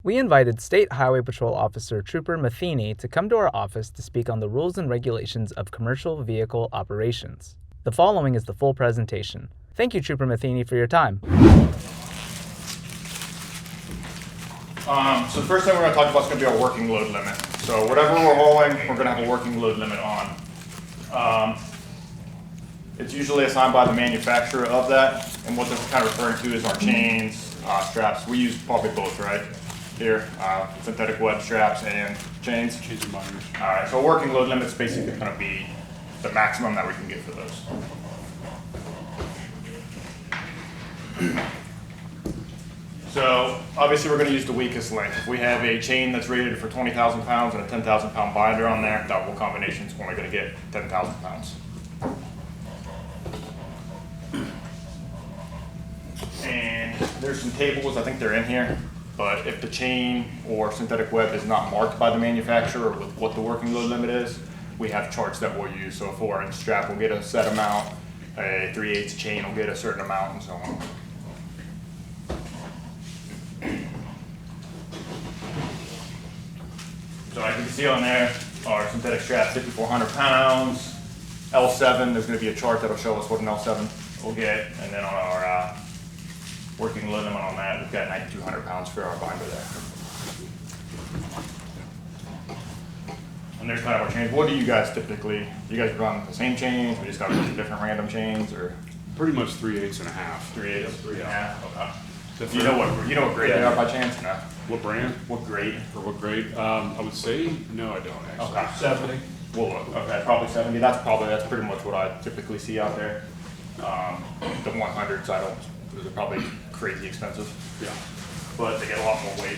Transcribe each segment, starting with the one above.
We invited State Highway Patrol Officer Trooper Matheny to come to our office to speak on the rules and regulations of commercial vehicle operations. The following is the full presentation. Thank you, Trooper Matheny, for your time. So the first thing we're going to talk about is going to be our working load limit. So whatever we're hauling, we're going to have a working load limit on. It's usually assigned by the manufacturer of that, and what this is kind of referring to is our chains, straps. We use probably both, right? Here, synthetic web straps and chains. Chains and binders. All right, so a working load limit is basically going to be the maximum that we can get for those. So obviously we're going to use the weakest link. If we have a chain that's rated for 20,000 pounds and a 10,000 pound binder on there, that whole combination is only going to get 10,000 pounds. And there's some tables, I think they're in here, but if the chain or synthetic web is not marked by the manufacturer with what the working load limit is, we have charts that we'll use. So a 4-inch strap will get a set amount, a 3/8 chain will get a certain amount, and so on. So as you can see on there, our synthetic strap, 5,400 pounds. L7, there's going to be a chart that'll show us what an L7 will get, and then on our working load limit on that, we've got 9,200 pounds for our binder there. And there's kind of our chains. What do you guys typically, do you guys run the same chains? We just got a bunch of different random chains, or? Pretty much 3/8 and a half. 3/8, 3.5, okay. That's You know what grade they are by chance? No. What brand? What grade? Or what grade? I would say, no, I don't actually. Okay. 70. We'll look. Okay, probably 70. That's pretty much what I typically see out there. The 100s, those are probably crazy expensive. Yeah. But they get a lot more weight.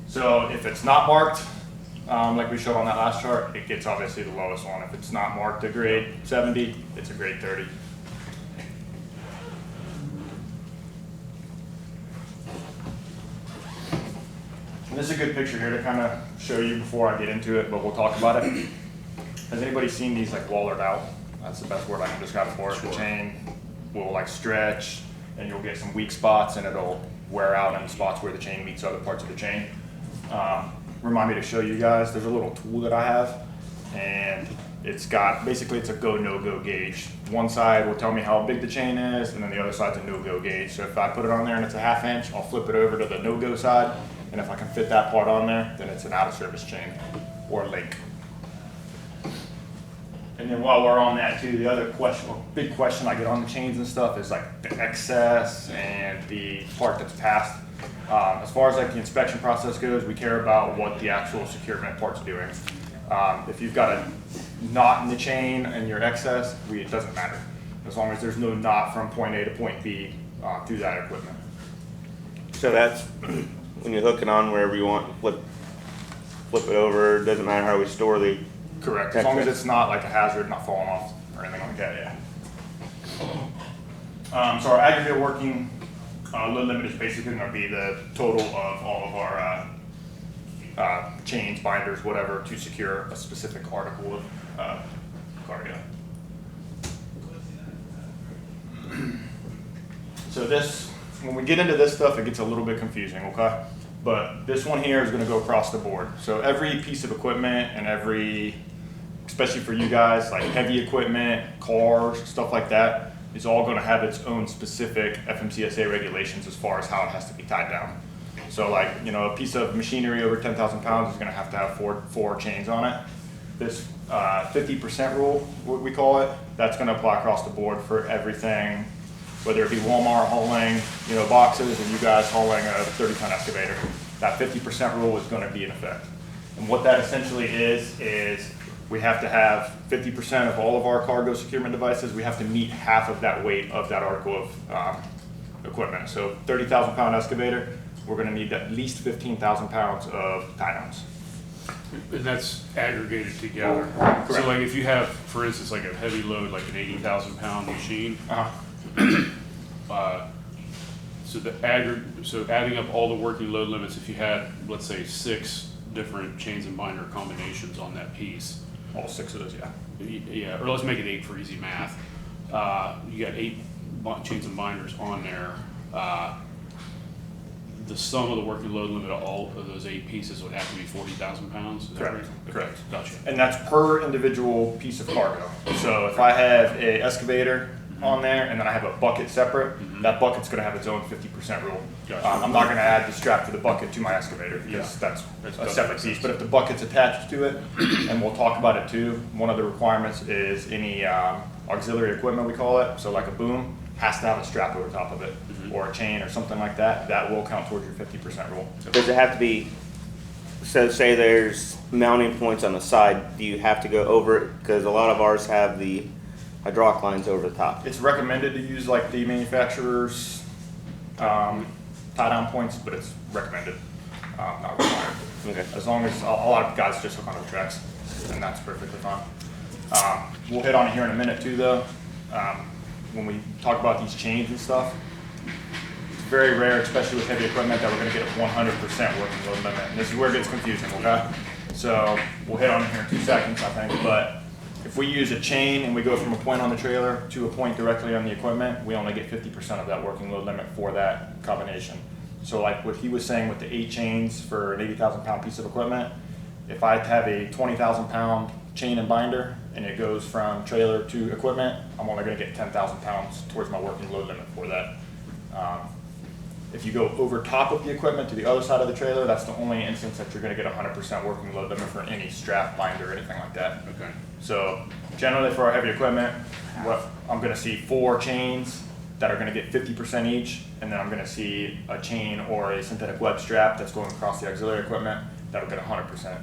So if it's not marked, like we showed on that last chart, it gets obviously the lowest one. If it's not marked a grade 70, it's a grade 30. And this is a good picture here to kind of show you before I get into it, but we'll talk about it. Has anybody seen these like wallered out? That's the best word I can describe it for. Sure. The chain will like stretch, and you'll get some weak spots, and it'll wear out in the spots where the chain meets other parts of the chain. Remind me to show you guys, there's a little tool that I have, and it's got, basically it's a go, no-go gauge. One side will tell me how big the chain is, and then the other side's a no-go gauge. So if I put it on there and it's a 1/2 inch, I'll flip it over to the no-go side, and if I can fit that part on there, then it's an out-of-service chain or link. And then while we're on that too, the other question, big question I get on the chains and stuff is like the excess and the part that's passed. As far as like the inspection process goes, we care about what the actual securement part's doing. If you've got a knot in the chain and your excess, it doesn't matter. As long as there's no knot from point A to point B through that equipment. So that's when you're hooking on wherever you want, flip it over. It doesn't matter how we store the. Correct, as long as it's not like a hazard, not falling off or anything like that, yeah. So our aggregate working load limit is basically going to be the total of all of our chains, binders, whatever, to secure a specific article of cargo. So this, when we get into this stuff, it gets a little bit confusing, okay? But this one here is going to go across the board. So every piece of equipment and especially for you guys, like heavy equipment, cars, stuff like that, is all going to have its own specific FMCSA regulations as far as how it has to be tied down. So like, a piece of machinery over 10,000 pounds is going to have four chains on it. This 50% rule, what we call it, that's going to apply across the board for everything, whether it be Walmart hauling, boxes, and you guys hauling a 30-ton excavator. That 50% rule is going to be in effect. And what that essentially is we have to have 50% of all of our cargo securement devices, we have to meet half of that weight of that article of equipment. So 30,000 pound excavator, we're going to need at least 15,000 pounds of tie downs. And that's aggregated together. Correct. So like if you have, for instance, like a heavy load, like an 80,000 pound machine, so adding up all the working load limits, if you had, let's say, 6 different chains and binder combinations on that piece. All 6 of those, yeah. Yeah, or let's make it 8 for easy math. You got 8 chains and binders on there. The sum of the working load limit of all of those 8 pieces would have to be 40,000 pounds? Is that Correct. right? Okay, Correct. Gotcha. And that's per individual piece of cargo. So if I have a excavator on there and then I have a bucket separate, that bucket's gonna have its own 50% rule. Gotcha. I'm not gonna add the strap to the bucket to my excavator because that's a separate piece. But if the bucket's attached to it, and we'll talk about it too, one of the requirements is any auxiliary equipment, we call it, so like a boom, has to have a strap over top of it, or a chain or something like that. That will count towards your 50% rule. Does it have to be, so say there's mounting points on the side, do you have to go over it? Because a lot of ours have the hydraulic lines over the top. It's recommended to use like the manufacturer's tie-down points, but it's recommended, not required. Okay. As long as, a lot of guys just hook onto the tracks, and that's perfectly fine. We'll hit on it here in a minute too though. When we talk about these chains and stuff, it's very rare, especially with heavy equipment, that we're gonna get a 100% working load limit. And this is where it gets confusing, okay? So we'll hit on it here in 2 seconds, I think, but if we use a chain and we go from a point on the trailer to a point directly on the equipment, we only get 50% of that working load limit for that combination. So like what he was saying with the 8 chains for an 80,000 pound piece of equipment, if I have a 20,000 pound chain and binder and it goes from trailer to equipment, I'm only gonna get 10,000 pounds towards my working load limit for that. If you go over top of the equipment to the other side of the trailer, that's the only instance that you're gonna get 100% working load limit for any strap, binder, or anything like that. Okay. So generally for our heavy equipment, I'm gonna see 4 chains that are gonna get 50% each, and then I'm gonna see a chain or a synthetic web strap that's going across the auxiliary equipment that'll get 100%.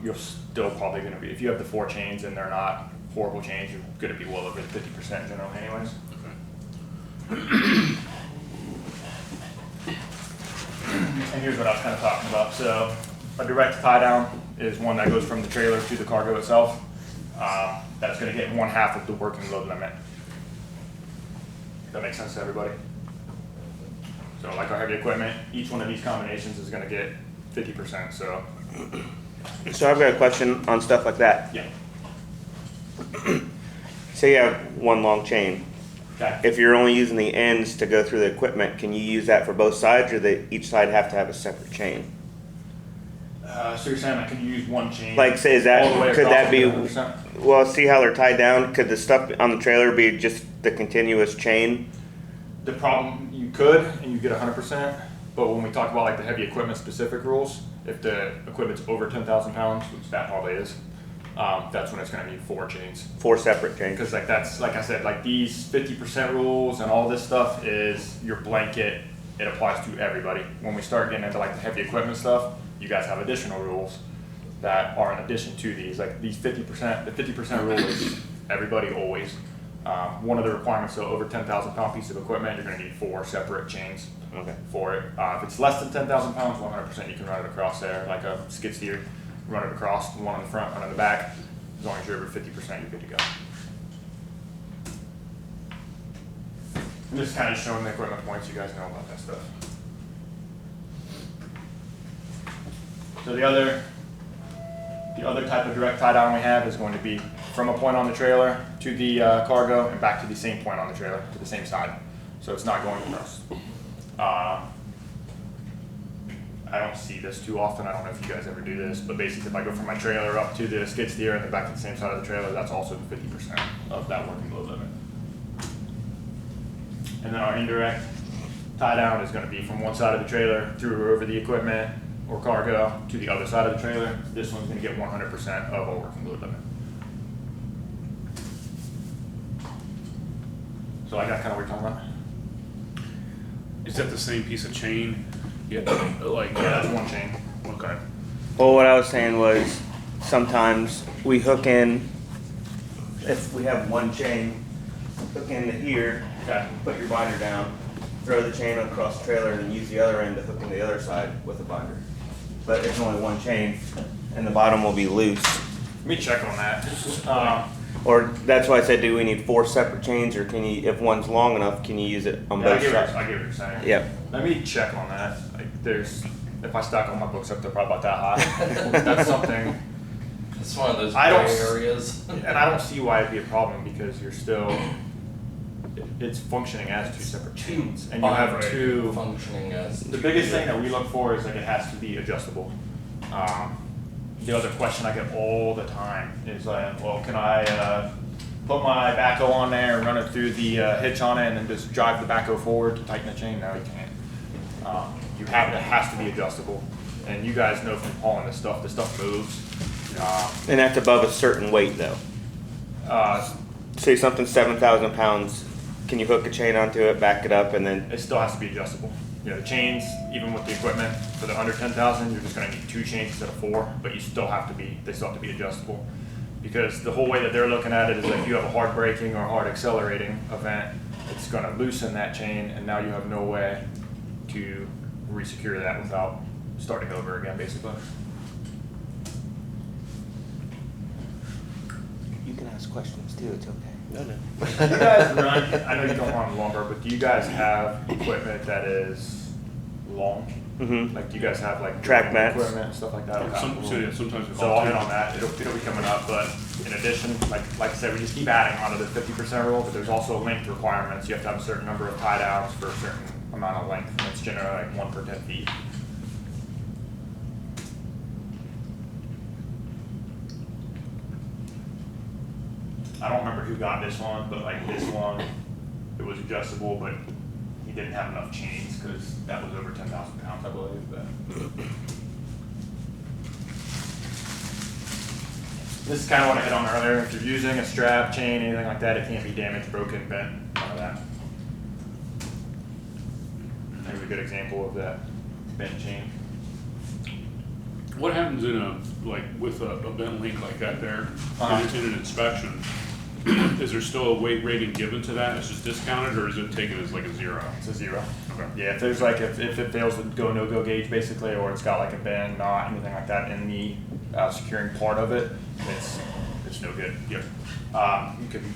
You're still probably gonna be, if you have the 4 chains and they're not horrible chains, you're gonna be well over the 50% generally anyways. Okay. And here's what I was kind of talking about. So a direct tie down is one that goes from the trailer to the cargo itself. That's going to get 1/2 of the working load limit. Does that make sense to everybody? So like our heavy equipment, each one of these combinations is going to get 50%. So So I've got a question on stuff like that. yeah. Say you have one long chain. Okay. If you're only using the ends to go through the equipment, can you use that for both sides, or each side have to have a separate chain? So you're saying I can use one chain? Like, say, is all the way that, could across that be, and get 100%? well, see how they're tied down? Could the stuff on the trailer be just the continuous chain? The problem, you could, and you get 100%, but when we talk about like the heavy equipment specific rules, if the equipment's over 10,000 pounds, which that probably is, that's when it's gonna need 4 chains. 4 separate chains? Because like that's, like I said, like these 50% rules and all this stuff is your blanket, it applies to everybody. When we start getting into like the heavy equipment stuff, you guys have additional rules that are in addition to these. Like these 50%, the 50% rule is everybody always. One of the requirements, so over 10,000 pound piece of equipment, you're gonna need 4 separate chains for it. If it's less than 10,000 pounds, 100% you can run it across there, like a skid steer, run it across, one on the front, one on the back. As long as you're over 50%, you're good to go. I'm just kind of showing the equipment points, you guys know about that stuff. So the other type of direct tie down we have is going to be from a point on the trailer to the cargo and back to the same point on the trailer, to the same side. So it's not going across. I don't see this too often. I don't know if you guys ever do this, but basically if I go from my trailer up to the skid steer and then back to the same side of the trailer, that's also the 50% of that working load limit. And then our indirect tie down is going to be from one side of the trailer through or over the equipment or cargo to the other side of the trailer. This one's going to get 100% of our working load limit. So I got kind of what you're talking about. Is that the same piece of chain? Yeah, like, Yeah, that's one chain. okay. Well, what I was saying was, sometimes we hook in, if we have one chain, hook into here, Okay. put your binder down, throw the chain across the trailer, and then use the other end to hook in the other side with a binder. But it's only one chain, and the bottom will be loose. Let me check on that. Or that's why I said, do we need 4 separate chains, or can you, if one's long enough, can you use it on Yeah, I both get sides? what you're saying. Yep. Let me check on that. Like, if I stack all my books up, they're probably about that high. That's something It's one of those I don't gray s- areas. And I don't see why it'd be a problem because you're still, it's functioning as two separate chains. And you have Vibrate two, functioning as. the biggest thing that we look for is like it has to be adjustable. The other question I get all the time is like, well, can I put my backhoe on there and run it through the hitch on it and then just drive the backhoe forward to tighten the chain? No, you can't. It has to be adjustable. And you guys know from hauling this stuff moves. And that's above a certain weight though. Uh, Say something 7,000 pounds, can you hook a chain onto it, back it up, and then, It still has to be adjustable. You know, the chains, even with the equipment, for the under 10,000, you're just gonna need 2 chains instead of 4, but they still have to be adjustable. Because the whole way that they're looking at it is like if you have a hard braking or a hard accelerating event, it's gonna loosen that chain, and now you have no way to re-secure that without starting over again, basically. you can ask questions too, it's okay. Do you guys run, I know you don't run lumber, but do you guys have equipment that is long? Mm-hmm. Like, do you guys have like Track mats? equipment, stuff like that? Okay. Sometimes we So call I'll hit it. on that, it'll be coming up, but in addition, like I said, we just keep adding onto the 50% rule, but there's also length requirements. You have to have a certain number of tie downs for a certain amount of length, and it's generally like 1 per 10 feet. I don't remember who got this one, but like this one, it was adjustable, but he didn't have enough chains because that was over 10,000 pounds, I believe, but. This is kind of what I hit on earlier. If you're using a strap, chain, anything like that, it can't be damaged, broken, bent, none of that. There's a good example of that bent chain. What happens with a bent link like that there, in an inspection? Is there still a weight rating given to that? It's just discounted, or is it taken as like a 0? It's a 0. Okay. Yeah, if there's like, if it fails to go no-go gauge basically, or it's got like a bend, knot, anything like that in the securing part of it, it's no good. Yep. You can,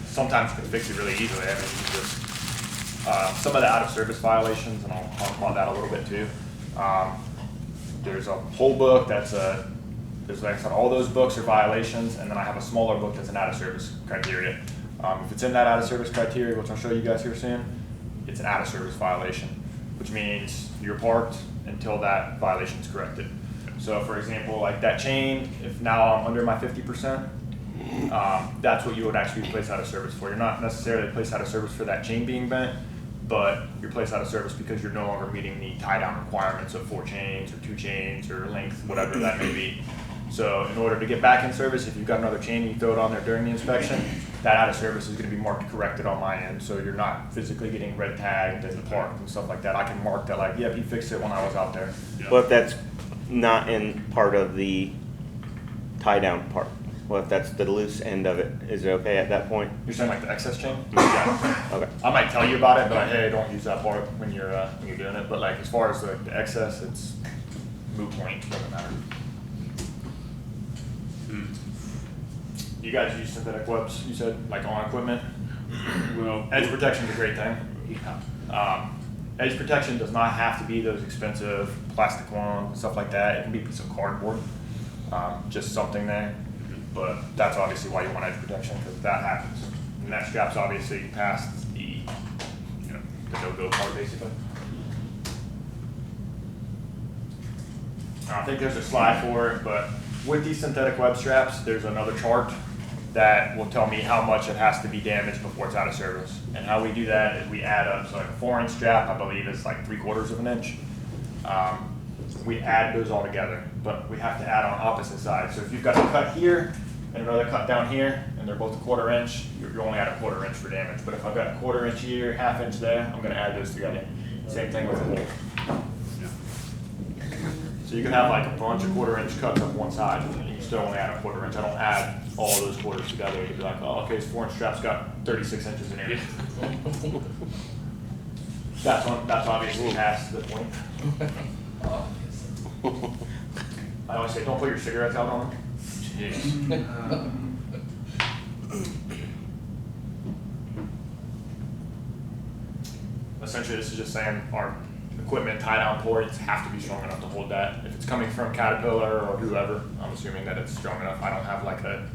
sometimes you can fix it really easily. I mean, you can just, some of the out-of-service violations, and I'll talk about that a little bit too. There's a whole book there's like I said, all those books are violations, and then I have a smaller book that's an out-of-service criteria. If it's in that out-of-service criteria, which I'll show you guys here soon, it's an out-of-service violation, which means you're parked until that violation is corrected. So for example, like that chain, if now I'm under my 50%, that's what you would actually be placed out of service for. You're not necessarily placed out of service for that chain being bent, but you're placed out of service because you're no longer meeting the tie-down requirements of 4 chains or 2 chains or length, whatever that may be. So in order to get back in service, if you've got another chain and you throw it on there during the inspection, that out of service is going to be marked corrected on my end. So you're not physically getting red tagged and parked and stuff like that. I can mark that like, yep, he fixed it when I was out there. Yeah. What if that's not in part of the tie down part? What if that's the loose end of it? Is it okay at that point? You're saying like the excess chain? Yeah. Okay. I might tell you about it, but hey, don't use that part when you're doing it. But like as far as the excess, it's moot point, doesn't matter. You guys use synthetic webs, you said, like on equipment? Well, Edge protection is a great thing. Edge protection does not have to be those expensive plastic ones and stuff like that. It can be a piece of cardboard, just something there. But that's obviously why you want edge protection, because that happens. And that strap's obviously past the no-go part, basically. I think there's a slide for it, but with these synthetic web straps, there's another chart that will tell me how much it has to be damaged before it's out of service. And how we do that is we add up, so like a 4-inch strap, I believe is like 3/4 of an inch. We add those all together, but we have to add on opposite sides. So if you've got a cut here and another cut down here, and they're both 1/4 inch, you're only at a 1/4 inch for damage. But if I've got a 1/4 inch here, 1/2 inch there, I'm gonna add those together. Same thing with the hole. So you can have like a bunch of 1/4 inch cuts on one side, and you still only add a 1/4 inch. I don't add all those quarters together to be like, oh, okay, this 4-inch strap's got 36 inches in here. That's obviously past the point. I always say, don't put your cigarettes out on them. Essentially, this is just saying equipment tie-down ports have to be strong enough to hold that. If it's coming from Caterpillar or whoever, I'm assuming that it's strong enough. I don't have like a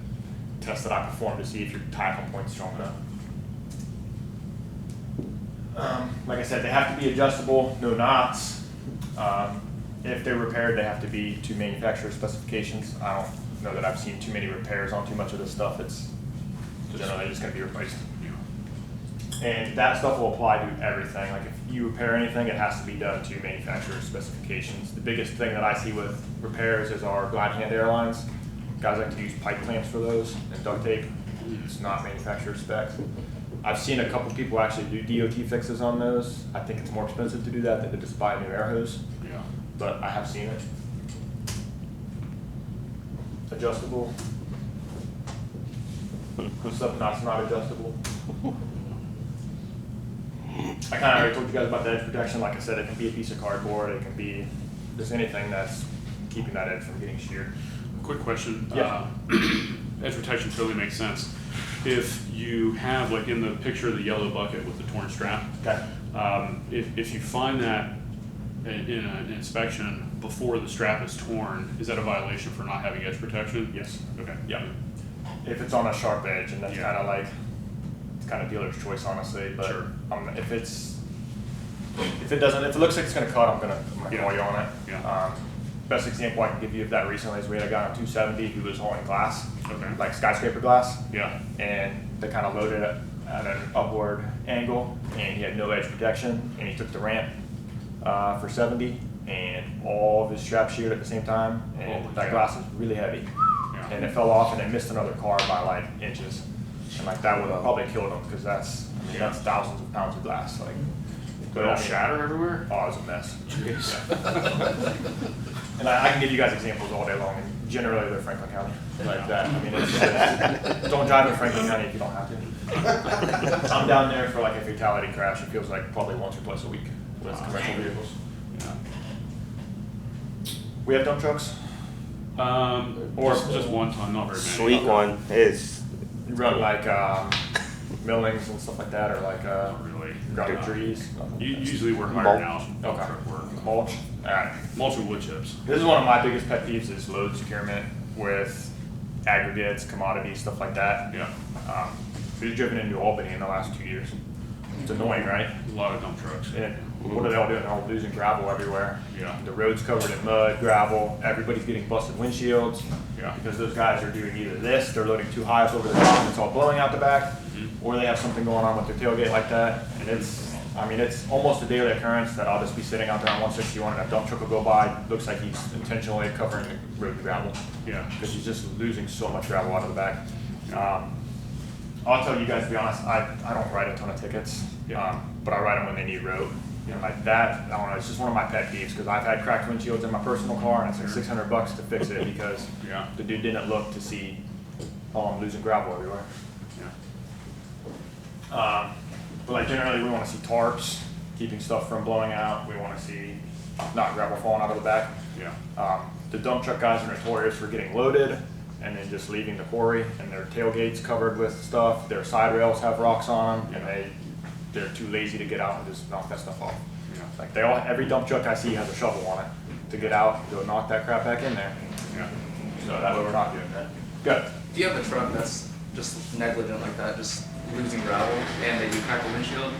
test that I perform to see if your tie-down point's strong enough. Like I said, they have to be adjustable, no knots. If they're repaired, they have to be to manufacturer specifications. I don't know that I've seen too many repairs on too much of this stuff. It's generally just going to be replaced. And that stuff will apply to everything. Like if you repair anything, it has to be done to manufacturer specifications. The biggest thing that I see with repairs is our glide hand airlines. Guys like to use pipe clamps for those and duct tape. It's not manufacturer specs. I've seen a couple people actually do DOT fixes on those. I think it's more expensive to do that than to just buy a new air hose. Yeah. But I have seen it. Adjustable. Stuff not adjustable. I kind of already told you guys about the edge protection. Like I said, it can be a piece of cardboard. It can be just anything that's keeping that edge from getting sheared. Quick question. Yeah. Edge protection totally makes sense. If you have, like in the picture of the yellow bucket with the torn strap, Okay. if you find that in an inspection before the strap is torn, is that a violation for not having edge protection? Yes. Okay. Yeah. If it's on a sharp edge, and that's Yeah. kind of like, it's kind of dealer's choice, honestly. But Sure. if it looks like it's going to cut, I'm gonna Yeah. call you on it. Yeah. Best example I can give you of that recently is we had a guy on 270 who was hauling glass, Okay. like skyscraper glass. Yeah. And they kind of loaded it at an upward angle, and he had no edge protection, and he took the ramp for 70, and all of his straps sheared at the same time, and Holy that cow. glass is really heavy. Yeah. And it fell off, and it missed another car by like inches, and like that would have probably killed him, because that's thousands of pounds of glass. Like, Did it all shatter everywhere? Oh, it was a mess. And I can give you guys examples all day long, and generally they're Franklin County, like that. I mean, it's don't drive in Franklin County if you don't have to. I'm down there for like a fatality crash. It feels like probably once or twice a week with commercial vehicles. Yeah. We have dump trucks. Or just one ton, not very many. Sweet one is You run like millings and stuff like that, or like Not really. grounded trees. Usually we're Mulch. hiring out Okay. truck work. Mulch. All right. Mulch and wood chips. This is one of my biggest pet peeves is load securement with aggregates, commodities, stuff like that. Yeah. We've driven into Albany in the last 2 years. It's annoying, right? A lot of dump trucks. And what are they all doing? They're all losing gravel everywhere. Yeah. The road's covered in mud, gravel. Everybody's getting busted windshields. Yeah. Because those guys are doing either this, they're loading too high up over the top and it's all blowing out the back, or they have something going on with their tailgate like that. And it's almost a daily occurrence that I'll just be sitting out there on 161 and a dump truck will go by. Looks like he's intentionally covering the road with gravel. Yeah. Because he's just losing so much gravel out of the back. I'll tell you guys, to be honest, I don't write a ton of tickets, but I write them when they need road. You know, like that, I don't know, it's just one of my pet peeves, because I've had cracked windshields in my personal car, and it's like $600 to fix it, because Yeah. the dude didn't look to see, oh, I'm losing gravel everywhere. Yeah. But like generally, we want to see tarps, keeping stuff from blowing out. We want to see not gravel falling out of the back. Yeah. The dump truck guys are notorious for getting loaded and then just leaving the quarry, and their tailgates covered with stuff. Their side rails have rocks on them, and they're too lazy to get out and just knock that stuff off. Yeah. Like every dump truck I see has a shovel on it to get out, go knock that crap back in there. Yeah. So that way we're not doing that. Good. If you have a truck that's just negligent like that, just losing gravel, and they do crack the windshield,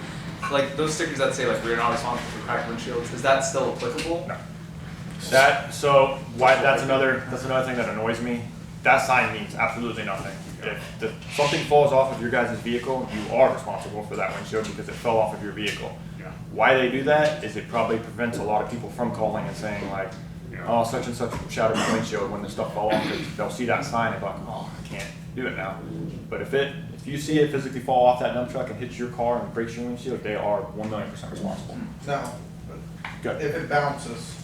like those stickers that say like we're not responsible for cracked windshields, is that still applicable? No. That's another thing that annoys me. That sign means absolutely nothing. If something falls off of your guys' vehicle, you are responsible for that windshield because it fell off of your vehicle. Yeah. Why they do that is it probably prevents a lot of people from calling and saying like, oh, such and such shattered my windshield when the stuff fell off. They'll see that sign and be like, oh, I can't do it now. But if you see it physically fall off that dump truck and hits your car and breaks your windshield, they are 1,000,000% responsible. No, Good. if it bounces.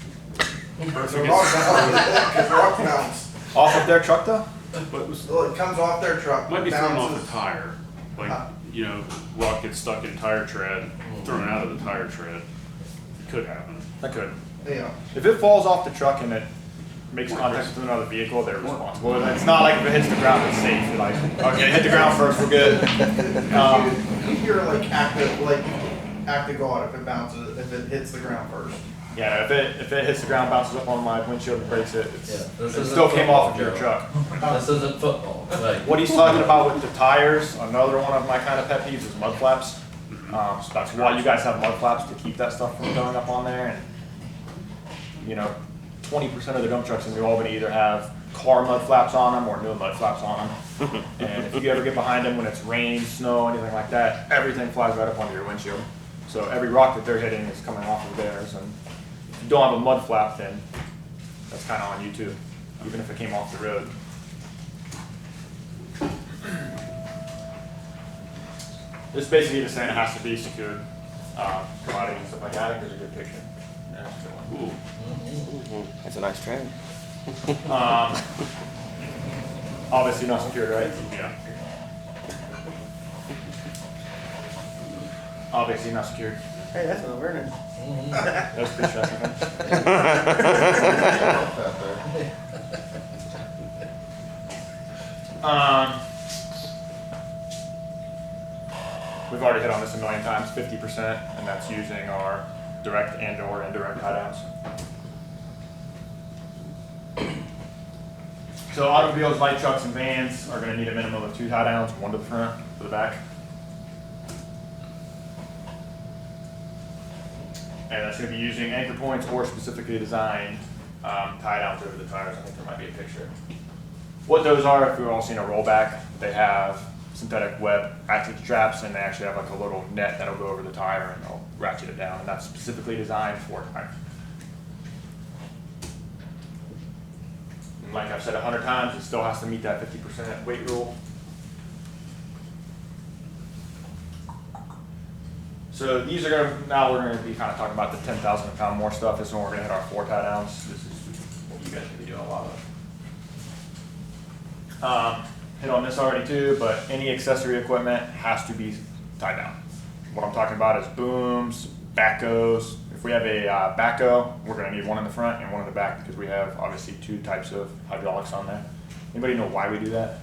If the Perfect. rock bounce, Off of their truck though? But was, well, it comes off their truck. might be thrown off bounces. the tire. Like, rock gets stuck in tire tread, thrown out of the tire tread. It could happen. That could. Yeah. If it falls off the truck and it makes contact with another vehicle, they're responsible. It's not like if it hits the ground, it's safe. You're like, okay, hit the ground first, we're good. You hear like active, like have to go out if it bounces, if it hits the ground first. Yeah, if it hits the ground, bounces up on my windshield and breaks it, Yeah, it this isn't still came off of football, your Joe. truck. This isn't football. Like, What he's talking about with the tires, another one of my kind of pet peeves is mud flaps. So that's why you guys have mud flaps, to keep that stuff from going up on there. And you know, 20% of the dump trucks in New Albany either have car mud flaps on them or no mud flaps on them. And if you ever get behind them when it's rain, snow, anything like that, everything flies right up onto your windshield. So every rock that they're hitting is coming off of theirs. And if you don't have a mud flap, then that's kind of on you too, even if it came off the road. This is basically just saying it has to be secured. Commodities and stuff like that. I think there's a good picture. Yeah, that's a good one. That's a nice trend. Obviously not secured, right? Yeah. Obviously not secured. Hey, that's not learning. That's pretty stressful. We've already hit on this a million times, 50%, and that's using our direct and or indirect tie downs. So automobiles, light trucks, and vans are gonna need a minimum of 2 tie downs, 1 to the front, to the back. And that's gonna be using anchor points or specifically designed tie downs over the tires. I think there might be a picture. What those are, if we've all seen a rollback, they have synthetic web ratchet straps, and they actually have like a little net that'll go over the tire and they'll ratchet it down, and that's specifically designed for tire. And like I've said 100 times, it still has to meet that 50% weight rule. So these are now we're gonna be kind of talking about the 10,000 pound more stuff. This is when we're gonna hit our 4 tie downs. This is what you guys are gonna be doing a lot of. Hit on this already too, but any accessory equipment has to be tied down. What I'm talking about is booms, backhoes. If we have a backhoe, we're gonna need 1 in the front and 1 in the back because we have obviously 2 types of hydraulics on there. Anybody know why we do that?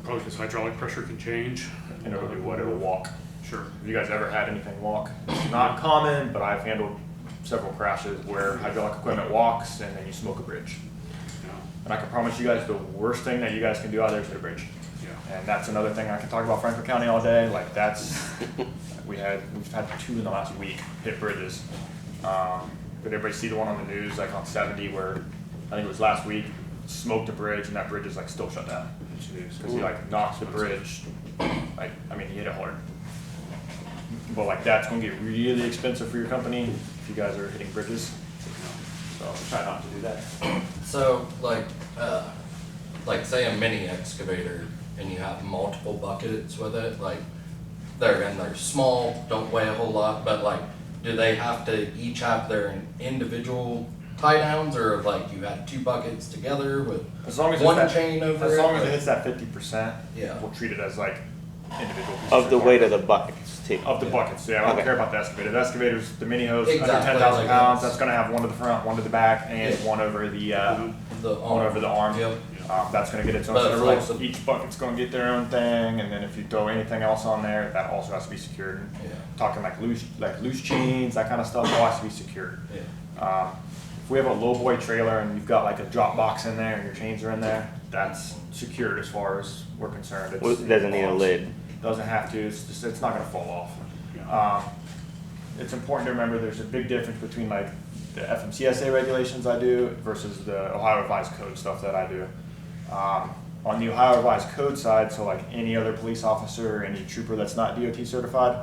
Probably because hydraulic pressure can change. And it'll do what? It'll walk. Sure. Have you guys ever had anything walk? It's not common, but I've handled several crashes where hydraulic equipment walks and then you smoke a bridge. Yeah. And I can promise you guys the worst thing that you guys can do out there is hit a bridge. Yeah. And that's another thing I can talk about Franklin County all day. Like that's, we've had 2 in the last week hit bridges. Did everybody see the one on the news, like on 70 where, I think it was last week, smoked a bridge and that bridge is like still shut down. Because he like knocked the bridge, like, I mean, he hit it hard. But like that's gonna get really expensive for your company if you guys are hitting bridges. So try not to do that. so like say a mini excavator and you have multiple buckets with it, like they're small, don't weigh a whole lot, but like do they have to each have their individual tie downs, or like you had 2 buckets together with As long as one it's that, chain over as it? long as it like- hits that 50%, Yeah. we'll treat it as like individual pieces Of the equipment. weight of the buckets too. Of the buckets, yeah, I don't Okay. care about the excavator. The excavator's the mini hose, under Exactly, 10,000 like pounds, that's- that's gonna have 1 to the front, 1 to the back, and Yeah. 1 over the, the one over the arm. Yep. That's gonna get its own But set of it's like rules. the- Each bucket's gonna get their own thing, and then if you throw anything else on there, that also has to be secured. Yeah. Talking like loose chains, that kind of stuff, all has to be secured. Yeah. If we have a lowboy trailer and you've got like a drop box in there and your chains are in there, that's secured as far as we're concerned. Well, it doesn't need a lid. Doesn't have to, it's just, it's not gonna fall off. Yeah. It's important to remember there's a big difference between like the FMCSA regulations I do versus the Ohio Revised Code stuff that I do. On the Ohio Revised Code side, so like any other police officer or any trooper that's not DOT certified,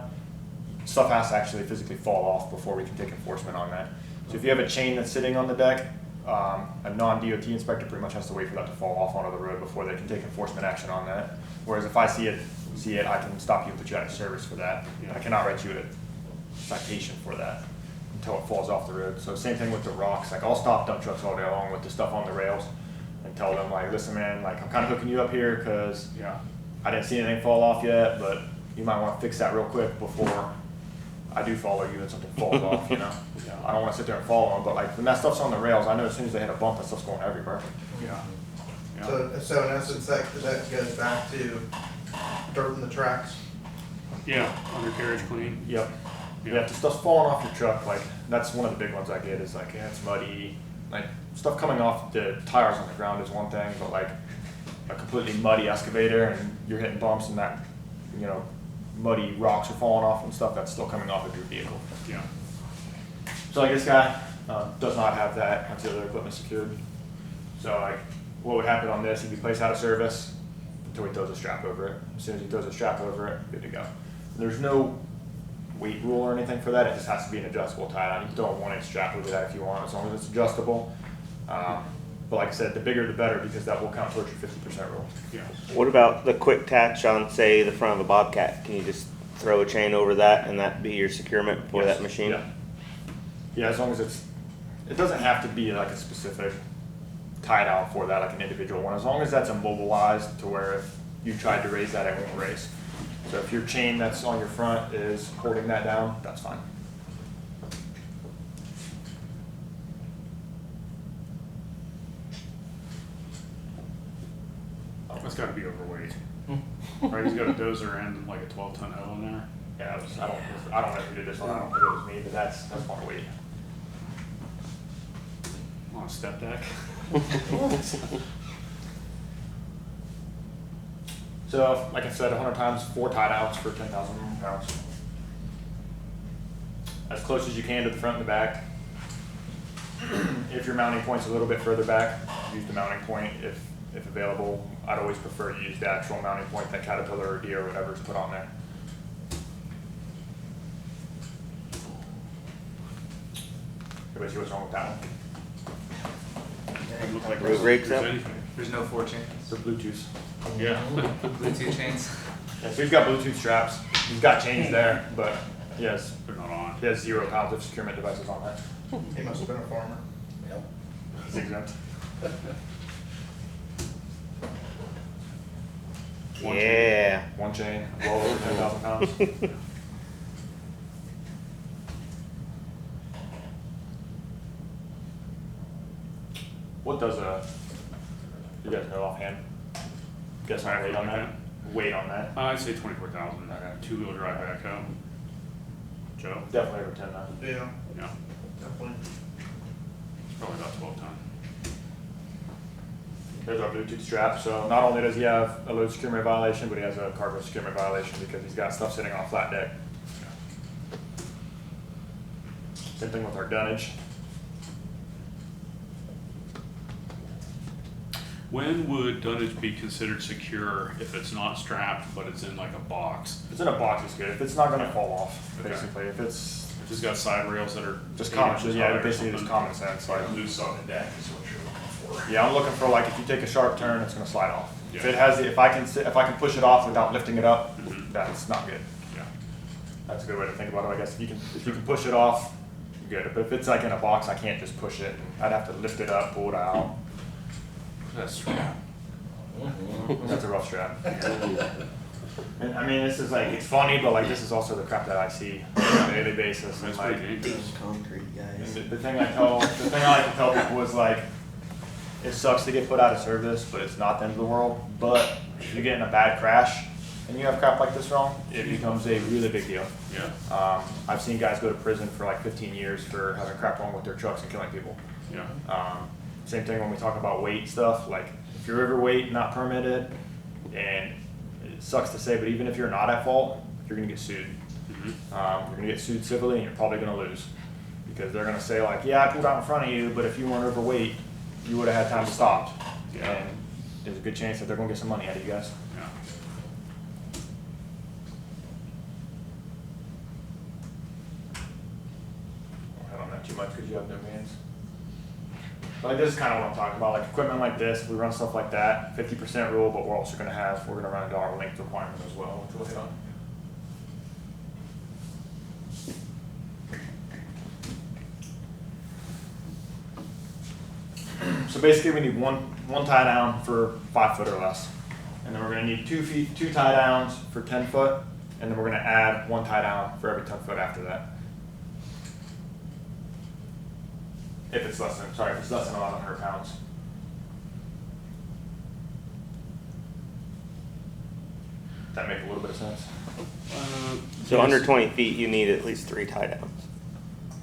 stuff has to actually physically fall off before we can take enforcement on that. So if you have a chain that's sitting on the deck, a non-DOT inspector pretty much has to wait for that to fall off onto the road before they can take enforcement action on that. Whereas if I see it, I can stop you and put you out of service for that. I cannot write you a citation for that until it falls off the road. So same thing with the rocks. Like I'll stop dump trucks all day long with the stuff on the rails and tell them like, listen man, like I'm kind of hooking you up here because I didn't see anything fall off yet, but you might want to fix that real quick before I do follow you and something falls off, you know. I don't want to sit there and follow them, but like when that stuff's on the rails, I know as soon as they hit a bump, that stuff's going everywhere. Yeah. Yeah. So in essence, that goes back to dirt in the tracks. Yeah, undercarriage clean. Yep. Yeah. Yeah, if the stuff's falling off your truck, like, that's one of the big ones I get is like, yeah, it's muddy. Like, stuff coming off the tires on the ground is one thing, but like a completely muddy excavator and you're hitting bumps and that, you know, muddy rocks are falling off and stuff, that's still coming off of your vehicle. Yeah. So like this guy does not have that until the equipment secured. So like, what would happen on this, he'd be placed out of service until he throws a strap over it. As soon as he throws a strap over it, good to go. There's no weight rule or anything for that, it just has to be an adjustable tie down. You can throw a 1-inch strap over that if you want, as long as it's adjustable. But like I said, the bigger the better, because that will count towards your 50% rule. Yeah. What about the quick attach on, say, the front of a Bobcat? Can you just throw a chain over that and that be your securement for Yes. that machine? Yeah. Yeah, as long as it doesn't have to be like a specific tie down for that, like an individual one. As long as that's immobilized to where if you tried to raise that, it won't raise. So if your chain that's on your front is holding that down, that's fine. That's gotta be overweight. Right, he's got a dozer and like a 12-ton L in there. Yeah, I don't know who did this one, I don't think it was me, but that's far weight. On a step deck. So, like I said, 100 times 4 tie downs for 10,000 pounds. As close as you can to the front and the back. If your mounting point's a little bit further back, use the mounting point if available. I'd always prefer to use the actual mounting point that Caterpillar or Deere or whatever is put on there. Everybody see what's wrong with that one? Doesn't look like Road there's brakes up? anything. There's no 4 chains. The Bluetooth. Yeah. Bluetooth chains. Yeah, so he's got Bluetooth straps. He's got chains there, but he has They're not on. 0 pounds of securement devices on that. He must have been a farmer. Yep. He's exempt. Yeah. One chain, well over 10,000 pounds. What does you guys know offhand? Guess my weight on that? Weight on that? I'd say 24,000. Okay. 2-wheel drive backhoe. Joe? Definitely over 10 now. Yeah, Yeah. definitely. It's probably about 12 ton. There's our Bluetooth strap. So not only does he have a load securement violation, but he has a cargo securement violation because he's got stuff sitting on a flat deck. Same thing with our dunnage. When would dunnage be considered secure if it's not strapped, but it's in like a box? If it's in a box, it's good. If it's not going to fall off, Okay. basically. If it's If it's got side rails that are just 8 common, inches yeah, high or basically just something. common sense. Like, Loose on the deck is what you're looking for. yeah, I'm looking for like if you take a sharp turn, it's going to slide off. If Yeah. it has, if I can push it off without lifting it up, Mhm. that's not good. Yeah. That's a good way to think about it, I guess. If you can push it off, you're good. But if it's like in a box, I can't just push it. I'd have to lift it up, pull it out. That's strap. That's a rough strap. And I mean, this is like, it's funny, but like this is also the crap that I see on a daily basis. And That's like, pretty dangerous. Concrete, and guys. the thing I like to tell people is like, it sucks to get put out of service, but it's not the end of the world. But if you get in a bad crash and you have crap like this wrong, it becomes a really big deal. Yeah. I've seen guys go to prison for like 15 years for having crap wrong with their trucks and killing people. Yeah. Same thing when we talk about weight stuff, like if you're overweight, not permitted, and it sucks to say, but even if you're not at fault, you're gonna get sued. Mhm. You're gonna get sued civilly and you're probably gonna lose. Because they're gonna say like, yeah, I pulled out in front of you, but if you weren't overweight, you would've had time to stop. Yeah. And there's a good chance that they're gonna get some money out of you guys. Yeah. I don't know too much because you have no hands. But like this is kind of what I'm talking about, like equipment like this, we run stuff like that, 50% rule, but we're also gonna run a dollar length requirement as well, which we'll hit on. So basically we need one tie down for 5 foot or less. And then we're gonna need 2 tie downs for 10 foot, and then we're gonna add 1 tie down for every 10 foot after that. If it's less than 1,100 pounds. That make a little bit of sense? So under 20 feet, you need at least 3 tie downs.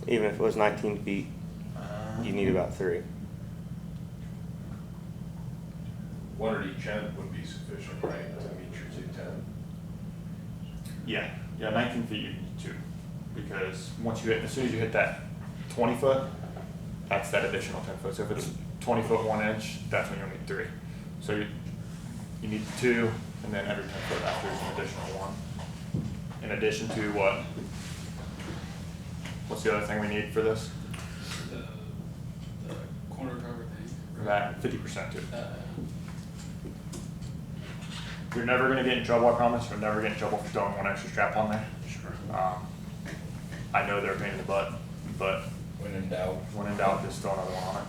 Even if it was 19 feet, you need about 3. One at each end would be sufficient, right, to meet your 210? Yeah, 19 feet you need 2, because once you hit, as soon as you hit that 20 foot, that's that additional 10 foot. So if it's 20 foot 1 inch, that's when you'll need 3. So you need 2, and then every 10 foot after is an additional 1. In addition to what? What's the other thing we need for this? The corner cover thing. For that, 50% too. You're never gonna get in trouble, I promise. You'll never get in trouble for throwing 1 extra strap on there. Sure. I know they're a pain in the butt, but When in doubt. when in doubt, just throw another one on it.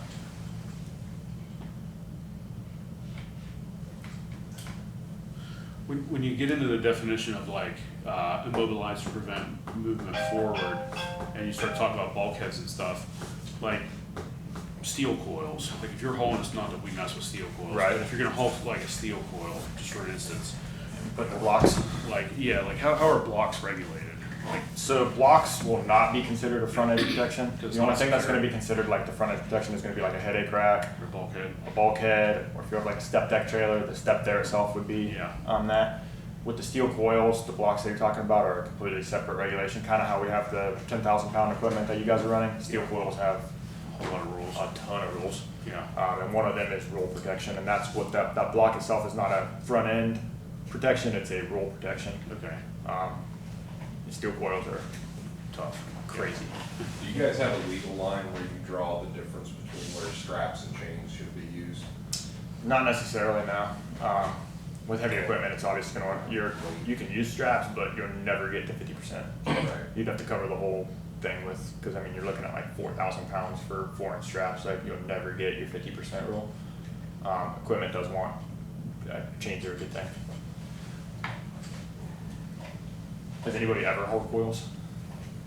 When you get into the definition of like immobilize to prevent movement forward, and you start talking about bulkheads and stuff, like steel coils. Like if you're hauling, it's not that we mess with steel coils. Right. But if you're gonna haul like a steel coil, just for instance, But the blocks, like how are blocks regulated? Like so blocks will not be considered a front edge protection. It's The only not thing that's secure. gonna be considered like the front edge protection is gonna be like a headache rack, a bulkhead. a bulkhead, or if you have like a step deck trailer, the step there itself would be Yeah. on that. With the steel coils, the blocks that you're talking about are a completely separate regulation, kind of how we have the 10,000 pound equipment that you guys are running. Steel coils have A whole lot of rules. a ton of rules. Yeah. And one of them is roll protection, and that's what that block itself is not a front end protection, it's a roll protection. Okay. The steel coils are tough, crazy. Do you guys have a legal line where you draw the difference between where straps and chains should be used? Not necessarily now. With heavy equipment, it's obviously you can use straps, but you'll never get to 50%. Right. You'd have to cover the whole thing with, because I mean, you're looking at like 4,000 pounds for 4-inch straps, like you'll never get your 50% rule. Equipment does want, chains are a good thing. Has anybody ever hauled coils?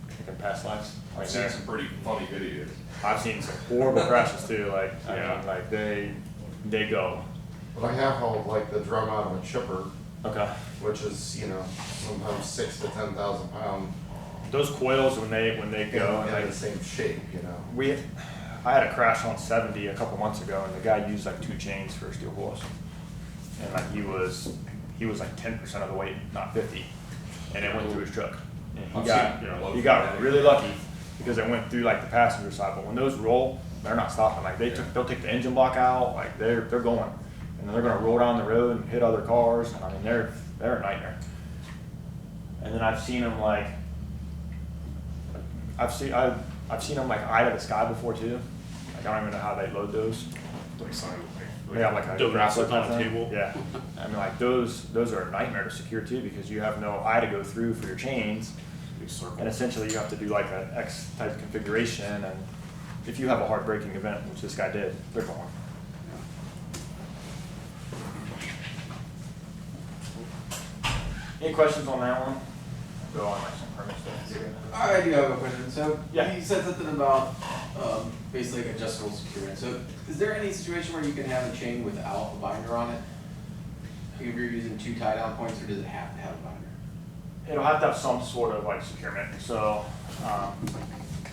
Like in past lives? I've seen some pretty funny videos. I've seen some horrible crashes too, like, I Yeah. mean, like they go. But I have hauled like the drum out of a chipper, Okay. which is, you know, sometimes 6,000 to 10,000 pound. Those coils, when they go, and in like, the same shape, you know. I had a crash on 70 a couple months ago, and the guy used like 2 chains for steel coils, and like he was like 10% of the weight, not 50, and it went through his truck. And he got really lucky because it went through like the passenger side. But when those roll, they're not stopping. Like they'll take the engine block out, like they're going, and then they're gonna roll down the road and hit other cars. And I mean they're a nightmare. And then I've seen them like. I've seen them like eye to the sky before too. Like I don't even know how they load those. Like something Yeah, like a donuts grappler on type a thing. table. Yeah, I mean like those are a nightmare to secure too, because you have no eye to go through for your chains, Big circle. and essentially you have to do like an X type configuration. And if you have a hard braking event, which this guy did, they're going. Any questions on that one? Go on like some permit stuff. I do have a question. So Yeah. you said something about basically like adjustable securement. So is there any situation where you can have a chain without a binder on it? Like if you're using 2 tie down points, or does it have to have a binder? It'll have to have some sort of like securement. So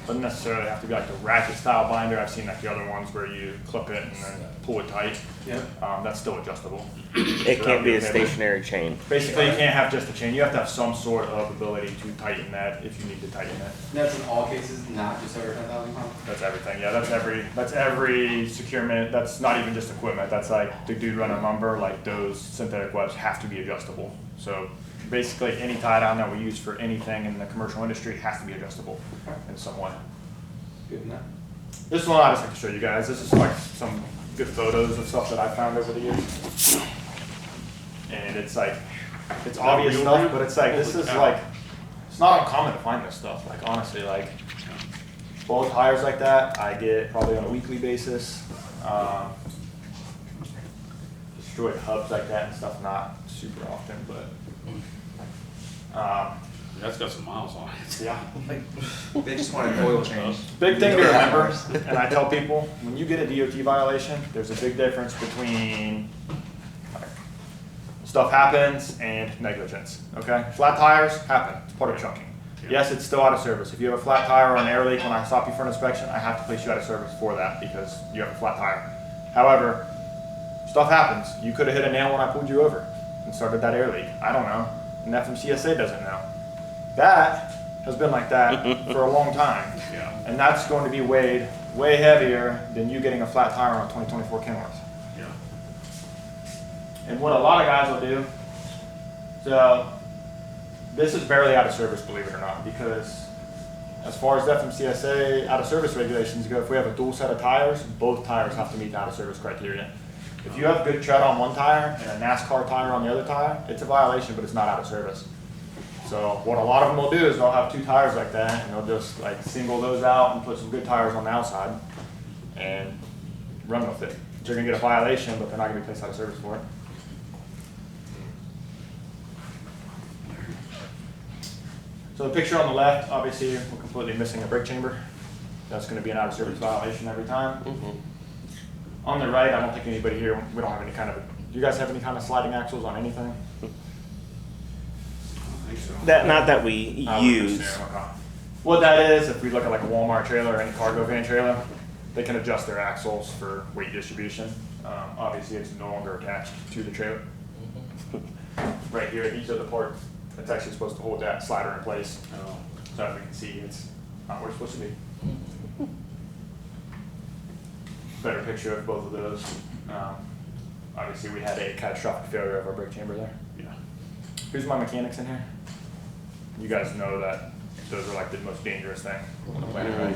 doesn't necessarily have to be like the ratchet style binder. I've seen like the other ones where you clip it and then pull it tight. Yep. That's still adjustable. It So can't be a that'd okay. stationary chain. Basically, you can't have just a chain. You have to have some sort of ability to tighten that if you need to tighten it. That's in all cases, not just over 10,000 pounds? That's everything. Yeah, that's every securement. That's not even just equipment. That's like the dude running lumber. Like those synthetic webs have to be adjustable. So basically, any tie down that we use for anything in the commercial industry has to be adjustable in some way. Good enough. This one I just like to show you guys. This is like some good photos of stuff that I found over the years. And it's like, it's obvious real stuff, brand? but it's like, this Holy is cow. like, it's not uncommon to find this stuff. Like honestly, like bullet tires like that, I get probably on a weekly basis. Destroyed hubs like that and stuff, not super often, but That's got some miles on it. yeah. They just want an oil change. Big thing to remember, and I tell people, when you get a DOT violation, there's a big difference between, stuff happens and negligence, okay? Flat tires happen, it's part of chunking. Yes, it's still out of service. If you have a flat tire or an air leak when I stop you for an inspection, I have to place you out of service for that because you have a flat tire. However, stuff happens. You could have hit a nail when I pulled you over and started that air leak. I don't know. And FMCSA doesn't know. That has been like that for a long time. Yeah. And that's going to be weighed way heavier than you getting a flat tire on a 2024 Kenworth. Yeah. And what a lot of guys will do, so this is barely out of service, believe it or not, because as far as FMCSA out of service regulations go, if we have a dual set of tires, both tires have to meet the out of service criteria. If you have good tread on one tire and a NASCAR tire on the other tire, it's a violation, but it's not out of service. So what a lot of them will do is they'll have two tires like that, and they'll just like single those out and put some good tires on the outside and run with it. They're gonna get a violation, but they're not gonna be placed out of service for it. So the picture on the left, obviously, we're completely missing a brake chamber. That's going to be an out of service violation every time. On the right, I don't think anybody here, we don't have any kind of, do you guys have any kind of sliding axles on anything? I think so. Not that we use. Okay. What that is, if we look at like a Walmart trailer or any cargo van trailer, they can adjust their axles for weight distribution. Obviously, it's no longer attached to the trailer. Right here, each of the parts, it's actually supposed to hold that slider in place. So as we can see, it's not where it's supposed to be. Better picture of both of those. Obviously, we had a catastrophic failure of our brake chamber there. Yeah. Who's my mechanics in here? You guys know that those are like the most dangerous thing on the planet, right?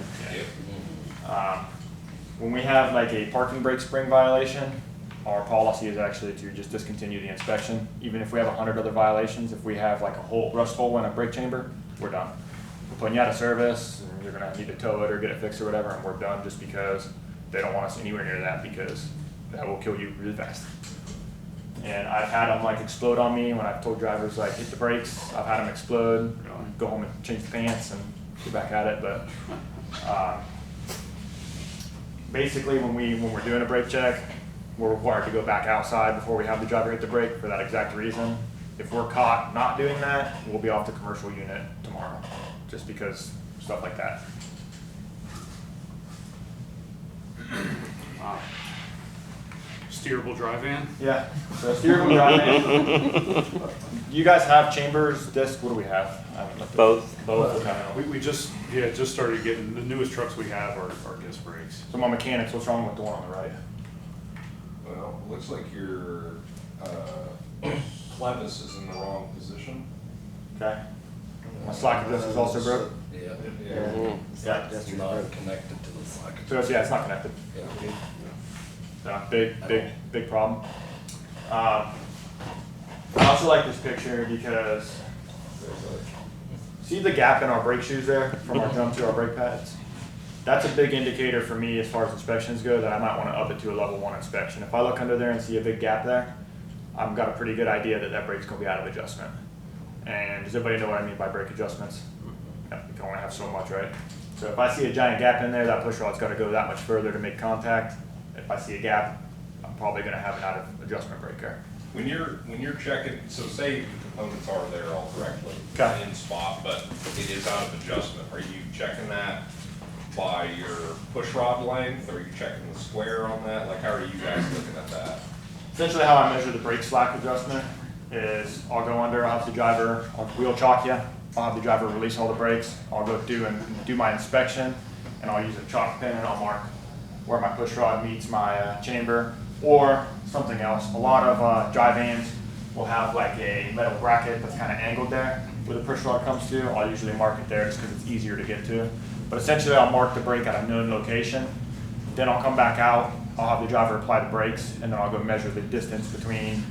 Yeah. When we have like a parking brake spring violation, our policy is actually to just discontinue the inspection. Even if we have 100 other violations, if we have like a rust hole in a brake chamber, we're done. We're putting you out of service, and you're gonna need to tow it or get it fixed or whatever, and we're done just because they don't want us anywhere near that because that will kill you really fast. And I've had them like explode on me when I've told drivers like hit the brakes. I've had them explode, go home and change the pants and get back at it. But basically, when we're doing a brake check, we're required to go back outside before we have the driver hit the brake for that exact reason. If we're caught not doing that, we'll be off the commercial unit tomorrow, just because stuff like that. Wow. Steerable dry van? Yeah, so steerable drive. You guys have chambers, disc, what do we have? I haven't looked at Both. Both, okay. We just started getting, the newest trucks we have are disc brakes. So my mechanics, what's wrong with the one on the right? Well, looks like your clevis is in the wrong position. Okay. My slacker disc is also broke? Yeah. Yeah. Yeah. It's not connected to the socket. So it's not connected. Yeah. Big problem. I also like this picture because see the gap in our brake shoes there from our jump to our brake pads? That's a big indicator for me as far as inspections go that I might want to up it to a level 1 inspection. If I look under there and see a big gap there, I've got a pretty good idea that that brake's going to be out of adjustment. And does everybody know what I mean by brake adjustments? Yeah, you can only have so much, right? So if I see a giant gap in there, that push rod's got to go that much further to make contact. If I see a gap, I'm probably going to have an out of adjustment brake there. When you're checking, so say the components are there all correctly, Okay. in spot, but it is out of adjustment, are you checking that by your push rod length, or are you checking the square on that? Like, how are you guys looking at that? Essentially how I measure the brake slack adjustment is I'll go under, I'll have the driver, I'll wheel chalk you, I'll have the driver release all the brakes, I'll go do my inspection, and I'll use a chalk pen and I'll mark where my push rod meets my chamber, or something else. A lot of dry vans will have like a metal bracket that's kind of angled there where the push rod comes to. I'll usually mark it there just because it's easier to get to. But essentially I'll mark the brake at a known location, then I'll come back out, I'll have the driver apply the brakes, and then I'll go measure the distance between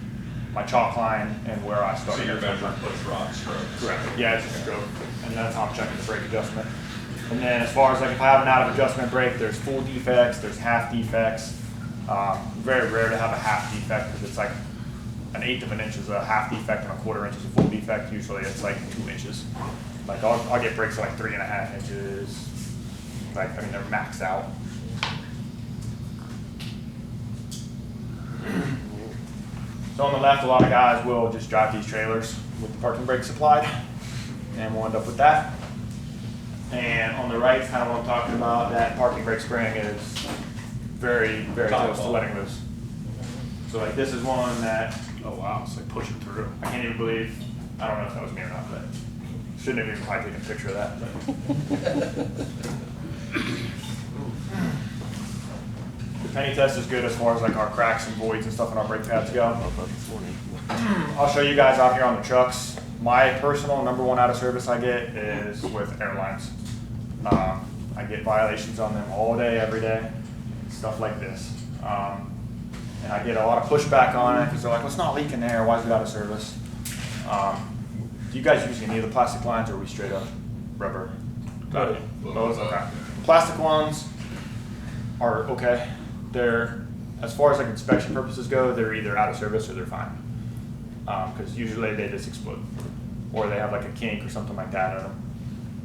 my chalk line and where I started. So you're measuring push rod strokes? Correct. Yeah, it's a stroke, and that's how I'm checking the brake adjustment. And then as far as like if I have an out of adjustment brake, there's full defects, there's half defects. Very rare to have a half defect because it's like 1/8 of an inch is a half defect and 1/4 inch is a full defect. Usually it's like 2 inches. Like I'll get brakes at like 3.5 inches. Like, I mean, they're maxed out. So So on the left, a lot of guys will just drive these trailers with the parking brake supplied, and we'll end up with that. And on the right, kind of what I'm talking about, that parking brake spring is very, very close to letting loose. So like this is one that, Oh, wow, it's like pushing through. I can't even believe, I don't know if that was me or not, but shouldn't have even probably taken a picture of that. The penny test is good as far as like our cracks and voids and stuff in our brake pads go. I'll show you guys out here on the trucks. My personal #1 out of service I get is with airlines. I get violations on them all day, every day, stuff like this. And I get a lot of pushback on it because they're like, well, it's not leaking there, why is it out of service? Do you guys use any of the plastic lines, or are we straight up rubber? Both. Okay. Plastic ones are okay. They're, as far as like inspection purposes go, they're either out of service or they're fine. Because usually they just explode, or they have like a kink or something like that in them.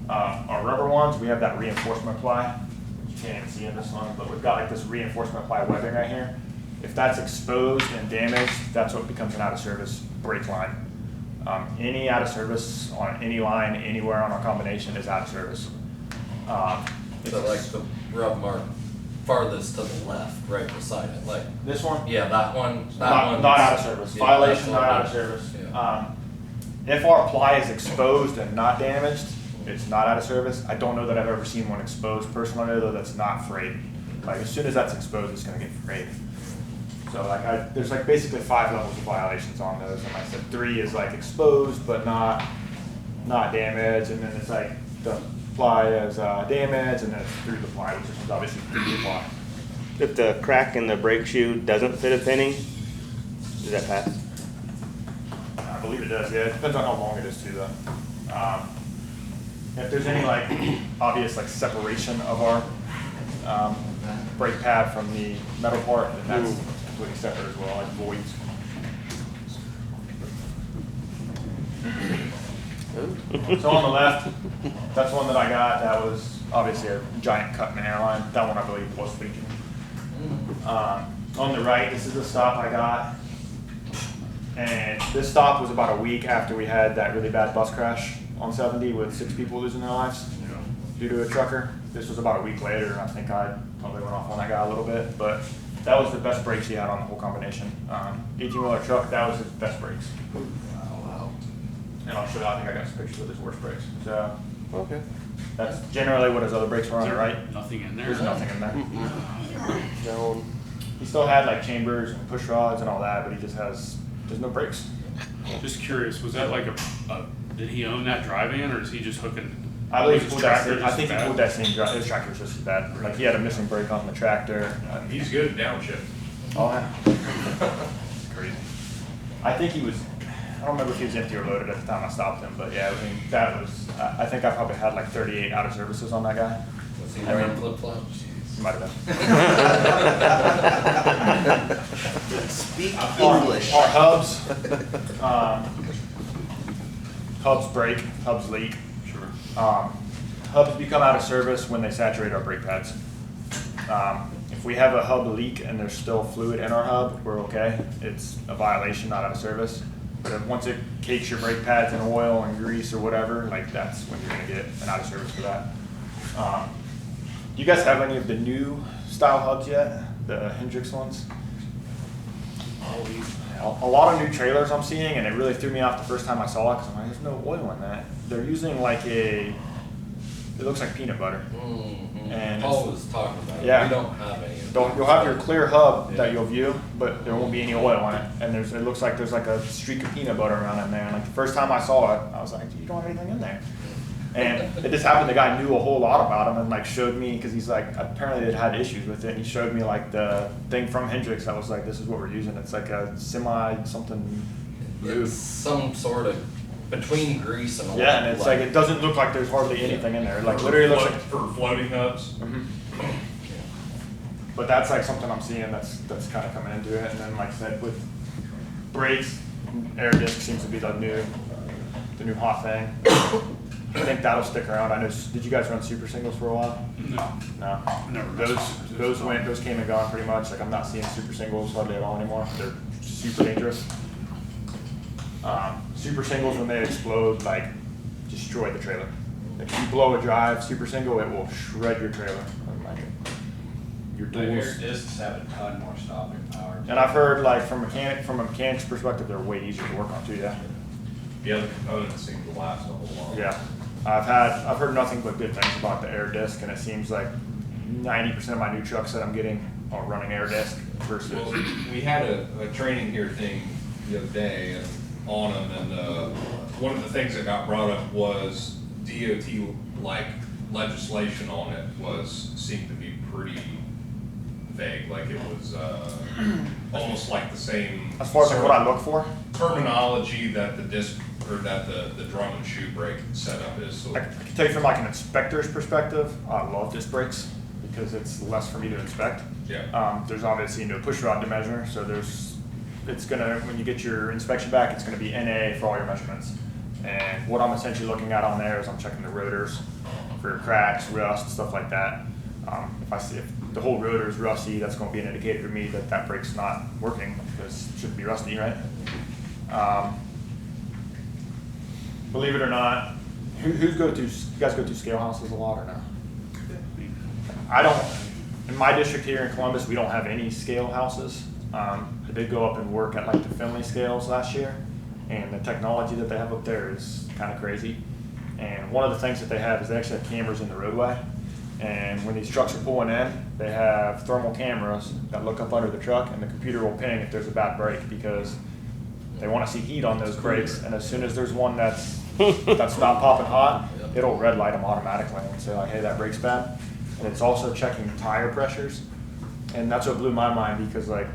Our rubber ones, we have that reinforcement ply. You can't even see in this one, but we've got like this reinforcement ply webbing right here. If that's exposed and damaged, that's what becomes an out of service brake line. Any out of service on any line, anywhere on our combination is out of service. So like the rub mark farthest to the left, right beside it, like, This one? yeah, that one, Not out of service. yeah, Violation, that's not out of what service. it is. Yeah. If our ply is exposed and not damaged, it's not out of service. I don't know that I've ever seen one exposed personally, though, that's not frayed. Like, as soon as that's exposed, it's gonna get frayed. So like, there's like basically 5 levels of violations on those, and like I said, 3 is like exposed but not damaged, and then it's like the ply is damaged, and then it's through the ply, which is obviously through the ply. If the crack in the brake shoe doesn't fit a penny, does that pass? I believe it does, yeah. It depends on how long it is too, though. If there's any like obvious like separation of our brake pad from the metal part, then that's completely separate as well, like voids. So on the left, that's one that I got. That was obviously a giant cut in the airline. That one I believe was leaking. On the right, this is the stop I got. And this stop was about a week after we had that really bad bus crash on 70 with 6 people losing their lives due to a trucker. This was about a week later, and I think I probably went off on that guy a little bit, but that was the best brakes he had on the whole combination. 18-wheeler truck, that was his best brakes. Wow. And I'll show you, I think I got some pictures of his worst brakes. So Okay. that's generally what his other brakes were on Is the there right. nothing in there? There's nothing in there. No. He still had like chambers and push rods and all that, but he just has, there's no brakes. Just curious, was that like did he own that driving it, or is he just hooking? I believe he his pulled that tractor same, I just think he as pulled bad? that same drive, his tractor was just as bad. Like he had a missing brake on the tractor. He's good at downshift. Oh, yeah. Crazy. I think he was, I don't remember if he was empty or loaded at the time I stopped him, but yeah, I mean, that was, I think I probably had like 38 out of services on that guy. Was he I wearing mean- flip flops? Might have been. Speak Our English. hubs, hubs break, hubs leak. Sure. Hubs become out of service when they saturate our brake pads. If we have a hub leak and there's still fluid in our hub, we're okay. It's a violation, not out of service. But if once it cakes your brake pads in oil and grease or whatever, like that's when you're gonna get an out of service for that. Do you guys have any of the new style hubs yet? The Hendrix ones? A lot of new trailers I'm seeing, and it really threw me off the first time I saw it because I'm like, there's no oil in that. They're using like it looks like peanut butter. Mm-hmm. And Paul it's- was talking about it. yeah. We don't have any of You'll have your clear hub that Yeah. you'll view, but there won't be any oil in it. And it looks like there's like a streak of peanut butter around in there. And like the first time I saw it, I was like, you don't have anything in there. And it just happened the guy knew a whole lot about them and like showed me, because he's like, apparently they'd had issues with it. And he showed me like the thing from Hendrix. I was like, this is what we're using. It's like a semi something It's lube. some sort of between grease and oil. Yeah, and it's like, it doesn't look like there's hardly anything in there. Like literally looks like. For floating hubs. Mhm. But that's like something I'm seeing that's kind of coming into it. And then like I said, with brakes, air disc seems to be the new hot thing. I think that'll stick around. I know. Did you guys run super singles for a while? No, No. never. Those came and gone pretty much. Like I'm not seeing super singles hardly at all anymore. They're super dangerous. Super singles, when they explode, like, destroy the trailer. Like, if you blow a drive super single, it will shred your trailer. Like, your The air tools. discs have a ton more stopping power. And I've heard, like, from a mechanic's perspective, they're way easier to work on too. Yeah. The other components seem to last a whole lot. Yeah. I've heard nothing but good things about the air disc, and it seems like 90% of my new trucks that I'm getting are running air disc versus. Well, we had a training here thing the other day and on them, and one of the things that got brought up was DOT like legislation on it seemed to be pretty vague. Like it was almost like the same. As far as like what I look for, terminology that the disc or that the drum and shoe brake setup is. So I can tell you from like an inspector's perspective, I love disc brakes because it's less for me to inspect. yeah. There's obviously no push rod to measure, so it's gonna, when you get your inspection back, it's gonna be NA for all your measurements. And what I'm essentially looking at on there is I'm checking the rotors for cracks, rust, stuff like that. If I see if the whole rotor is rusty, that's gonna be an indicator to me that that brake's not working because it shouldn't be rusty, right? Believe it or not, you guys go to scale houses a lot or no? I don't, in my district here in Columbus, we don't have any scale houses. I did go up and work at like the Finley scales last year, and the technology that they have up there is kind of crazy. And one of the things that they have is they actually have cameras in the roadway. And when these trucks are pulling in, they have thermal cameras that look up under the truck, and the computer will ping if there's a bad brake because they want to see heat on those brakes. And as soon as there's one that's not popping hot, it'll red light them automatically and say like, hey, that brake's bad. And it's also checking tire pressures. And that's what blew my mind because like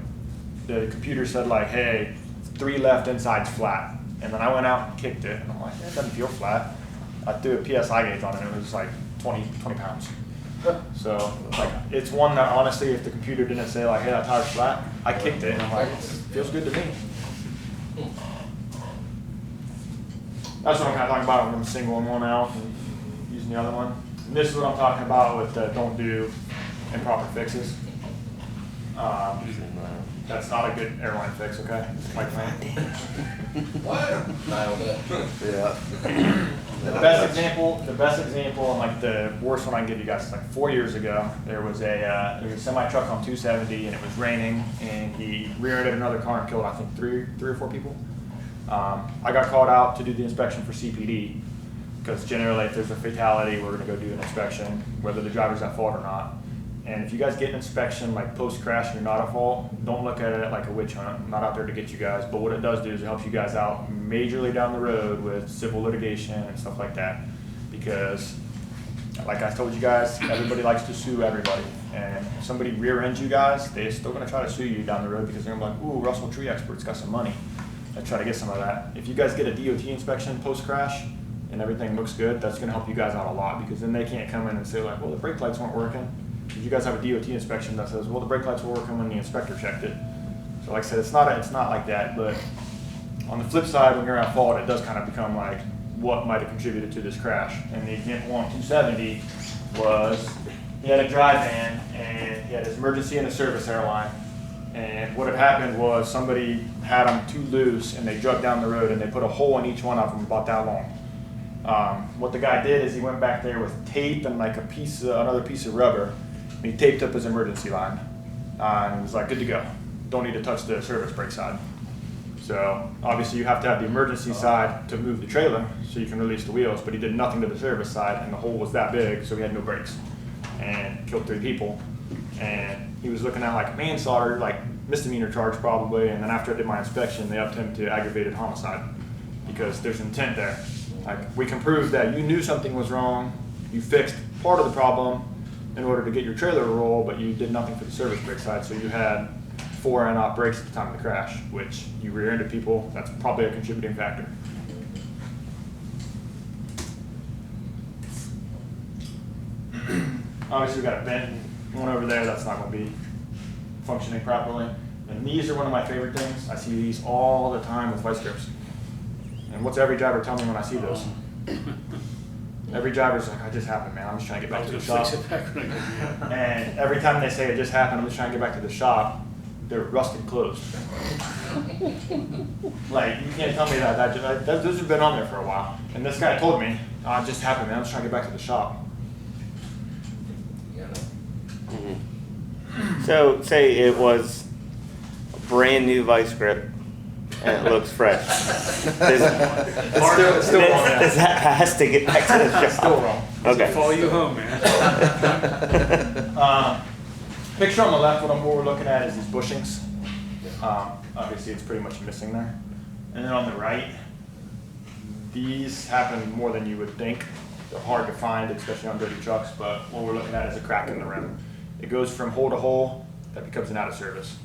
the computer said like, hey, 3 left inside's flat. And then I went out and kicked it and I'm like, it doesn't feel flat. I threw a PSI gauge on it and it was like 20 pounds. So like it's one that honestly, if the computer didn't say like, hey, that tire's flat, I kicked it and I'm like, it feels good to me. That's what I'm kind of talking about when I'm singling one out and using the other one. And this is what I'm talking about with the don't do improper fixes. That's not a good airline fix, okay? Like man. What? Nailed it. Yeah. The best example, and like the worst one I can give you guys is like 4 years ago. There was a semi truck on 270, and it was raining, and he rear-ended another car and killed I think three or four people. I got called out to do the inspection for CPD because generally, if there's a fatality, we're going to go do an inspection, whether the driver's at fault or not. And if you guys get an inspection like post-crash and you're not at fault, don't look at it like a witch hunt. I'm not out there to get you guys, but what it does do is it helps you guys out majorly down the road with civil litigation and stuff like that. Because, like I told you guys, everybody likes to sue everybody. And if somebody rear-ends you guys, they're still going to try to sue you down the road because they're going to be like, ooh, Russell Tree Expert's got some money. Let's try to get some of that. If you guys get a DOT inspection post-crash and everything looks good, that's going to help you guys out a lot because then they can't come in and say like, well, the brake lights weren't working. If you guys have a DOT inspection that says, well, the brake lights were working when the inspector checked it. So like I said, it's not like that, but on the flip side, when you're at fault, it does kind of become like what might have contributed to this crash. And the example on 270 was he had a dry van and he had his emergency and a service airline. And what had happened was somebody had them too loose and they drug down the road and they put a hole in each one of them about that long. What the guy did is he went back there with tape and like another piece of rubber. And he taped up his emergency line and he was like, good to go. Don't need to touch the service brake side. So obviously you have to have the emergency side to move the trailer so you can release the wheels, but he did nothing to the service side and the hole was that big, so he had no brakes and killed 3 people. And he was looking at like manslaughter, like misdemeanor charge probably, and then after I did my inspection, they upped him to aggravated homicide because there's intent there. Like we can prove that you knew something was wrong, you fixed part of the problem in order to get your trailer to roll, but you did nothing for the service brake side, so you had 4 and-op brakes at the time of the crash, which you rear-ended people. That's probably a contributing factor. Obviously, we got a bent one over there. That's not going to be functioning properly. And these are one of my favorite things. I see these all the time with vice grips. And what's every driver tell me when I see those? Every driver's like, it just happened, man. I'm just trying to get back to the shop. And every time they say it just happened, I'm just trying to get back to the shop. they're rusted closed. Like, you can't tell me that those have been on there for a while. And this guy told me, oh, it just happened, man. I was trying to get back to the shop. So say it was a brand new vice grip and it looks fresh. It's still wrong. This has to get back to the shop. It's still wrong. Okay. Follow you home, man. Picture on the left, what we're looking at is these bushings. Obviously, it's pretty much missing there. And then on the right, these happen more than you would think. They're hard to find, especially on dirty trucks, but what we're looking at is a crack in the rim. It goes from hole to hole, that becomes an out of service.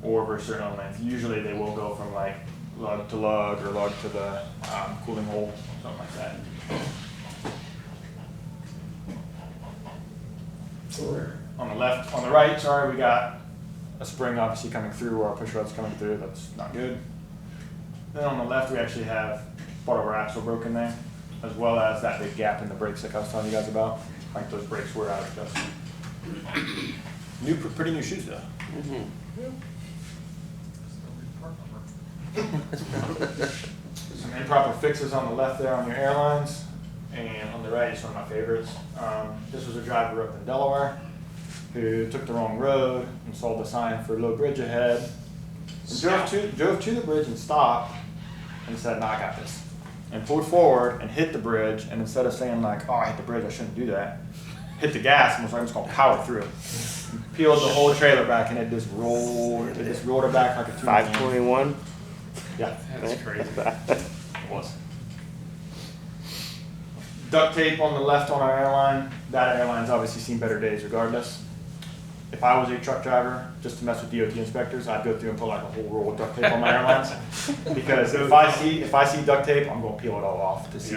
Or over a certain length. Usually they will go from like lug to lug or lug to the cooling hole, something like that. On the left, on the right, sorry, we got a spring obviously coming through, or our push rod's coming through. That's not good. Then on the left, we actually have part of our axle broken there, as well as that big gap in the brakes like I was telling you guys about. Like those brakes were out of adjustment. Pretty new shoes though. Some improper fixes on the left there on your airlines, and on the right is one of my favorites. This was a driver up in Delaware who took the wrong road and saw the sign for low bridge ahead, and drove to the bridge and stopped and said, "No, I got this," and pulled forward and hit the bridge, and instead of saying like, "Oh, I hit the bridge, I shouldn't do that," hit the gas and was like, "I'm just gonna power through." Peeled the whole trailer back, and it just rolled it back like a 521. Yeah, That's crazy. it was. Duct tape on the left on our airline. That airline's obviously seen better days regardless. If I was a truck driver, just to mess with DOT inspectors, I'd go through and put like a whole roll of duct tape on my airlines. Because if I see duct tape, I'm gonna peel it all off to see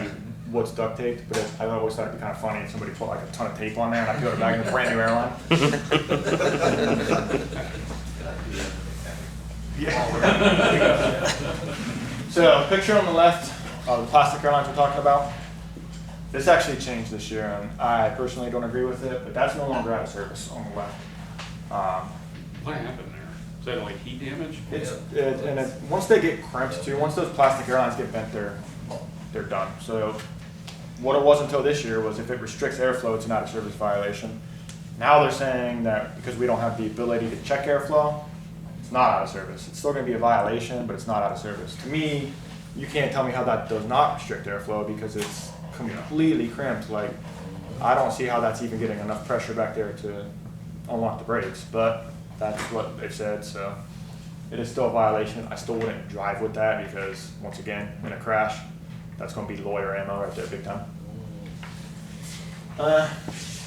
what's duct taped. But I always thought it'd be kind of funny if somebody put like a ton of tape on there and I peeled it back in a brand new airline. Yeah. So picture on the left, the plastic airlines we're talking about. This actually changed this year, and I personally don't agree with it, but that's no longer out of service on the left. What happened there? Is that like heat damage? Once they get crimped too, once those plastic airlines get bent, they're done. So what it was until this year was if it restricts airflow, it's an out of service violation. Now they're saying that because we don't have the ability to check airflow, it's not out of service. It's still going to be a violation, but it's not out of service. To me, you can't tell me how that does not restrict airflow because it's completely crimped. Like, I don't see how that's even getting enough pressure back there to unlock the brakes, but that's what they've said, so it is still a violation. I still wouldn't drive with that because, once again, in a crash, that's going to be lawyer ammo right there, big time.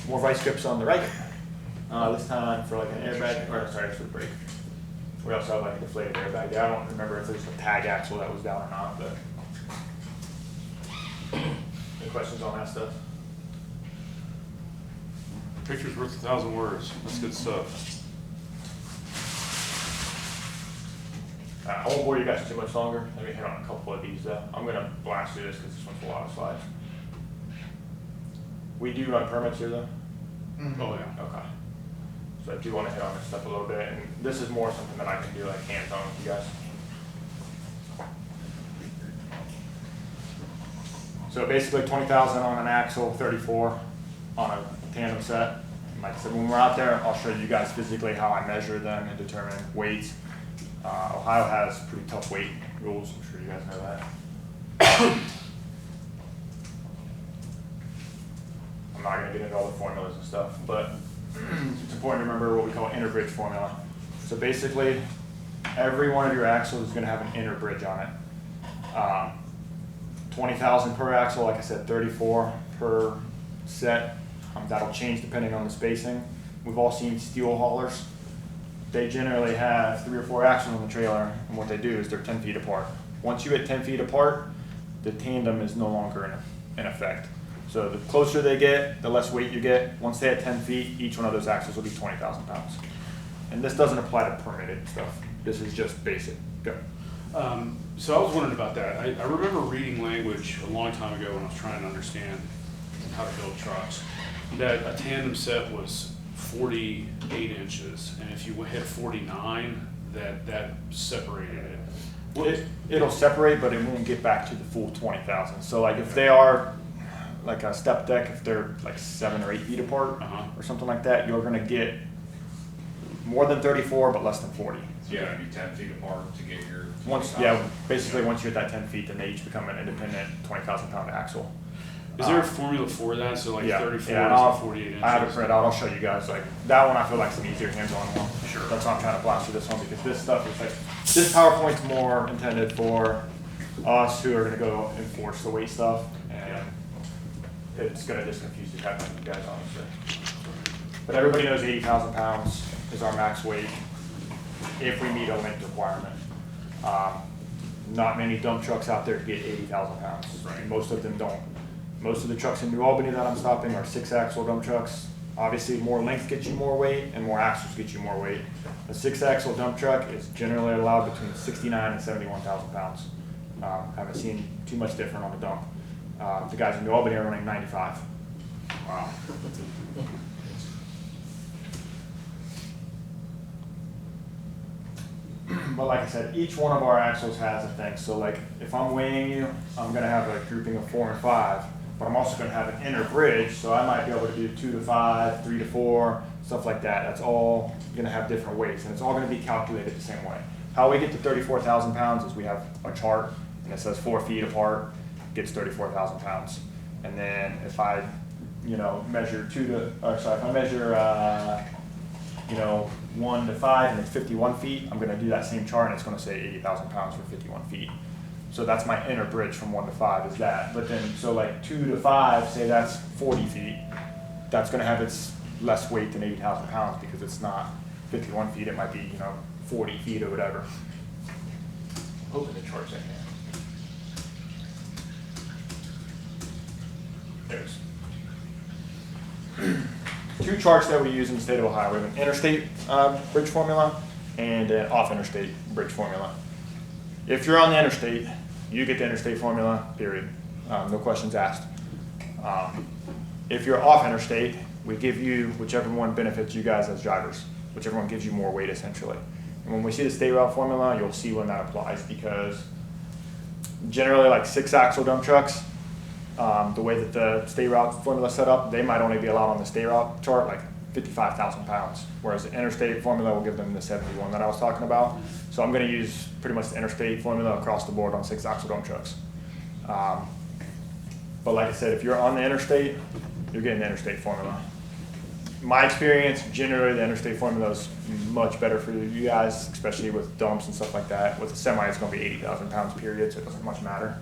More vice grips on the right. This time for like an airbag, or sorry, it's for the brake. We also have like a deflated airbag there. I don't remember if there's a tag axle that was down or not, but any questions on that stuff? Picture's worth 1,000 words. That's good stuff. I won't bore you guys too much longer. Let me hit on a couple of these though. I'm gonna blast through this because this one's a lot of slides. We do run permits here though. Oh yeah. Okay. So I do want to hit on this stuff a little bit, and this is more something that I can do like hands-on with you guys. So basically 20,000 on an axle, 34 on a tandem set. And like I said, when we're out there, I'll show you guys physically how I measure them and determine weights. Ohio has pretty tough weight rules. I'm sure you guys know that. I'm not going to get into all the formulas and stuff, but it's important to remember what we call inner bridge formula. So basically, every one of your axles is going to have an inner bridge on it. 20,000 per axle, like I said, 34 per set. That'll change depending on the spacing. We've all seen steel haulers. They generally have 3 or 4 axles on the trailer, and what they do is they're 10 feet apart. Once you hit 10 feet apart, the tandem is no longer in effect. So the closer they get, the less weight you get. Once they hit 10 feet, each one of those axles will be 20,000 pounds. And this doesn't apply to permitted stuff. This is just basic. Go. So I was wondering about that. I remember reading language a long time ago when I was trying to understand how to build trucks, that a tandem set was 48 inches, and if you hit 49, that separated it. It'll separate, but it won't get back to the full 20,000. So like if they are like a step deck, if they're like 7 or 8 feet apart or something like that, you're gonna get more than 34, but less than 40. So you gotta be 10 feet apart to get your. Once, yeah, basically once you're at that 10 feet, then they each become an independent 20,000 pound axle. Is there a formula for that? So like Yeah, 34 yeah, is 48 inches? I have it printed out. I'll show you guys. Like that one, I feel like is an easier hands-on one. Sure. That's why I'm trying to blast through this one because this stuff is like this PowerPoint's more intended for us who are going to go enforce the weight stuff, and it's going to just confuse the heck out of you guys, honestly. But everybody knows 80,000 pounds is our max weight if we meet a length requirement. Not many dump trucks out there to get 80,000 pounds. Right. Most of them don't. Most of the trucks in New Albany that I'm stopping are 6-axle dump trucks. Obviously, more length gets you more weight, and more axles get you more weight. A 6-axle dump truck is generally allowed between 69 and 71,000 pounds. Haven't seen too much different on the dump. The guys in New Albany are running 95. Wow. But like I said, each one of our axles has a thing. So like if I'm weighing you, I'm gonna have a grouping of 4 and 5, but I'm also gonna have an inner bridge. So I might be able to do 2 to 5, 3 to 4, stuff like that. That's all gonna have different weights, and it's all gonna be calculated the same way. How we get to 34,000 pounds is we have a chart, and it says 4 feet apart gets 34,000 pounds. And then if I, measure if I measure, 1 to 5 and it's 51 feet, I'm gonna do that same chart and it's gonna say 80,000 pounds for 51 feet. So that's my inner bridge from 1 to 5 is that. But then, so like 2 to 5, say that's 40 feet, that's gonna have its less weight than 80,000 pounds because it's not 51 feet, it might be, 40 feet or whatever. Hoping the chart's in here. There's 2 charts that we use in the state of Ohio. We have an interstate bridge formula and an off-interstate bridge formula. If you're on the interstate, you get the interstate formula, period. No questions asked. If you're off interstate, we give you whichever one benefits you guys as drivers, whichever one gives you more weight essentially. And when we see the state route formula, you'll see when that applies because generally like 6-axle dump trucks, the way that the state route formula is set up, they might only be allowed on the state route chart like 55,000 pounds, whereas the interstate formula will give them the 71 that I was talking about. So I'm going to use pretty much the interstate formula across the board on 6-axle dump trucks. But like I said, if you're on the interstate, you're getting the interstate formula. My experience, generally the interstate formula is much better for you guys, especially with dumps and stuff like that. With a semi, it's going to be 80,000 pounds period, so it doesn't much matter.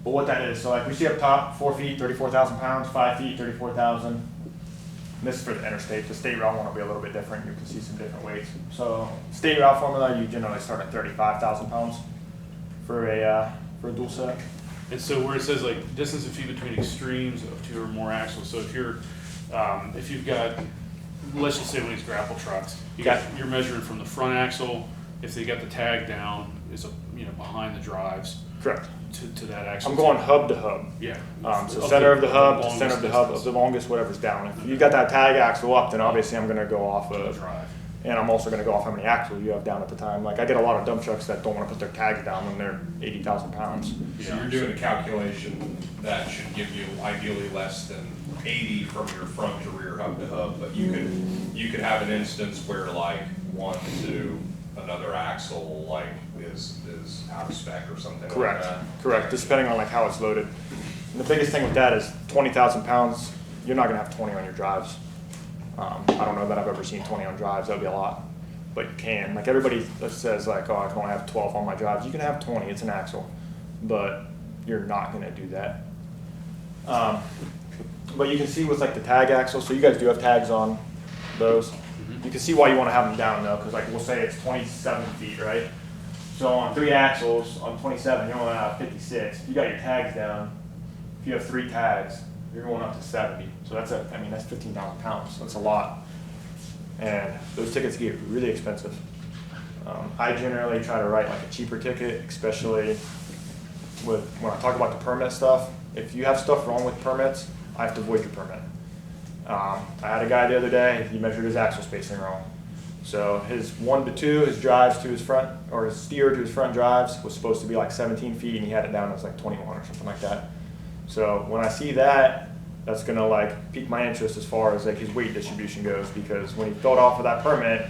But what that is, so like we see up top, 4 feet, 34,000 pounds, 5 feet, 34,000. This is for the interstate. The state route one will be a little bit different. You can see some different weights. So state route formula, you generally start at 35,000 pounds for a dual set. And so where it says like distance of feet between extremes of 2 or more axles. So if you're, if you've got, let's just say one of these grapple trucks, you're measuring from the front axle. If they got the tag down, is behind the drives. Correct. To that axle. I'm going hub to hub. Yeah. So center of the hub to center of the hub of the longest, whatever's down. If you got that tag axle up, then obviously I'm going to go off of drive. And I'm also going to go off how many axles you have down at the time. Like I get a lot of dump trucks that don't want to put their tags down when they're 80,000 pounds. So you're doing a calculation that should give you ideally less than 80 from your front to rear hub to hub, but you could have an instance where like 1 to another axle like is out of spec or something. Correct. Like that. Correct. Just depending on like how it's loaded. And the biggest thing with that is 20,000 pounds. You're not going to have 20 on your drives. I don't know that I've ever seen 20 on drives. That'd be a lot, but you can. Like everybody that says like, oh, I can only have 12 on my drives. You can have 20. It's an axle, but you're not going to do that. But you can see with like the tag axle. So you guys do have tags on those. You can see why you want to have them down though, because like we'll say it's 27 feet, right? So on 3 axles, on 27, you're only have 56. If you got your tags down, if you have 3 tags, you're going up to 70. So that's that's 15,000 pounds. That's a lot. And those tickets get really expensive. I generally try to write like a cheaper ticket, especially when I talk about the permit stuff. If you have stuff wrong with permits, I have to void your permit. I had a guy the other day, he measured his axle spacing wrong. So his 1 to 2, his drives to his front, or his steer to his front drives was supposed to be like 17 feet and he had it down as like 21 or something like that. So when I see that, that's gonna like pique my interest as far as like his weight distribution goes, because when he filled off of that permit,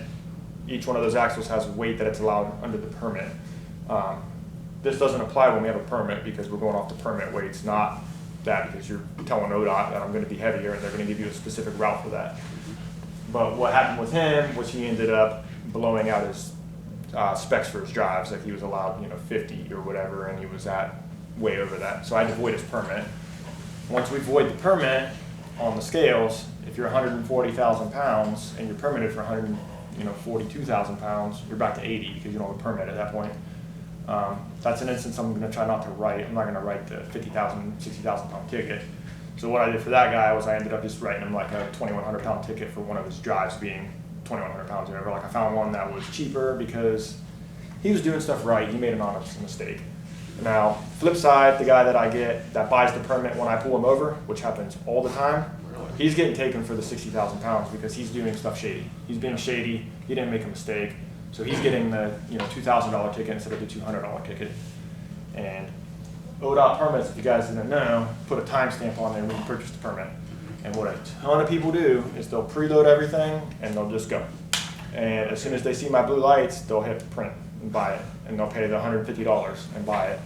each one of those axles has weight that it's allowed under the permit. This doesn't apply when we have a permit because we're going off the permit weights, not that because you're telling ODOT that I'm gonna be heavier and they're gonna give you a specific route for that. But what happened with him was he ended up blowing out his specs for his drives. Like he was allowed, 50 or whatever, and he was at way over that. So I had to void his permit. Once we void the permit on the scales, if you're 140,000 pounds and you're permitted for 142,000 pounds, you're back to 80 because you don't have a permit at that point. That's an instance I'm going to try not to write. I'm not going to write the 50,000, 60,000 pound ticket. So what I did for that guy was I ended up just writing him like a 2,100 pound ticket for one of his drives being 2,100 pounds or whatever. Like I found one that was cheaper because he was doing stuff right. He made an honest mistake. Now, flip side, the guy that I get that buys the permit when I pull him over, which happens all the time, he's getting taken for the 60,000 pounds because he's doing stuff shady. He's being shady. He didn't make a mistake. So he's getting the $2,000 ticket instead of the $200 ticket. And ODOT permits, if you guys didn't know, put a timestamp on there when you purchase the permit. And what a ton of people do is they'll preload everything and they'll just go. And as soon as they see my blue lights, they'll hit print and buy it. And they'll pay the $150 and buy it.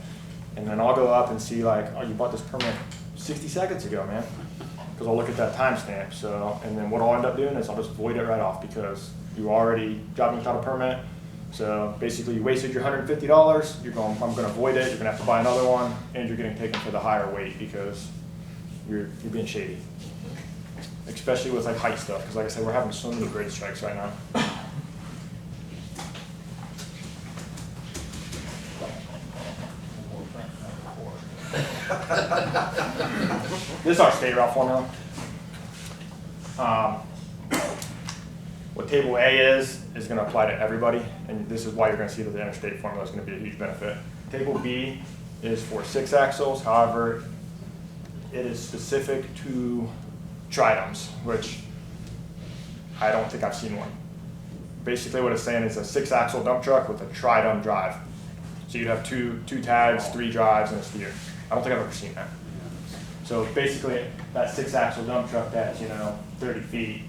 And then I'll go up and see like, oh, you bought this permit 60 seconds ago, man. Because I'll look at that timestamp. So, and then what I'll end up doing is I'll just void it right off because you already got me without a permit. So basically you wasted your $150, I'm gonna void it, you're gonna have to buy another one, and you're getting taken for the higher weight because you're being shady. Especially with like height stuff, because like I said, we're having so many grade strikes right now. This is our state route formula. What table A is going to apply to everybody, and this is why you're going to see that the interstate formula is going to be a huge benefit. Table B is for 6 axles, however, it is specific to tridoms, which I don't think I've seen one. Basically what it's saying is a 6-axle dump truck with a tridom drive. So you'd have two tags, 3 drives, and a steer. I don't think I've ever seen that. So basically that 6-axle dump truck that's 30 feet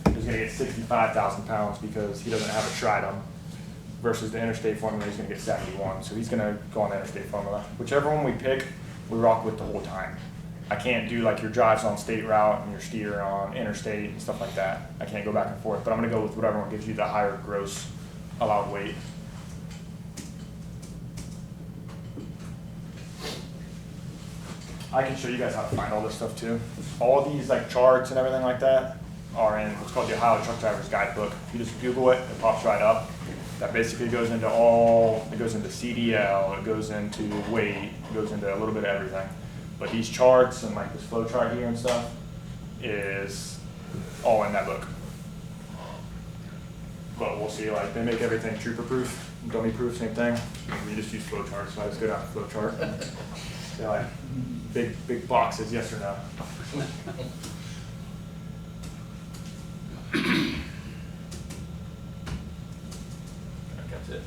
is going to get 65,000 pounds because he doesn't have a tridom, versus the interstate formula he's going to get 71. So he's going to go on the interstate formula. Whichever one we pick, we rock with the whole time. I can't do like your drives on state route and your steer on interstate and stuff like that. I can't go back and forth, but I'm going to go with whatever one gives you the higher gross allowed weight. I can show you guys how to find all this stuff too. All of these like charts and everything like that are in what's called the Ohio Truck Driver's Guidebook. If you just Google it, it pops right up. That basically goes into it goes into CDL, it goes into weight, it goes into a little bit of everything. But these charts and like this flow chart here and stuff is all in that book. But we'll see, like they make everything trooper proof, dummy proof, same thing. We just use flow charts, so I just go down to flow chart. They're like big boxes, yes or no. That's it.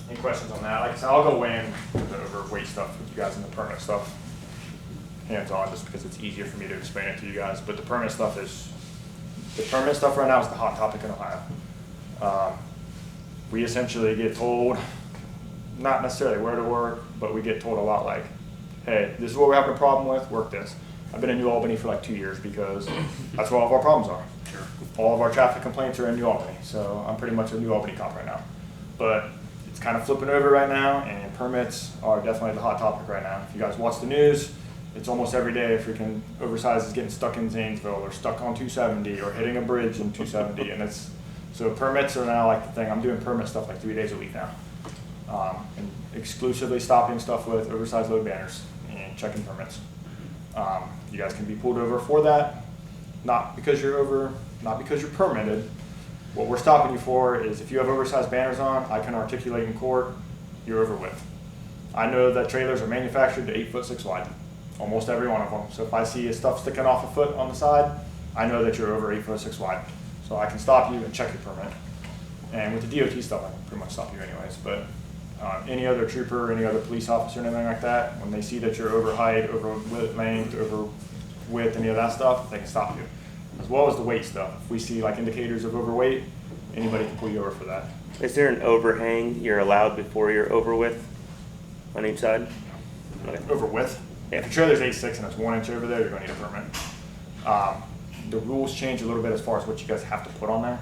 Any questions on that? Like I said, I'll go in with the overweight stuff with you guys and the permit stuff hands-on, just because it's easier for me to explain it to you guys. But the permit stuff right now is the hot topic in Ohio. We essentially get told, not necessarily where to work, but we get told a lot like, hey, this is what we're having a problem with, work this. I've been in New Albany for like 2 years because that's where all of our problems are. Sure. All of our traffic complaints are in New Albany, so I'm pretty much a New Albany cop right now. But it's kind of flipping over right now, and permits are definitely the hot topic right now. If you guys watch the news, it's almost every day freaking oversized is getting stuck in Zanesville or stuck on 270 or hitting a bridge in 270, and so permits are now like the thing. I'm doing permit stuff like 3 days a week now. And exclusively stopping stuff with oversized load banners and checking permits. You guys can be pulled over for that, not because you're permitted. What we're stopping you for is if you have oversized banners on, I can articulate in court, you're over with. I know that trailers are manufactured to 8'6" wide, almost every one of them. So if I see stuff sticking off a foot on the side, I know that you're over 8'6" wide. So I can stop you and check your permit. And with the DOT stuff, I can pretty much stop you anyways. But any other trooper, any other police officer, anything like that, when they see that you're over height, over length, over width, any of that stuff, they can stop you. As well as the weight stuff. If we see like indicators of overweight, anybody can pull you over for that. Is there an overhang you're allowed before you're over width on each side? Okay. Over width? Yeah. If your trailer's 8'6" and it's 1 inch over there, you're gonna need a permit. The rules change a little bit as far as what you guys have to put on there.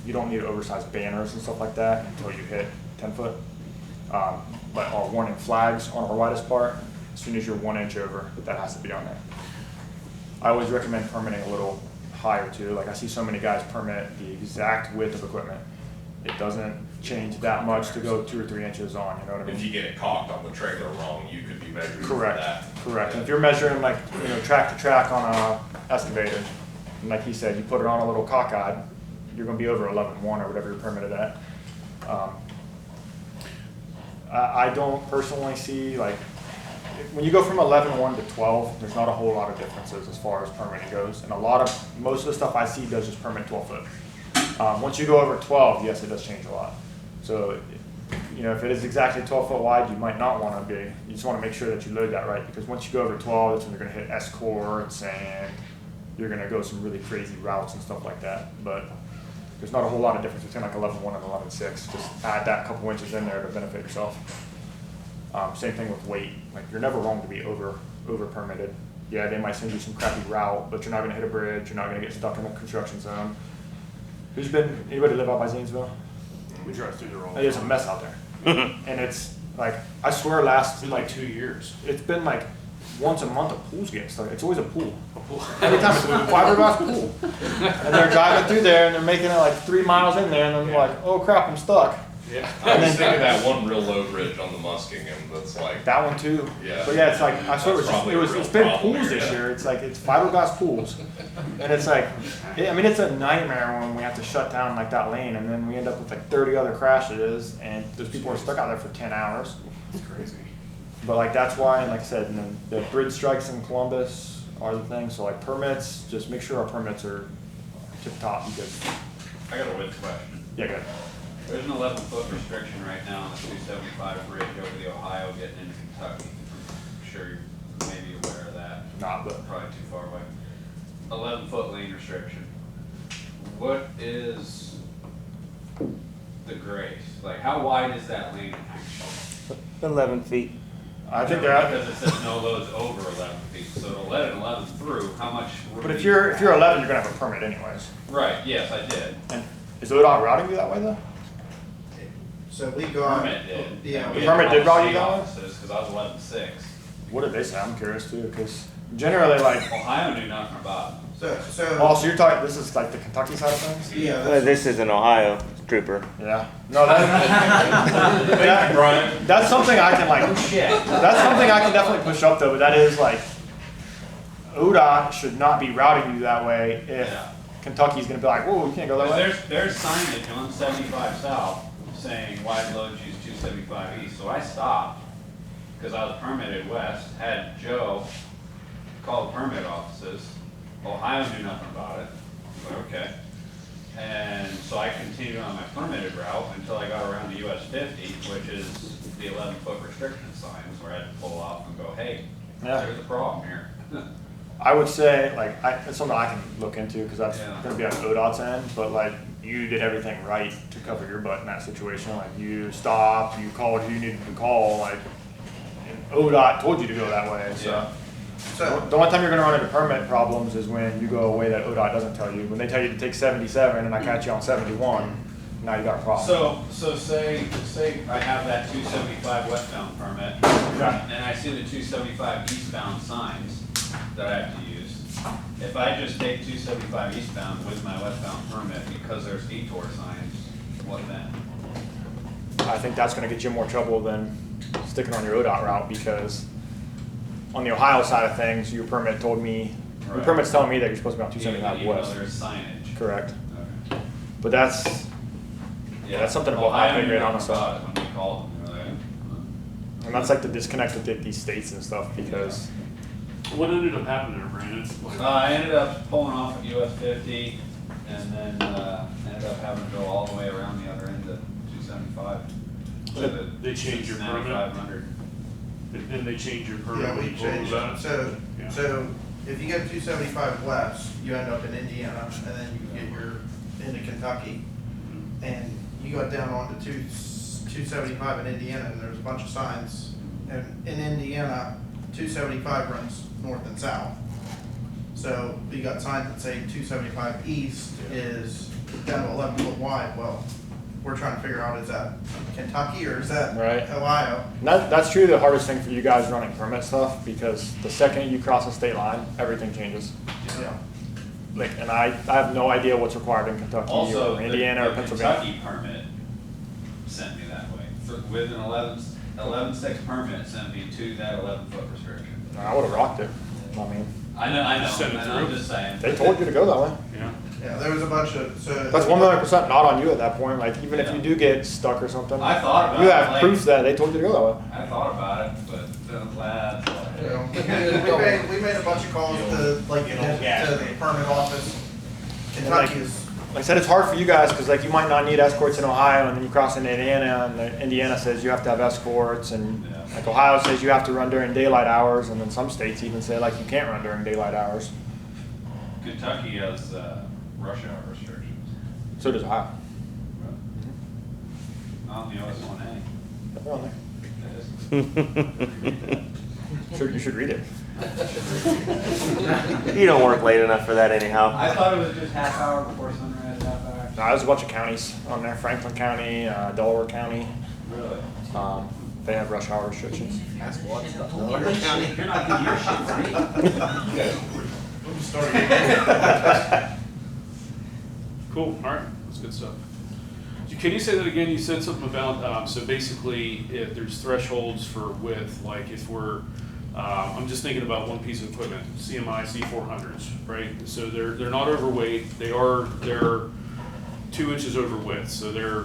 You don't need oversized banners and stuff like that until you hit 10 foot. But our warning flags on our widest part, as soon as you're 1 inch over, that has to be on there. I always recommend permitting a little higher too. Like I see so many guys permit the exact width of equipment. It doesn't change that much to go 2 or 3 inches on, you know what I mean? If you get it cocked on the trailer wrong, you could be measuring for Correct, that. correct. And if you're measuring like, you know, track to track on a excavator, and like he said, you put it on a little cockeyed, you're gonna be over 11.1 or whatever you're permitted at. I don't personally see like, when you go from 11.1 to 12, there's not a whole lot of differences as far as permitting goes. And most of the stuff I see does just permit 12 foot. Once you go over 12, yes, it does change a lot. So, you know, if it is exactly 12 foot wide, you might not want to be. You just want to make sure that you load that right, because once you go over 12, that's when you're going to hit S-cords and you're going to go some really crazy routes and stuff like that. But there's not a whole lot of difference between like 11.1 and 11.6. Just add that couple inches in there to benefit yourself. Same thing with weight. Like you're never wrong to be over permitted. Yeah, they might send you some crappy route, but you're not going to hit a bridge. You're not going to get stuck in a construction zone. Anybody live out by Zanesville? We drive through there all the It is a time. mess out there. And it's like, I swear last, It's been like 2 years. it's been like once a month a pool's getting stuck. It's always a pool. Every time it's a fiberglass pool. And they're driving through there and they're making it like 3 miles in there and then they're like, oh crap, I'm stuck. Yeah. I was thinking of that one real low bridge on the Muskingum that's like, That one too. Yeah. But yeah, it's like, I swear That's probably a real it's been problem pools there, this yeah. year. It's like, it's fiberglass pools. And it's like, I mean, it's a nightmare when we have to shut down like that lane and then we end up with like 30 other crashes and those people are stuck out there for 10 hours. It's crazy. But like, that's why, like I said, and then the bridge strikes in Columbus are the thing. So like permits, just make sure our permits are tip top because, I got a width question. yeah, good. There's an 11-foot restriction right now on the 275 bridge over the Ohio getting into Kentucky. I'm sure you're maybe aware of that. Not, but Probably too far away. 11-foot lane restriction. What is the grace? Like, how wide is that lane actually? 11 feet. I think they're out. Because it says no loads over 11 feet, so to let an 11 through, how much? would But if be- you're 11, you're gonna have a permit anyways. Right, yes, I did. And is ODOT routing you that way though? So we got, Permit did. yeah, We The had permit did route you state that way? offices, because I was 11.6. What did they say? I'm curious too, because generally like, Ohio knew nothing about it. oh, so you're talking, this is like the Kentucky side of things? yeah, This is an Ohio trooper. Yeah. No, that's something I can like, that's something I can definitely push up though, but that is like, ODOT should not be routing you that way if Yeah. Kentucky's gonna be like, whoa, we can't go that way. There's signage on 75 South saying wide loads use 275 East, so I stopped, because I was permitted west, had Joe call the permit offices. Ohio knew nothing about it, but okay. And so I continued on my permitted route until I got around to US 50, which is the 11-foot restriction signs, where I had to pull off and go, hey, Yeah. there's a problem here. I would say, like, it's something I can look into, because that's Yeah. gonna be on ODOT's end, but like, you did everything right to cover your butt in that situation, like, you stopped, you called who you needed to call, like, and ODOT told you to go that way, so. Yeah. so, The only time you're gonna run into permit problems is when you go a way that ODOT doesn't tell you. When they tell you to take 77 and I catch you on 71, now you got a problem. So say I have that 275 westbound permit, Yeah. and I see the 275 eastbound signs that I have to use. If I just take 275 eastbound with my westbound permit because there's detour signs, what then? I think that's gonna get you in more trouble than sticking on your ODOT route, because on the Ohio side of things, your permit told me, your Right. permit's telling me that you're supposed to be on 275 Even though west. there's signage. Correct. Okay. But that's, yeah, that's something we'll have Ohio to figure knew out on nothing the about side. it when we called them. They're like, And that's like the disconnect with these states and stuff because. What ended up happening there, Brandon? Like, I ended up pulling off at US 50 and then ended up having to go all the way around the other end of 275. So that They changed your permit? 9,500. and they changed your permit Yeah, when we you pulled changed that? it. So, Yeah. so if you go 275 west, you end up in Indiana, and then you get into Kentucky. And you go down onto 275 in Indiana, and there's a bunch of signs. And in Indiana, 275 runs north and south. So you got signs that say 275 east is down to 11 foot wide. Well, we're trying to figure out, is that Kentucky or is that Right. Ohio? That's truly the hardest thing for you guys running permit stuff because the second you cross a state line, everything changes. Yeah. Like, and I have no idea what's required in Kentucky Also, or Indiana or the Pennsylvania. Kentucky permit sent me that way. With an 11-6 permit, sent me to that 11-foot restriction. I would have rocked it. I mean, I know, Send it and I'm through. just saying. they told you to go that way. Yeah. Yeah, there was a bunch of, so. That's 100% not on you at that point. Like, even if Yeah. you do get stuck or something, I thought about you it, have like- proof that they told you to go that way. I thought about it, but then glad. You know, we made a bunch of calls to, like, to the permit office. Kentucky is, Like I said, it's hard for you guys because like you might not need escorts in Ohio, and then you cross into Indiana, and Indiana says you have to have escorts, and Yeah. like Ohio says you have to run during daylight hours, and then some states even say like you can't run during daylight hours. Kentucky has rush hour restrictions So does Ohio. on the OS 1A. They're on It is. there. You should read it. You don't work late enough for that anyhow. I thought it was just half hour before sunrise, half hour. No, there's a bunch of counties on there: Franklin County, Delaware County. Really? They have rush hour restrictions. That's what? You're not getting your shit right. Cool, all right, that's good stuff. Can you say that again? You said something about, so basically, if there's thresholds for width, like if we're, I'm just thinking about one piece of equipment, CMI C400s, right? So they're not overweight, they're 2 inches over width, so they're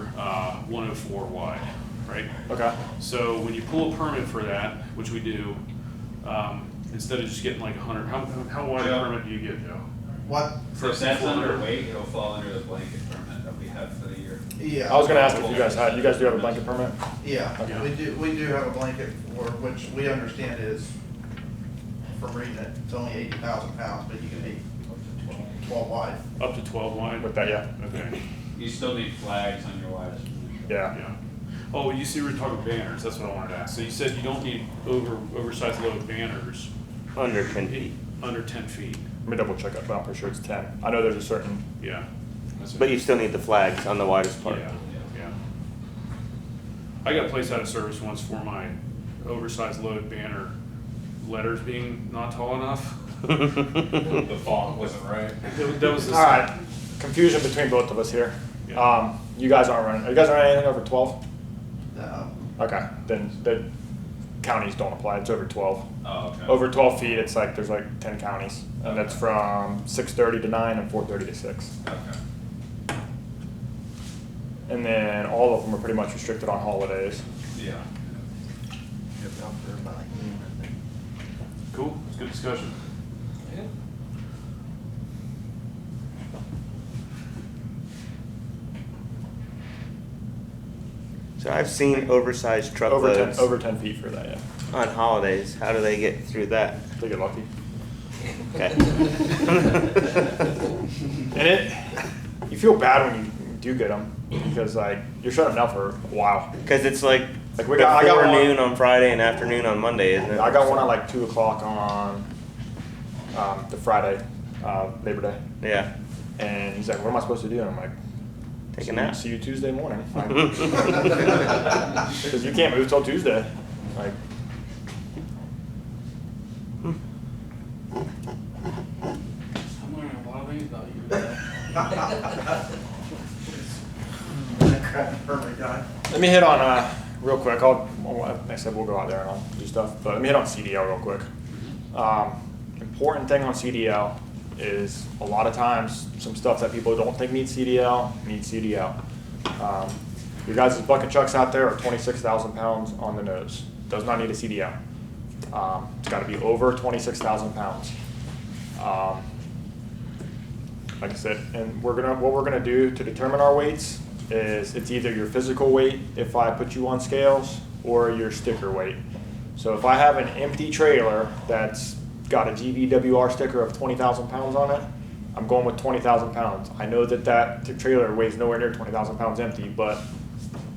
104 wide, right? Okay. So when you pull a permit for that, which we do, instead of just getting like 100, how wide a Yeah. permit do you get, Joe? what, So if that's C400? underweight, it'll fall under the blanket permit that we have for the year. yeah. I was gonna ask if you guys do you have a blanket permit? Yeah, Okay. we do have a blanket for, which we understand is, from reading it, it's only 80,000 pounds, but you can be 12 wide. Up to 12 wide? With that, yeah. Okay, You still need flags on your widest. Yeah. yeah. Oh, you see, we were talking banners, that's what I wanted to ask. So you said you don't need oversized load banners Under 10 feet. under 10 feet. Let me double check that, but I'm pretty sure it's 10. I know there's a certain. Yeah. That's But it. you still need the flags on the widest part. Yeah, yeah. I got placed out of service once for my oversized load banner letters being not tall enough. The font wasn't right. That was the. All right. Confusion between both of us here. Yeah. You guys aren't running. Are you guys running anything over 12? No. Okay. Then the counties don't apply. It's over 12. Oh, okay. Over 12 feet, it's like there's like 10 counties, and that's from 6:30 to 9 and 4:30 to 6. Okay. And then all of them are pretty much restricted on holidays. Yeah. Cool, it's good discussion. So I've seen oversized Over truckloads 10, over 10 feet for that, yeah. on holidays. How do they get through that? They get lucky. Okay. And you feel bad when you do get them because like you're shutting down for a while. Because it's like I before got one- noon on Friday and afternoon on Monday, isn't it? I got one at like 2 o'clock on the Friday, Labor Day, Yeah. and he's like, "What am I supposed to do?" And I'm like, Take a nap. See you Tuesday morning." Because you can't move till Tuesday. Like, I'm learning a lot of things about you. Permit guy. let me hit on real quick. I said we'll go out there and I'll do stuff, but let me hit on CDL real quick. Important thing on CDL is a lot of times some stuff that people don't think needs CDL needs CDL. Your guys' bucket trucks out there are 26,000 pounds on the nose. does not need a CDL. It's got to be over 26,000 pounds. Like I said, and what we're gonna do to determine our weights is it's either your physical weight if I put you on scales or your sticker weight. So if I have an empty trailer that's got a GVWR sticker of 20,000 pounds on it, I'm going with 20,000 pounds. I know that trailer weighs nowhere near 20,000 pounds empty, but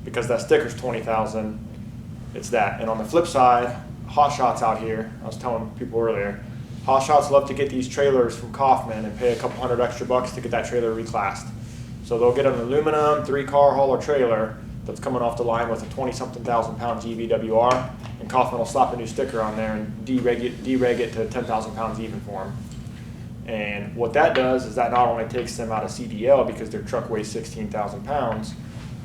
because that sticker's 20,000, it's that. And on the flip side, Hot Shots out here, I was telling people earlier, Hot Shots love to get these trailers from Kaufman and pay a couple $100 extra to get that trailer reclassed. So they'll get an aluminum 3-car hauler trailer that's coming off the line with a 20-something thousand pound GVWR, and Kaufman will slap a new sticker on there and dereg it to 10,000 pounds even for them. And what that does is that not only takes them out of CDL because their truck weighs 16,000 pounds,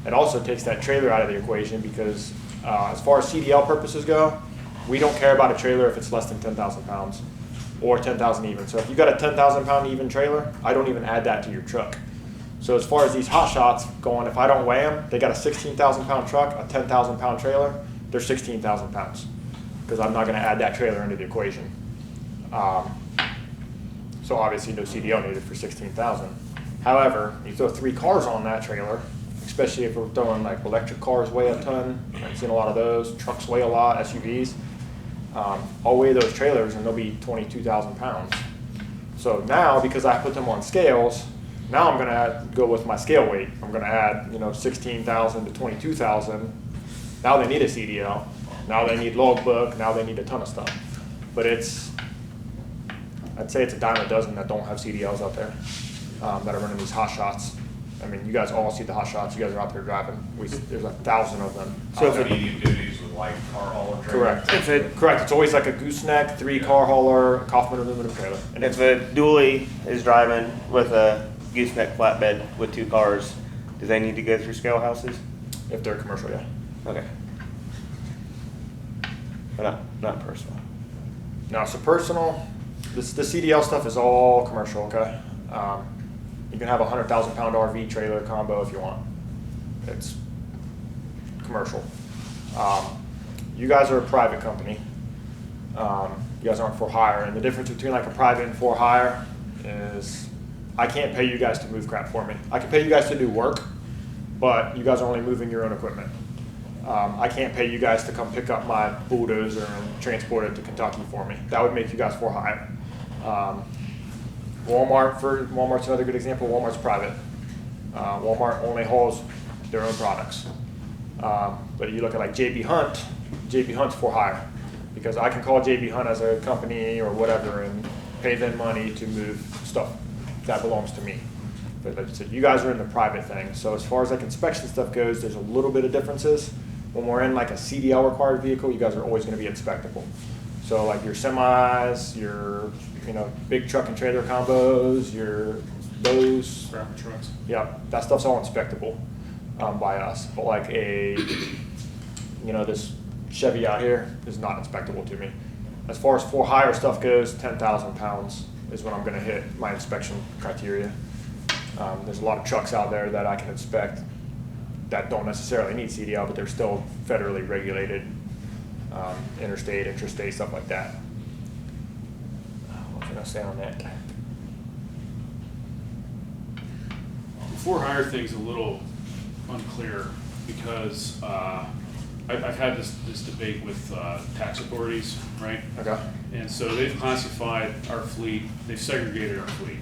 it also takes that trailer out of the equation because as far as CDL purposes go, we don't care about a trailer if it's less than 10,000 pounds or 10,000 even. So if you've got a 10,000 pound even trailer, I don't even add that to your truck. So as far as these Hot Shots going, if I don't weigh them, they got a 16,000 pound truck, a 10,000 pound trailer, they're 16,000 pounds because I'm not going to add that trailer into the equation. So obviously no CDL needed for 16,000. However, you throw 3 cars on that trailer, especially if we're throwing like electric cars weigh a ton. I've seen a lot of those. Trucks weigh a lot, SUVs. I'll weigh those trailers and they'll be 22,000 pounds. So now, because I put them on scales, now I'm going to go with my scale weight. I'm going to add, 16,000 to 22,000. Now they need a CDL. Now they need logbook. Now they need a ton of stuff. But I'd say it's a dime a dozen that don't have CDLs out there that are running these Hot Shots. I mean, you guys all see the Hot Shots. You guys are out there driving. There's 1,000 of them. So if medium duties with like car hauler trailer. Correct. Correct. It's always like a gooseneck, 3-car hauler, Kaufman aluminum trailer. And if a dually is driving with a gooseneck flatbed with 2 cars, do they need to go through scale houses? If they're commercial, yeah. Okay. But not personal. Now, so personal, the CDL stuff is all commercial, okay? You can have a 100,000 pound RV trailer combo if you want. It's commercial. You guys are a private company. You guys aren't for hire, and the difference between like a private and for hire is I can't pay you guys to move crap for me. I can pay you guys to do work, but you guys are only moving your own equipment. I can't pay you guys to come pick up my bulldozer and transport it to Kentucky for me. That would make you guys for hire. Walmart's another good example. Walmart's private. Walmart only hauls their own products. But you look at like JB Hunt's for hire because I can call JB Hunt as a company or whatever and pay them money to move stuff that belongs to me. But like I said, you guys are in the private thing. So as far as like inspection stuff goes, there's a little bit of differences. When we're in like a CDL required vehicle, you guys are always going to be inspectable. So like your semis, your big truck and trailer combos, those Grapple trucks. yeah, that stuff's all inspectable by us. But like this Chevy out here is not inspectable to me. As far as for hire stuff goes, 10,000 pounds is when I'm going to hit my inspection criteria. There's a lot of trucks out there that I can inspect that don't necessarily need CDL, but they're still federally regulated, interstate, intrastate, stuff like that. What was I going to say on that? The for hire thing's a little unclear because I've had this debate with tax authorities, right? Okay. And so they've classified our fleet, they've segregated our fleet.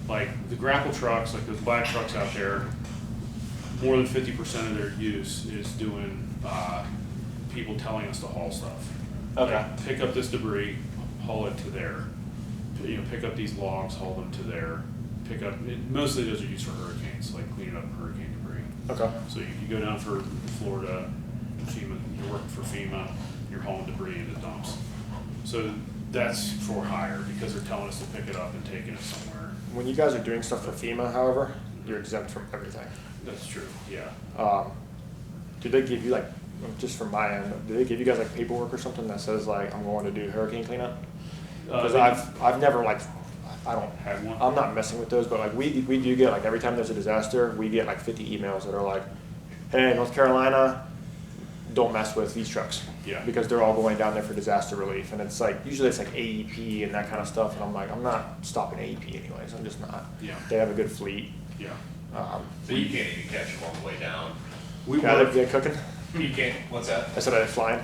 Like the grapple trucks, like those black trucks out there, more than 50% of their use is doing people telling us to haul stuff. Okay. Like, pick up this debris, haul it to there. Pick up these logs, haul them to there. Mostly those are used for hurricanes, like cleaning up hurricane debris. Okay. So if you go down for Florida, FEMA, you're working for FEMA, you're hauling debris into dumps. So that's for hire because they're telling us to pick it up and taking it somewhere. When you guys are doing stuff for FEMA, however, you're exempt from everything. That's true, yeah. Do they give you like, just from my end, do they give you guys like paperwork or something that says like I'm going to do hurricane cleanup? Because I've never like, I don't have one. I'm not messing with those, but like we do get like every time there's a disaster, we get like 50 emails that are like, hey, North Carolina, don't mess with these trucks. Yeah. Because they're all going down there for disaster relief, and it's like, usually it's like AEP and that kind of stuff, and I'm like, I'm not stopping AEP anyways, I'm just not. Yeah. They have a good fleet. Yeah. So you can't even catch them on the way down. We Yeah, work, they cooking? You can't, what's that? I said I was flying.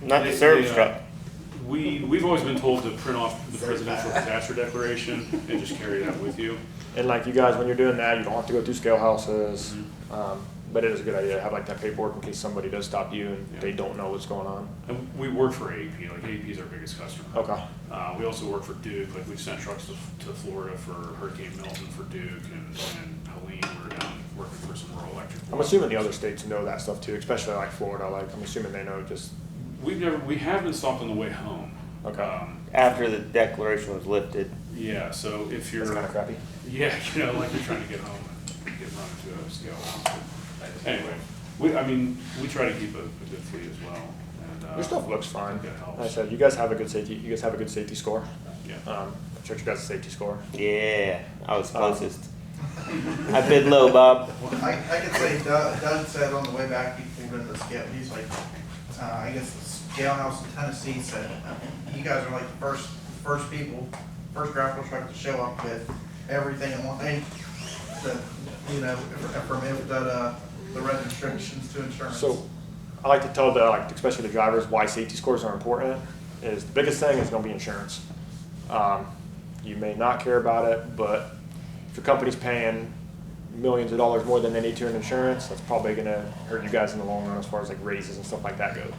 Not the service They, truck. we've always been told to print off the presidential disaster declaration and just carry that with you. And like you guys, when you're doing that, you don't have to go through scale houses. But it is a good idea to have like that paperwork in case somebody does stop you and they don't know what's going on. And we work for AEP, like AEP is our biggest customer. Okay. We also work for Duke, like we've sent trucks to Florida for Hurricane Milton for Duke and Helene, we're down working for some rural electric. I'm assuming the other states know that stuff too, especially like Florida. Like I'm assuming they know just. We have been stopped on the way home. Okay. After the declaration was lifted. Yeah, so if you're. That's kind of crappy. Yeah, you know, like you're trying to get home and get run to a scale house. Anyway, we try to keep a good fleet as well. And, Your stuff looks fine. It helps. Like I said, you guys have a good safety. You guys have a good safety score. Yeah. I checked you guys' safety score. Yeah, I was closest. I bid low, Bob. I could say Doug said on the way back, he pulled into the scale, he's like, I guess the scale house in Tennessee said, you guys are like the first grapple truck to show up with everything in line, that, you know, from the red restrictions to insurance. So I like to tell especially the drivers why safety scores are important. Is the biggest thing is going to be insurance. You may not care about it, but if your company's paying millions of dollars more than they need to in insurance, that's probably going to hurt you guys in the long run as far as like raises and stuff like that go.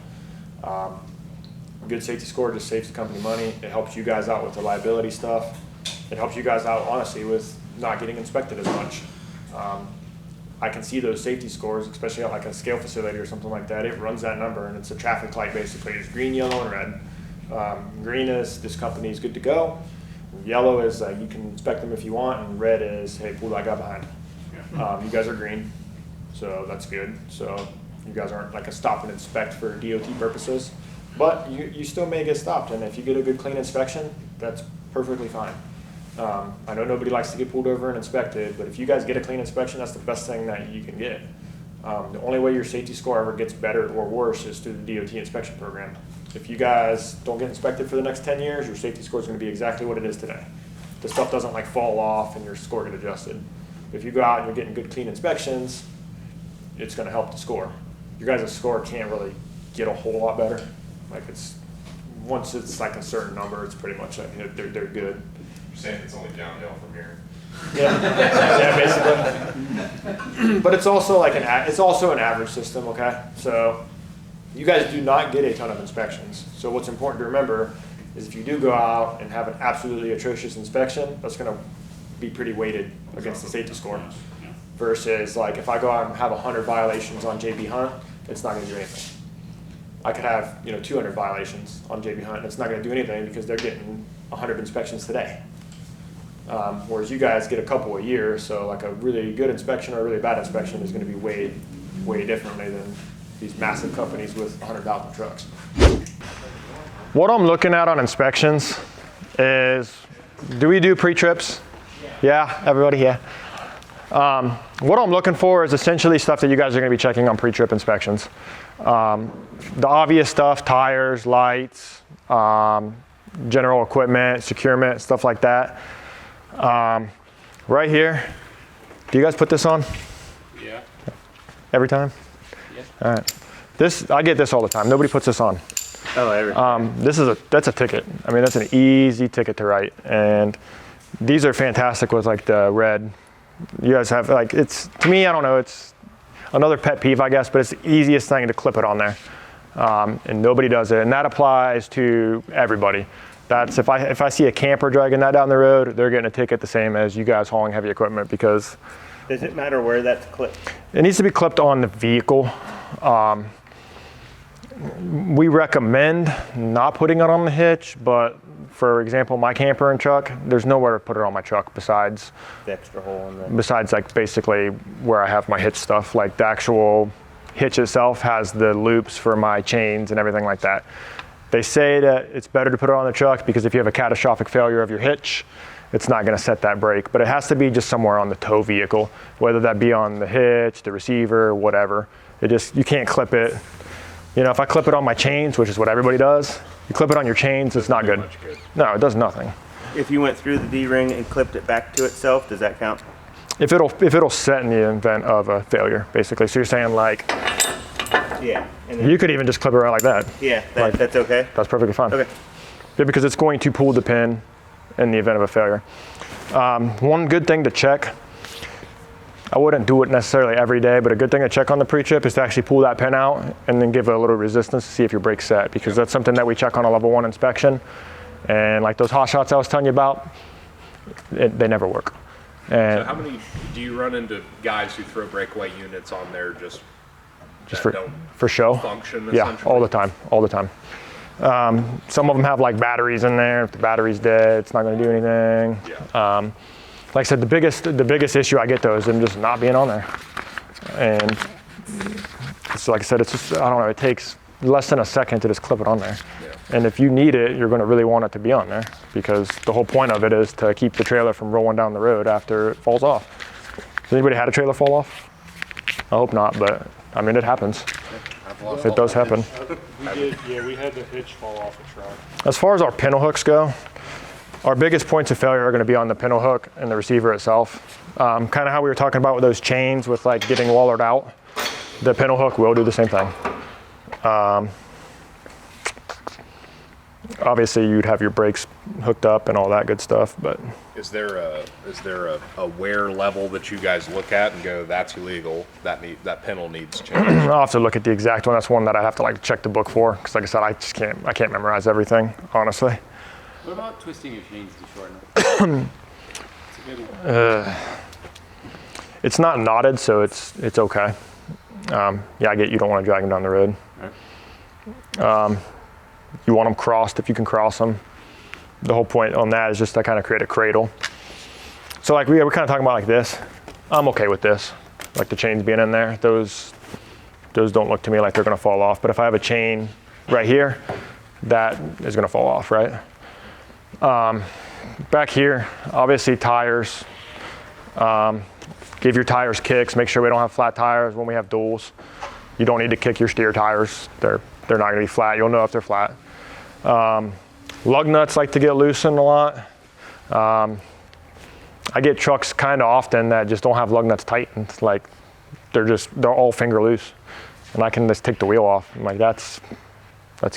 A good safety score just saves the company money. It helps you guys out with the liability stuff. It helps you guys out, honestly, with not getting inspected as much. I can see those safety scores, especially at like a scale facility or something like that. It runs that number, and it's a traffic light basically. It's green, yellow, and red. Green is this company is good to go. Yellow is you can inspect them if you want, and red is, hey, pull that guy behind. Yeah. You guys are green, so that's good. So you guys aren't like a stop and inspect for DOT purposes, but you still may get stopped, and if you get a good clean inspection, that's perfectly fine. I know nobody likes to get pulled over and inspected, but if you guys get a clean inspection, that's the best thing that you can get. The only way your safety score ever gets better or worse is through the DOT inspection program. If you guys don't get inspected for the next 10 years, your safety score is going to be exactly what it is today. The stuff doesn't like fall off and your score get adjusted. If you go out and you're getting good clean inspections, it's going to help the score. Your guys' score can't really get a whole lot better. Like once it's like a certain number, it's pretty much like, they're good. You're saying it's only downhill from here. Yeah, yeah, basically. But it's also like an average system. Okay, so you guys do not get a ton of inspections. So what's important to remember is if you do go out and have an absolutely atrocious inspection, that's going to be pretty weighted against the safety score. Versus like if I go out and have 100 violations on JB Hunt, it's not going to do anything. I could have 200 violations on JB Hunt, and it's not going to do anything because they're getting 100 inspections today. Whereas you guys get a couple a year, so like a really good inspection or a really bad inspection is going to be weighed way differently than these massive companies with 100,000 trucks. What I'm looking at on inspections is, do we do pre-trips? Yeah, everybody, yeah. What I'm looking for is essentially stuff that you guys are going to be checking on pre-trip inspections. The obvious stuff, tires, lights, general equipment, securement, stuff like that. Right here, do you guys put this on? Yeah. Every time? Yeah. All right. I get this all the time. Nobody puts this on. Oh, every time. That's a ticket. I mean, that's an easy ticket to write. And these are fantastic with like the red. You guys have like, to me, I don't know, it's another pet peeve, I guess, but it's the easiest thing to clip it on there. And nobody does it. And that applies to everybody. That's if I see a camper dragging that down the road, they're getting a ticket the same as you guys hauling heavy equipment because. Does it matter where that's clipped? It needs to be clipped on the vehicle. We recommend not putting it on the hitch, but for example, my camper and truck, there's nowhere to put it on my truck besides The extra hole in there. besides like basically where I have my hitch stuff. Like the actual hitch itself has the loops for my chains and everything like that. They say that it's better to put it on the truck because if you have a catastrophic failure of your hitch it's not going to set that brake. But it has to be just somewhere on the tow vehicle, whether that be on the hitch, the receiver, whatever. You can't clip it. You know, if I clip it on my chains, which is what everybody does, you clip it on your chains, it's not good. No, it does nothing. If you went through the D-ring and clipped it back to itself, does that count? If it'll set in the event of a failure, basically. So you're saying like, yeah. You could even just clip it right like that. Yeah, that's okay. That's perfectly fine. Okay. Yeah, because it's going to pull the pin in the event of a failure. One good thing to check, I wouldn't do it necessarily every day, but a good thing to check on the pre-trip is to actually pull that pin out and then give it a little resistance to see if your brake's set, because that's something that we check on a level 1 inspection. And like those hot shots I was telling you about, they never work. And so how many do you run into guys who throw breakaway units on there just for show? Function, yeah, all the time. Some of them have like batteries in there. If the battery's dead, it's not going to do anything. Yeah. Like I said, the biggest issue I get though is them just not being on there. And so like I said, it's just, I don't know, it takes less than a second to just clip it on there. Yeah. And if you need it, you're going to really want it to be on there, because the whole point of it is to keep the trailer from rolling down the road after it falls off. Has anybody had a trailer fall off? I hope not, but I mean, it happens. It does happen. We had the hitch fall off a truck. As far as our pintle hooks go, our biggest points of failure are going to be on the pintle hook and the receiver itself. Kind of how we were talking about with those chains with like getting wallered out. The pintle hook will do the same thing. Obviously you'd have your brakes hooked up and all that good stuff, but is there a wear level that you guys look at and go, that's illegal, that pintle needs change? I'll have to look at the exact one. That's one that I have to like check the book for, because like I said, I can't memorize everything, honestly. What about twisting your chains to shorten it? It's a good one. It's not knotted, so it's okay. Yeah, I get you don't want to drag them down the road. Right. You want them crossed if you can cross them. The whole point on that is just to kind of create a cradle. So like we're kind of talking about like this. I'm okay with this, like the chains being in there. Those don't look to me like they're going to fall off. But if I have a chain right here, that is going to fall off, right? Back here, obviously tires. Give your tires kicks. Make sure we don't have flat tires when we have duals. You don't need to kick your steer tires. They're not going to be flat. You'll know if they're flat. Lug nuts like to get loosened a lot. I get trucks kind of often that just don't have lug nuts tightened. Like they're all finger loose, and I can just take the wheel off. I'm like, that's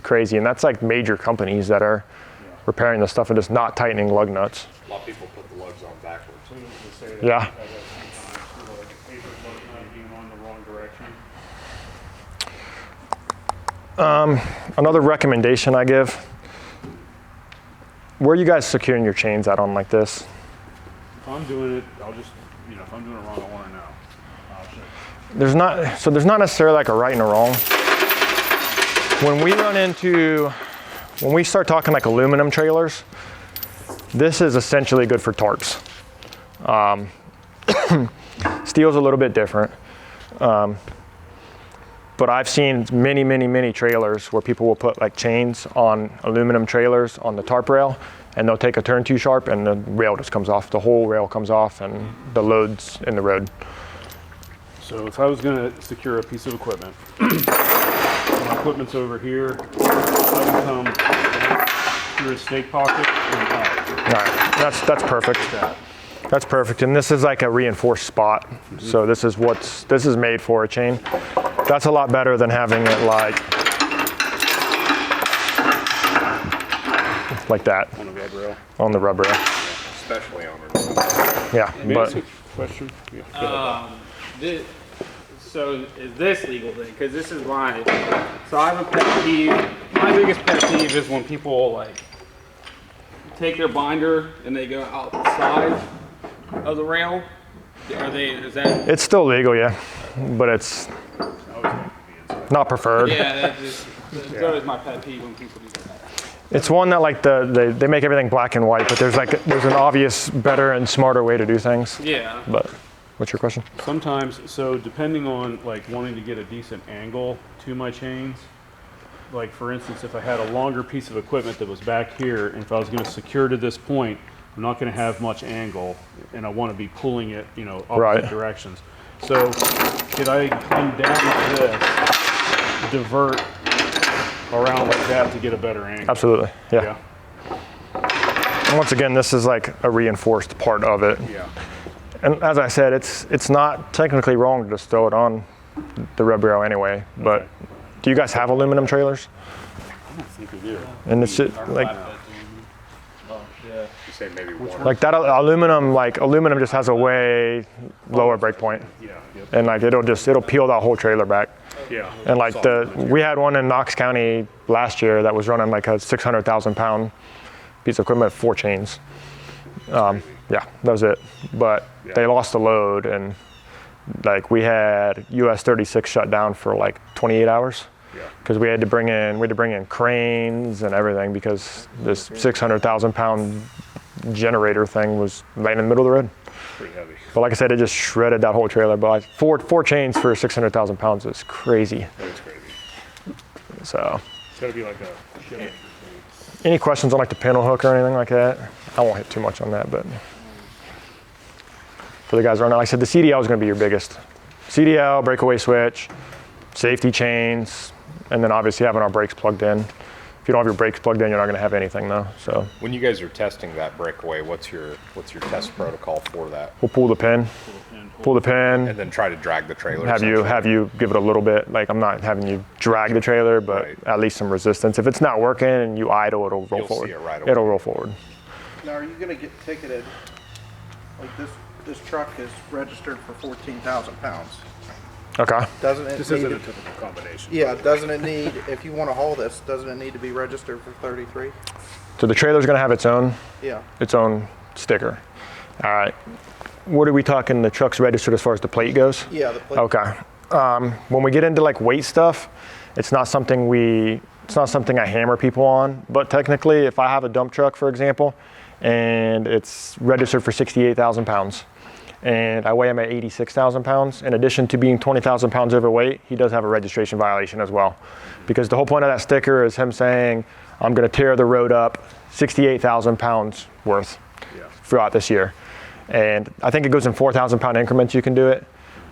crazy. And that's like major companies that are repairing the stuff and just not tightening lug nuts. A lot of people put the lugs on backwards. Yeah. Another recommendation I give, where are you guys securing your chains at on like this? If I'm doing it, I'll just, if I'm doing it wrong, I want to know. There's not necessarily like a right and a wrong. When we start talking like aluminum trailers, this is essentially good for tarps. Steel's a little bit different. But I've seen many trailers where people will put like chains on aluminum trailers on the tarp rail, and they'll take a turn too sharp and the rail just comes off. The whole rail comes off and the load's in the road. So if I was going to secure a piece of equipment, my equipment's over here, I can come through a snake pocket and out. All right, that's perfect. That's perfect, and this is like a reinforced spot. Mm-hmm. So this is made for a chain. That's a lot better than having it like that. On the rub rail. On the rub rail. Especially on the rub rail. Yeah, but. Question. So is this legal then? Because this is mine. So I have a pet peeve. My biggest pet peeve is when people like take their binder and they go outside of the rail. Is that? It's still legal, yeah, but it's not preferred. Yeah, that's always my pet peeve when people do that. It's one that like they make everything black and white, but there's an obvious better and smarter way to do things. Yeah. But what's your question? Sometimes, so depending on like wanting to get a decent angle to my chains, like for instance, if I had a longer piece of equipment that was back here, and if I was going to secure to this point, I'm not gonna have much angle, and I wanna be pulling it, you know, opposite Right. directions. So, could I come down like this, divert around like that to get a better angle? Absolutely, yeah. And once again, this is like a reinforced part of it. Yeah. And as I said, it's not technically wrong to just throw it on the rev rail anyway, but do you guys have aluminum trailers? I don't think we do. And it's just like, You say maybe one. like that aluminum just has a way lower break point. Yeah. Yep. And like it'll peel that whole trailer back. Yeah. And like we had one in Knox County last year that was running like a 600,000 pound piece of equipment, 4 chains. Yeah, that was it. But they lost the load, and like we had US 36 shut down for like 28 hours. Because we had to bring in cranes and everything because this 600,000 pound generator thing was right in the middle of the road. Pretty heavy. But like I said, it just shredded that whole trailer. But like four chains for 600,000 pounds is crazy. That is crazy. So. It's gotta be like a. Any questions on like the panel hook or anything like that? I won't hit too much on that, but for the guys running, like I said, the CDL is going to be your biggest. CDL, breakaway switch, safety chains, and then obviously having our brakes plugged in. If you don't have your brakes plugged in, you're not going to have anything though. So When you guys are testing that breakaway, what's your test protocol for that? we'll pull the pin, And then try to drag the trailer. have you give it a little bit. Like I'm not having you drag the trailer, but at least some resistance. If it's not working and you idle, it'll roll You'll forward. see it right away. It'll roll forward. Now, are you gonna get ticketed? Like this truck is registered for 14,000 pounds. Okay. Doesn't it This need isn't to- a typical combination. Yeah, doesn't it need, if you wanna haul this, doesn't it need to be registered for 33? So the trailer's going to have its own Yeah. sticker. All right. What are we talking? The truck's registered as far as the plate goes? Yeah, the plate. Okay. When we get into like weight stuff, it's not something I hammer people on. But technically, if I have a dump truck, for example, and it's registered for 68,000 pounds, and I weigh him at 86,000 pounds, in addition to being 20,000 pounds overweight, he does have a registration violation as well. Because the whole point of that sticker is him saying, I'm going to tear the road up 68,000 pounds worth throughout this year. And I think it goes in 4,000 pound increments you can do it.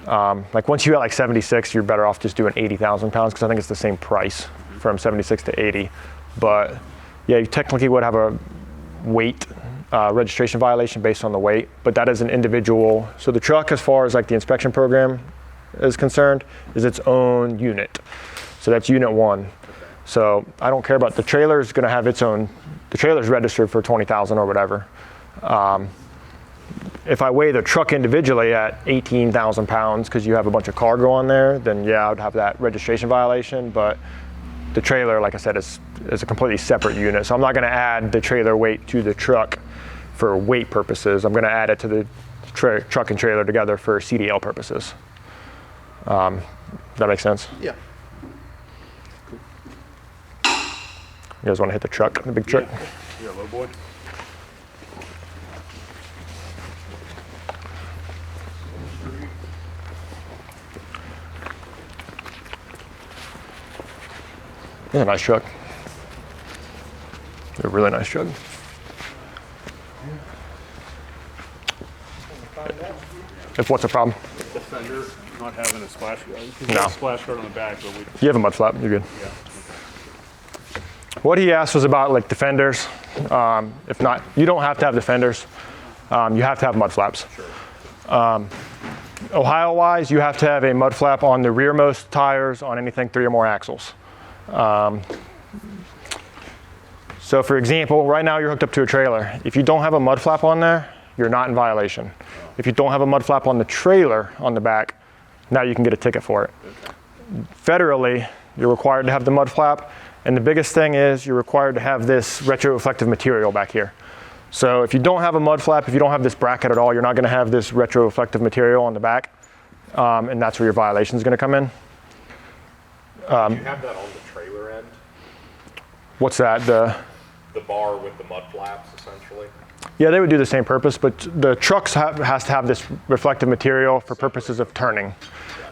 Like once you hit like 76, you're better off just doing 80,000 pounds because I think it's the same price from 76 to 80. But yeah, you technically would have a weight registration violation based on the weight, but that is an individual. So the truck, as far as like the inspection program is concerned, is its own unit. So that's unit 1. So I don't care about the trailer is going to have its own. The trailer's registered for 20,000 or whatever. If I weigh the truck individually at 18,000 pounds because you have a bunch of cargo on there, then yeah, I would have that registration violation. But the trailer, like I said, is a completely separate unit. So I'm not going to add the trailer weight to the truck for weight purposes. I'm going to add it to the truck and trailer together for CDL purposes. That makes sense? Yeah. You guys want to hit the truck, the big truck? Yeah, low boy. It's a nice truck. It's a really nice truck. If what's the problem? The fender not having a splash guard. No. A splash guard on the back, but we. You have a mud flap, you're good. Yeah. What he asked was about like defenders. If not, you don't have to have defenders. You have to have mud flaps. Sure. Ohio-wise, you have to have a mud flap on the rearmost tires on anything 3 or more axles. So for example, right now you're hooked up to a trailer. If you don't have a mud flap on there, you're not in violation. If you don't have a mud flap on the trailer on the back, now you can get a ticket for it. Federally, you're required to have the mud flap, and the biggest thing is you're required to have this retroreflective material back here. So if you don't have a mud flap, if you don't have this bracket at all, you're not going to have this retroreflective material on the back, and that's where your violation is going to come in. Do you have that on the trailer end? What's that? The bar with the mud flaps, essentially? Yeah, they would do the same purpose, but the trucks has to have this reflective material for purposes of turning.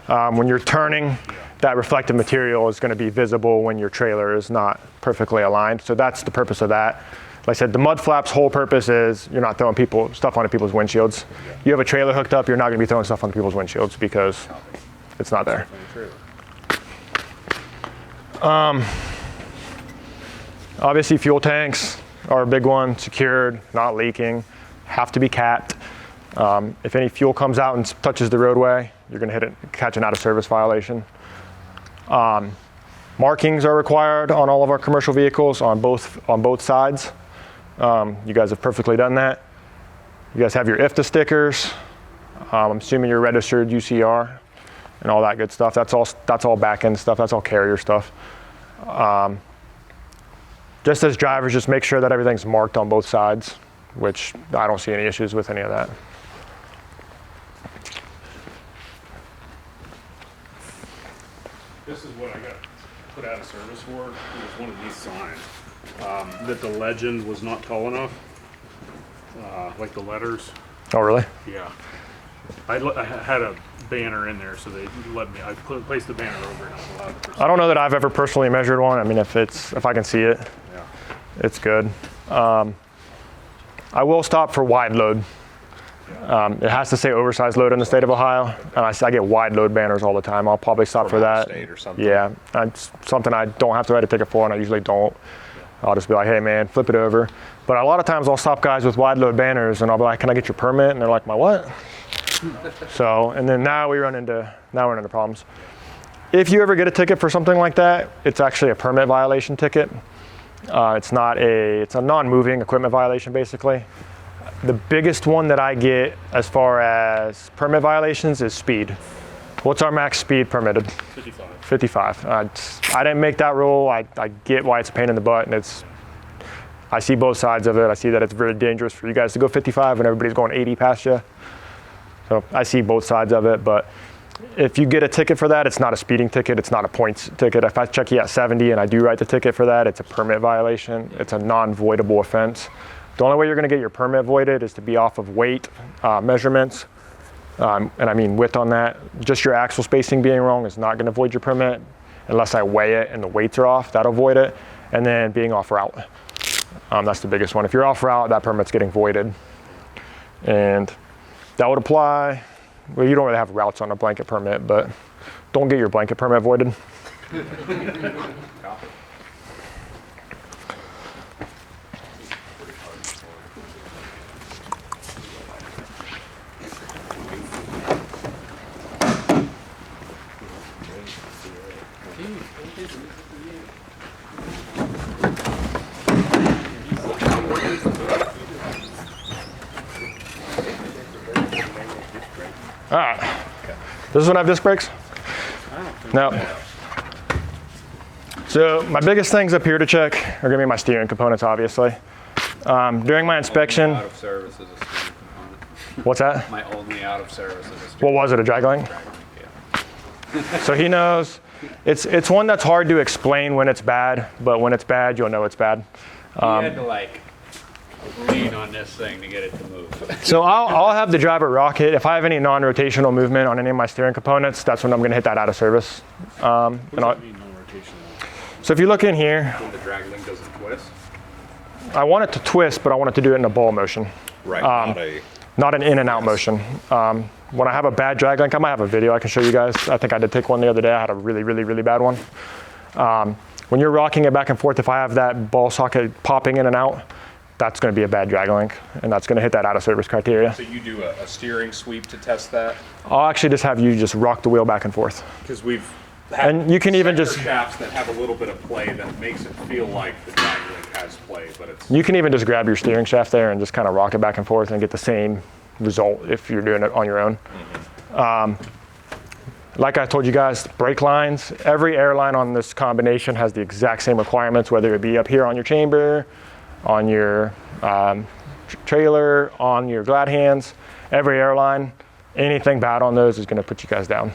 When you're turning, that reflective material is going to be visible when your trailer is not perfectly aligned. So that's the purpose of that. Like I said, the mud flaps' whole purpose is you're not throwing stuff onto people's windshields. You have a trailer hooked up, you're not going to be throwing stuff on people's windshields because it's not there. Obviously, fuel tanks are a big one, secured, not leaking, have to be capped. If any fuel comes out and touches the roadway, you're going to catch an out-of-service violation. Markings are required on all of our commercial vehicles on both sides. You guys have perfectly done that. You guys have your IFTA stickers. I'm assuming you're registered UCR and all that good stuff. That's all back-end stuff. That's all carrier stuff. Just as drivers, just make sure that everything's marked on both sides, which I don't see any issues with any of that. This is what I got put out of service for. It was one of these signs that the legend was not tall enough, like the letters. Oh, really? Yeah. I had a banner in there, so they let me. I placed the banner over and I was allowed to. I don't know that I've ever personally measured one. I mean, if I can see it, yeah, it's good. I will stop for wide load. It has to say oversized load in the state of Ohio, and I get wide load banners all the time. I'll probably stop for that. State or something. Yeah, it's something I don't have to write a ticket for, and I usually don't. I'll just be like, hey man, flip it over. But a lot of times I'll stop guys with wide load banners, and I'll be like, can I get your permit? And they're like, my what? So, and then now we're running into problems. If you ever get a ticket for something like that, it's actually a permit violation ticket. It's a non-moving equipment violation basically. The biggest one that I get as far as permit violations is speed. What's our max speed permitted? 55. 55. I didn't make that rule. I get why it's a pain in the butt, and I see both sides of it. I see that it's very dangerous for you guys to go 55 and everybody's going 80 past you. So I see both sides of it, but if you get a ticket for that, it's not a speeding ticket, it's not a points ticket. If I check you at 70 and I do write the ticket for that, it's a permit violation. It's a non-voidable offense. The only way you're gonna get your permit voided is to be off of weight measurements. And I mean width on that. Just your axle spacing being wrong is not gonna void your permit unless I weigh it and the weights are off, that'll void it. And then being off route. That's the biggest one. If you're off route, that permit's getting voided. And that would apply, well, you don't really have routes on a blanket permit, but don't get your blanket permit voided. All right. Does this one have disc brakes? No. So my biggest things up here to check are gonna be my steering components, obviously. During my inspection. Out of service is a steering component. What's that? My only out of service is a steering. What was it, a drag link? Yeah. So he knows. It's one that's hard to explain when it's bad, but when it's bad, you'll know it's bad. He had to like lean on this thing to get it to move. So I'll have the driver rock it. If I have any non-rotational movement on any of my steering components, that's when I'm going to hit that out of service. What does that mean, non-rotational? So if you look in here, When the drag link doesn't twist? I want it to twist, but I want it to do it in a ball motion. Right, not an in and out motion. When I have a bad drag link, I might have a video I can show you guys. I think I did take one the other day. I had a really, really, really bad one. When you're rocking it back and forth, if I have that ball socket popping in and out, that's going to be a bad drag link, and that's going to hit that out of service criteria. So you do a steering sweep to test that? I'll actually just have you just rock the wheel back and forth. Because we've had and you can even just shafts that have a little bit of play that makes it feel like the drag link has play, but it's. You can even just grab your steering shaft there and just kind of rock it back and forth and get the same result if you're doing it on your own. Like I told you guys, brake lines, every airline on this combination has the exact same requirements, whether it be up here on your chamber, on your trailer, on your glad hands. Every airline, anything bad on those is going to put you guys down.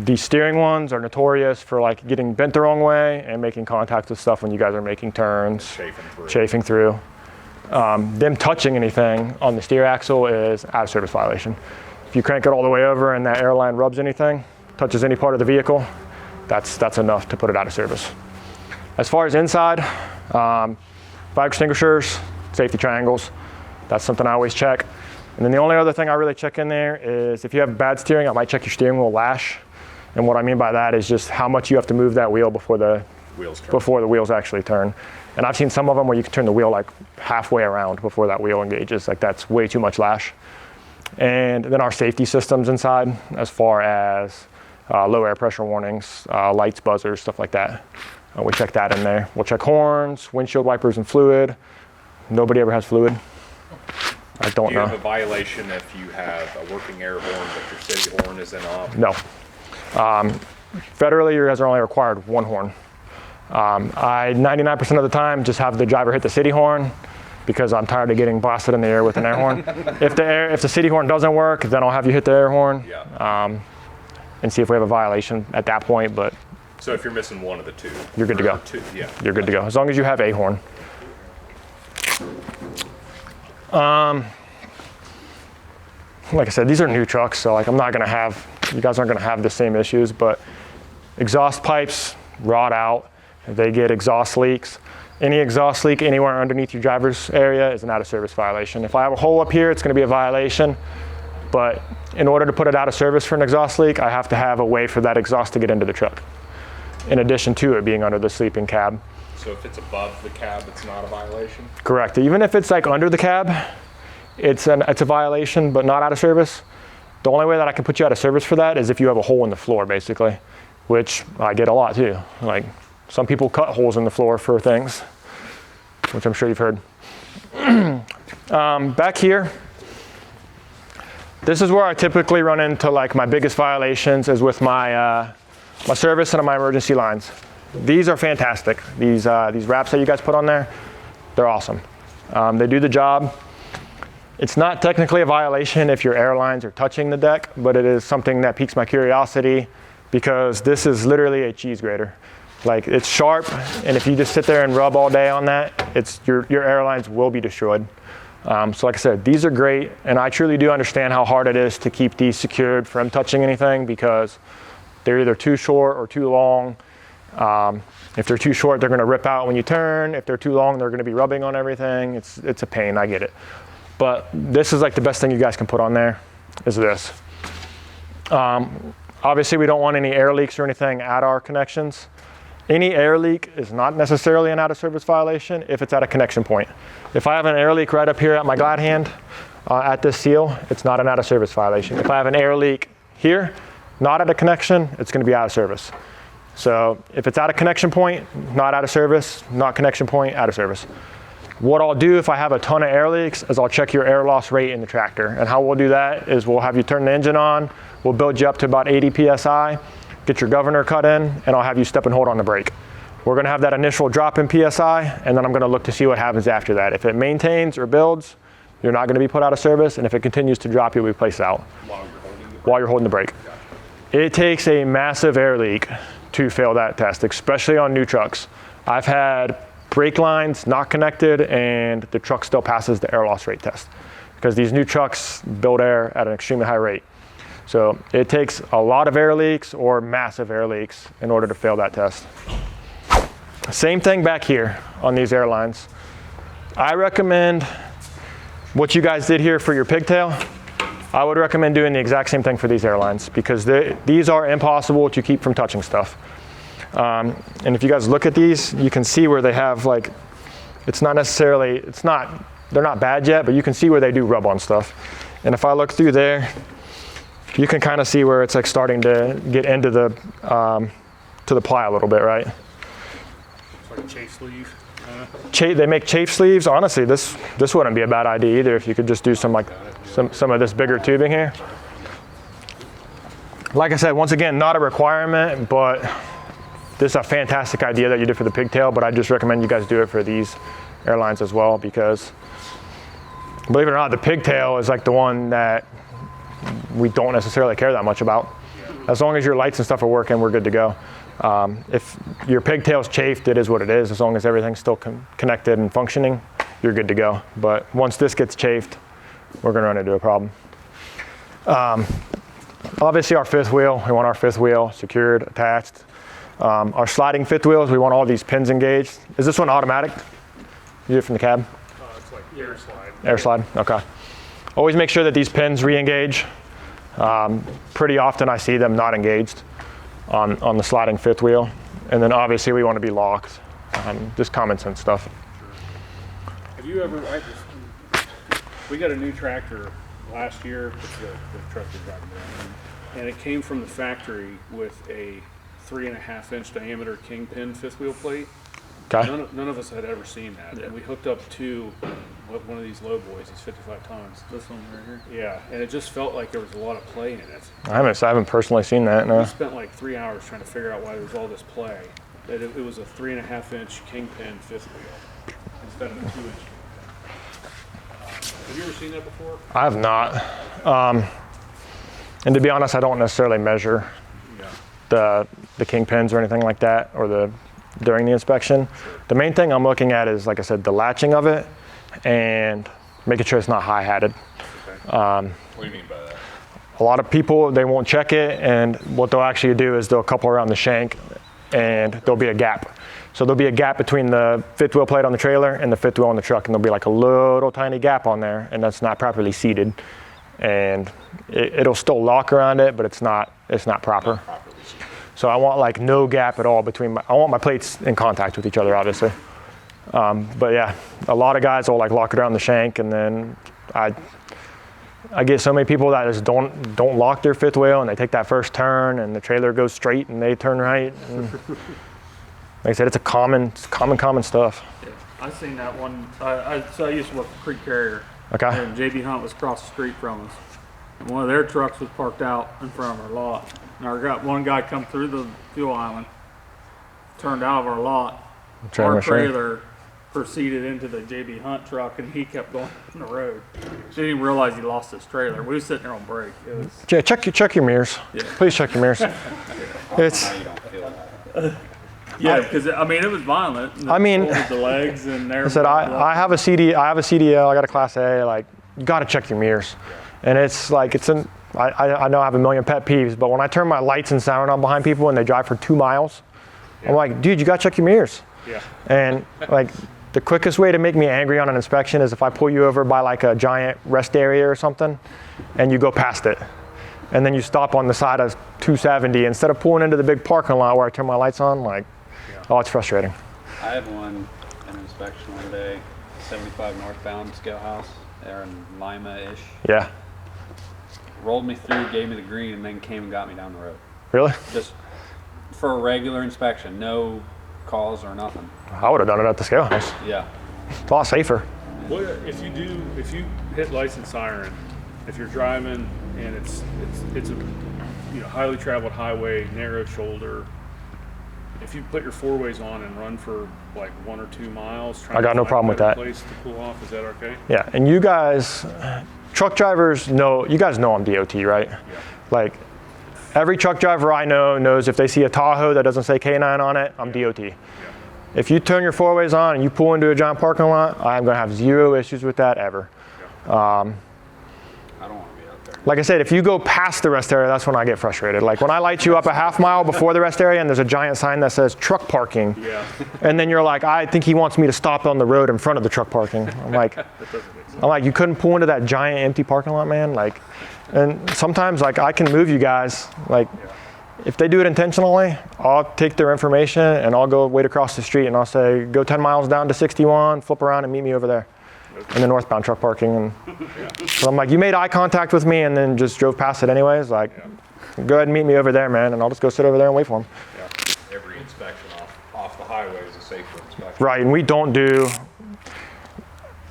These steering ones are notorious for like getting bent the wrong way and making contact with stuff when you guys are making turns, chafing through. Them touching anything on the steer axle is out of service violation. If you crank it all the way over and that airline rubs anything, touches any part of the vehicle, that's enough to put it out of service. As far as inside, Fire extinguishers, safety triangles. That's something I always check. And then the only other thing I really check in there is if you have bad steering, I might check your steering wheel lash. And what I mean by that is just how much you have to move that wheel before the wheels actually turn. And I've seen some of them where you can turn the wheel like halfway around before that wheel engages. Like that's way too much lash. And then our safety systems inside, as far as low air pressure warnings, lights, buzzers, stuff like that. We check that in there. We'll check horns, windshield wipers, and fluid. Nobody ever has fluid. I don't know. Do you have a violation if you have a working air horn but your city horn isn't off? No. Federally, you guys are only required one horn. I 99% of the time just have the driver hit the city horn because I'm tired of getting blasted in the air with an air horn. If the city horn doesn't work, then I'll have you hit the air horn and see if we have a violation at that point. But so if you're missing one of the two, you're good to go. You're good to go as long as you have a horn. Like I said, these are new trucks, so like you guys aren't gonna have the same issues, but exhaust pipes rot out, they get exhaust leaks. Any exhaust leak anywhere underneath your driver's area is an out of service violation. If I have a hole up here, it's gonna be a violation, but in order to put it out of service for an exhaust leak, I have to have a way for that exhaust to get into the truck, in addition to it being under the sleeping cab. So if it's above the cab, it's not a violation? Correct. Even if it's like under the cab, it's a violation, but not out of service. The only way that I can put you out of service for that is if you have a hole in the floor, basically, which I get a lot too. Like some people cut holes in the floor for things, which I'm sure you've heard. Back here, this is where I typically run into like my biggest violations is with my my service and my emergency lines. These are fantastic. These wraps that you guys put on there, they're awesome. They do the job. It's not technically a violation if your airlines are touching the deck, but it is something that piques my curiosity because this is literally a cheese grater. Like it's sharp, and if you just sit there and rub all day on that, your airlines will be destroyed. So like I said, these are great, and I truly do understand how hard it is to keep these secured from touching anything because they're either too short or too long. If they're too short, they're gonna rip out when you turn. If they're too long, they're gonna be rubbing on everything. It's a pain, I get it. But this is like the best thing you guys can put on there is this. Obviously we don't want any air leaks or anything at our connections. Any air leak is not necessarily an out of service violation if it's at a connection point. If I have an air leak right up here at my glad hand, at this seal, it's not an out of service violation. If I have an air leak here, not at a connection, it's gonna be out of service. So if it's at a connection point, not out of service, not connection point, out of service. What I'll do if I have a ton of air leaks is I'll check your air loss rate in the tractor. And how we'll do that is we'll have you turn the engine on, we'll build you up to about 80 PSI, get your governor cut in, and I'll have you step and hold on the brake. We're gonna have that initial drop in PSI, and then I'm gonna look to see what happens after that. If it maintains or builds, you're not gonna be put out of service, and if it continues to drop, you'll be placed out while you're holding the brake. It takes a massive air leak to fail that test, especially on new trucks. I've had brake lines not connected and the truck still passes the air loss rate test because these new trucks build air at an extremely high rate. So it takes a lot of air leaks or massive air leaks in order to fail that test. Same thing back here on these airlines. I recommend what you guys did here for your pigtail. I would recommend doing the exact same thing for these airlines because these are impossible to keep from touching stuff. And if you guys look at these, you can see where they have like, they're not bad yet, but you can see where they do rub on stuff. And if I look through there, you can kind of see where it's like starting to get into the, to the ply a little bit, right? It's like a chafe sleeve. They make chafe sleeves. Honestly, this wouldn't be a bad idea either if you could just do some of this bigger tubing here. Like I said, once again, not a requirement, but this is a fantastic idea that you did for the pigtail, but I just recommend you guys do it for these airlines as well because, believe it or not, the pigtail is like the one that we don't necessarily care that much about. As long as your lights and stuff are working, we're good to go. If your pigtail's chafed, it is what it is. As long as everything's still connected and functioning, you're good to go. But once this gets chafed, we're gonna run into a problem. Obviously our fifth wheel, we want our fifth wheel secured, attached. Our sliding fifth wheels, we want all these pins engaged. Is this one automatic? You do it from the cab? It's like air slide. Air slide, okay. Always make sure that these pins re-engage. Pretty often I see them not engaged on the sliding fifth wheel. And then obviously we want to be locked. Just common sense stuff. Have you ever, we got a new tractor last year, the truck we're driving around, and it came from the factory with a 3.5-inch diameter kingpin fifth wheel plate. Okay. None of us had ever seen that, and we hooked up to one of these low boys. He's 55 tons. This one right here. Yeah, and it just felt like there was a lot of play in it. I haven't personally seen that, no. We spent like 3 hours trying to figure out why there was all this play. It was a 3.5-inch kingpin fifth wheel instead of a 2-inch. Have you ever seen that before? I have not. And to be honest, I don't necessarily measure the kingpins or anything like that, or during the inspection. The main thing I'm looking at is, like I said, the latching of it and making sure it's not high-hatted. What do you mean by that? A lot of people, they won't check it, and what they'll actually do is they'll couple around the shank and there'll be a gap. So there'll be a gap between the fifth wheel plate on the trailer and the fifth wheel on the truck, and there'll be like a little tiny gap on there, and that's not properly seated. And it'll still lock around it, but it's not proper. So I want like no gap at all between I want my plates in contact with each other, obviously. But yeah, a lot of guys will like lock it around the shank, and then I get so many people that just don't lock their fifth wheel, and they take that first turn, and the trailer goes straight, and they turn right. And like I said, it's common stuff. Yeah, I seen that one. I used to work for Creek Carrier. Okay. And JB Hunt was across the street from us. And one of their trucks was parked out in front of our lot. And one guy come through the fuel island, turned out of our lot. Our trailer proceeded into the JB Hunt truck, and he kept going on the road. Didn't even realize he lost his trailer. We were sitting there on break. It was, yeah, check your mirrors. Yeah. Please check your mirrors. It's. Yeah, because I mean it was violent. I mean, the legs and everything. I said I have a CDL. I got a Class A. Like, you got to check your mirrors, and it's like I know I have a million pet peeves, but when I turn my lights and siren on behind people and they drive for 2 miles, I'm like, dude, you got to check your mirrors. Yeah. And like the quickest way to make me angry on an inspection is if I pull you over by like a giant rest area or something, and you go past it. And then you stop on the side of 270 instead of pulling into the big parking lot where I turn my lights on. Like, oh, it's frustrating. I had an inspection one day, 75 northbound scale house, there in Lima-ish. Yeah. Rolled me through, gave me the green, and then came and got me down the road. Really? Just for a regular inspection, no calls or nothing. I would have done it at the scale house. Yeah. It's a lot safer. Well, if you hit license siren, if you're driving and it's a highly traveled highway, narrow shoulder, if you put your four-ways on and run for like 1 or 2 miles, I got no problem with that. Place to cool off, is that okay? Yeah, and you guys, truck drivers know. You guys know I'm DOT, right? Yeah. Like, every truck driver I know knows if they see a Tahoe that doesn't say K9 on it, I'm DOT. Yeah. If you turn your four-ways on and you pull into a giant parking lot, I'm gonna have zero issues with that ever. Yeah. I don't want to be out there. Like I said, if you go past the rest area, that's when I get frustrated. Like when I light you up a half mile before the rest area and there's a giant sign that says truck parking, and then you're like, I think he wants me to stop on the road in front of the truck parking. I'm like, you couldn't pull into that giant empty parking lot, man. Like, and sometimes like I can move you guys. Like, if they do it intentionally, I'll take their information and I'll go wait across the street and I'll say, go 10 miles down to 61, flip around and meet me over there in the northbound truck parking. And so I'm like, you made eye contact with me and then just drove past it anyways. Like, go ahead and meet me over there, man, and I'll just go sit over there and wait for him. Yeah. Every inspection off the highway is a safer inspection. Right, and we don't do.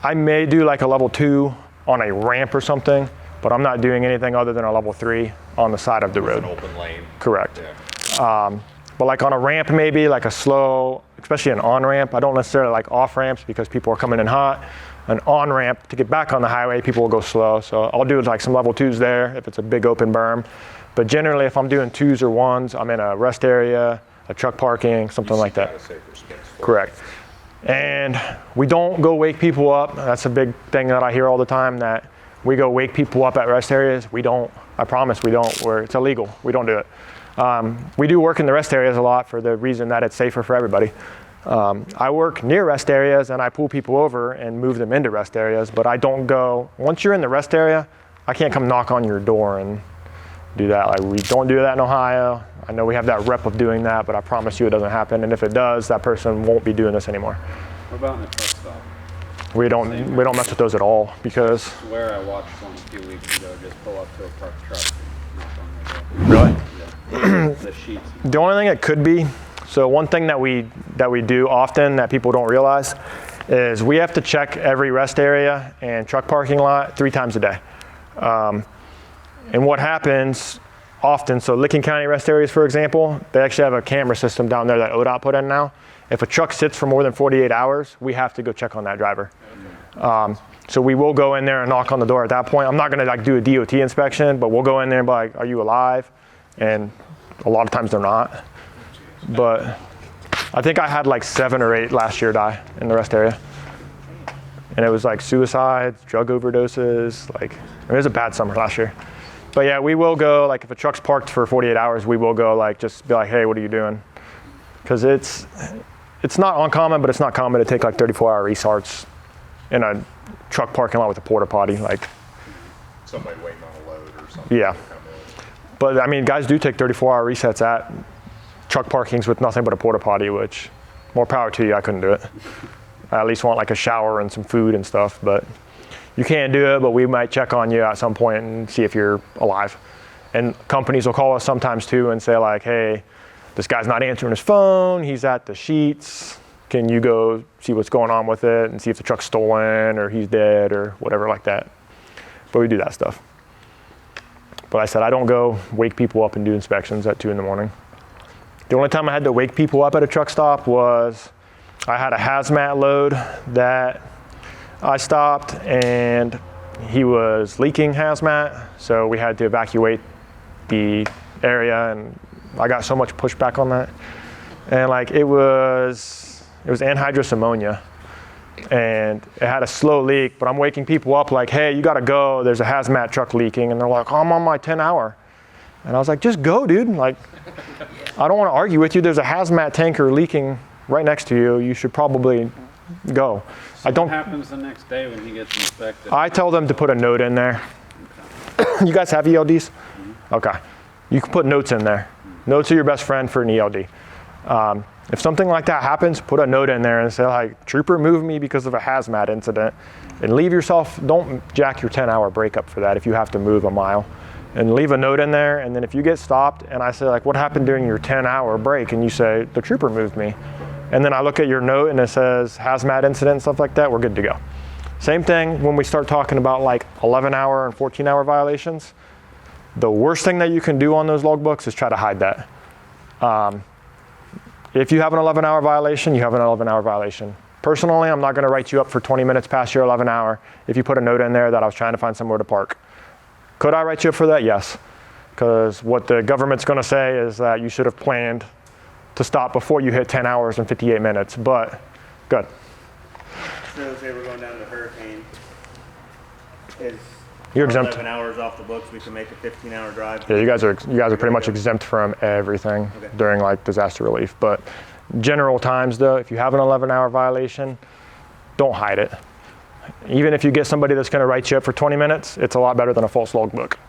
I may do like a level 2 on a ramp or something, but I'm not doing anything other than a level 3 on the side of the road. An open lane. Correct. Yeah. But like on a ramp, maybe like a slow, especially an on-ramp. I don't necessarily like off-ramps because people are coming in hot. An on-ramp, to get back on the highway, people will go slow. So I'll do like some level 2s there if it's a big open berm. But generally, if I'm doing 2s or 1s, I'm in a rest area, a truck parking, something like that. Correct. And we don't go wake people up. That's a big thing that I hear all the time, that we go wake people up at rest areas. We don't. I promise we don't. It's illegal. We don't do it. We do work in the rest areas a lot for the reason that it's safer for everybody. I work near rest areas and I pull people over and move them into rest areas, but I don't go, once you're in the rest area, I can't come knock on your door and do that. Like, we don't do that in Ohio. I know we have that rep of doing that, but I promise you it doesn't happen. And if it does, that person won't be doing this anymore. What about in a truck stop? We don't mess with those at all because. I swear I watched one a few weeks ago just pull up to a parked truck and knock on their door. Really? Yeah. The sheets. The only thing it could be, so one thing that we do often that people don't realize is we have to check every rest area and truck parking lot 3 times a day. And what happens often, so Licking County rest areas, for example, they actually have a camera system down there that ODOT put in now. If a truck sits for more than 48 hours, we have to go check on that driver. So we will go in there and knock on the door at that point. I'm not gonna like do a DOT inspection, but we'll go in there and be like, are you alive? And a lot of times they're not. But I think I had like 7 or 8 last year die in the rest area. And it was like suicides, drug overdoses, like, it was a bad summer last year. But yeah, we will go, like if a truck's parked for 48 hours, we will go like, just be like, hey, what are you doing? Because it's not uncommon, but it's not common to take like 34-hour restarts in a truck parking lot with a porta potty. Like, Somebody waiting on a load or something. Yeah. But I mean, guys do take 34-hour resets at truck parkings with nothing but a porta potty, which more power to you, I couldn't do it. I at least want like a shower and some food and stuff, but you can't do it, but we might check on you at some point and see if you're alive. And companies will call us sometimes too and say like, hey, this guy's not answering his phone, he's at the sheets, can you go see what's going on with it and see if the truck's stolen or he's dead or whatever like that. But we do that stuff. But I said, I don't go wake people up and do inspections at 2 in the morning. The only time I had to wake people up at a truck stop was I had a hazmat load that I stopped and he was leaking hazmat. So we had to evacuate the area and I got so much pushback on that. And like it was anhydrous ammonia and it had a slow leak, but I'm waking people up like, hey, you gotta go, there's a hazmat truck leaking. And they're like, oh, I'm on my 10-hour. And I was like, just go, dude. Like, I don't wanna argue with you. There's a hazmat tanker leaking right next to you. You should probably go. So what happens the next day when he gets inspected? I tell them to put a note in there. You guys have ELDs? Mm-hmm. Okay. You can put notes in there. Notes are your best friend for an ELD. If something like that happens, put a note in there and say like, Trooper moved me because of a hazmat incident. And leave yourself, don't jack your 10-hour breakup for that if you have to move a mile. And leave a note in there, and then if you get stopped and I say like, what happened during your 10-hour break? And you say, the Trooper moved me. And then I look at your note and it says hazmat incident and stuff like that, we're good to go. Same thing when we start talking about like 11-hour and 14-hour violations. The worst thing that you can do on those logbooks is try to hide that. If you have an 11-hour violation, you have an 11-hour violation. Personally, I'm not gonna write you up for 20 minutes past your 11-hour if you put a note in there that I was trying to find somewhere to park. Could I write you up for that? Yes. Because what the government's gonna say is that you should have planned to stop before you hit 10 hours and 58 minutes, but good. So say we're going down to Hurricane, is You're exempt. 11 hours off the books, we can make a 15-hour drive? Yeah, you guys are pretty much exempt from everything during like disaster relief. But general times though, if you have an 11-hour violation, don't hide it. Even if you get somebody that's gonna write you up for 20 minutes, it's a lot better than a false logbook.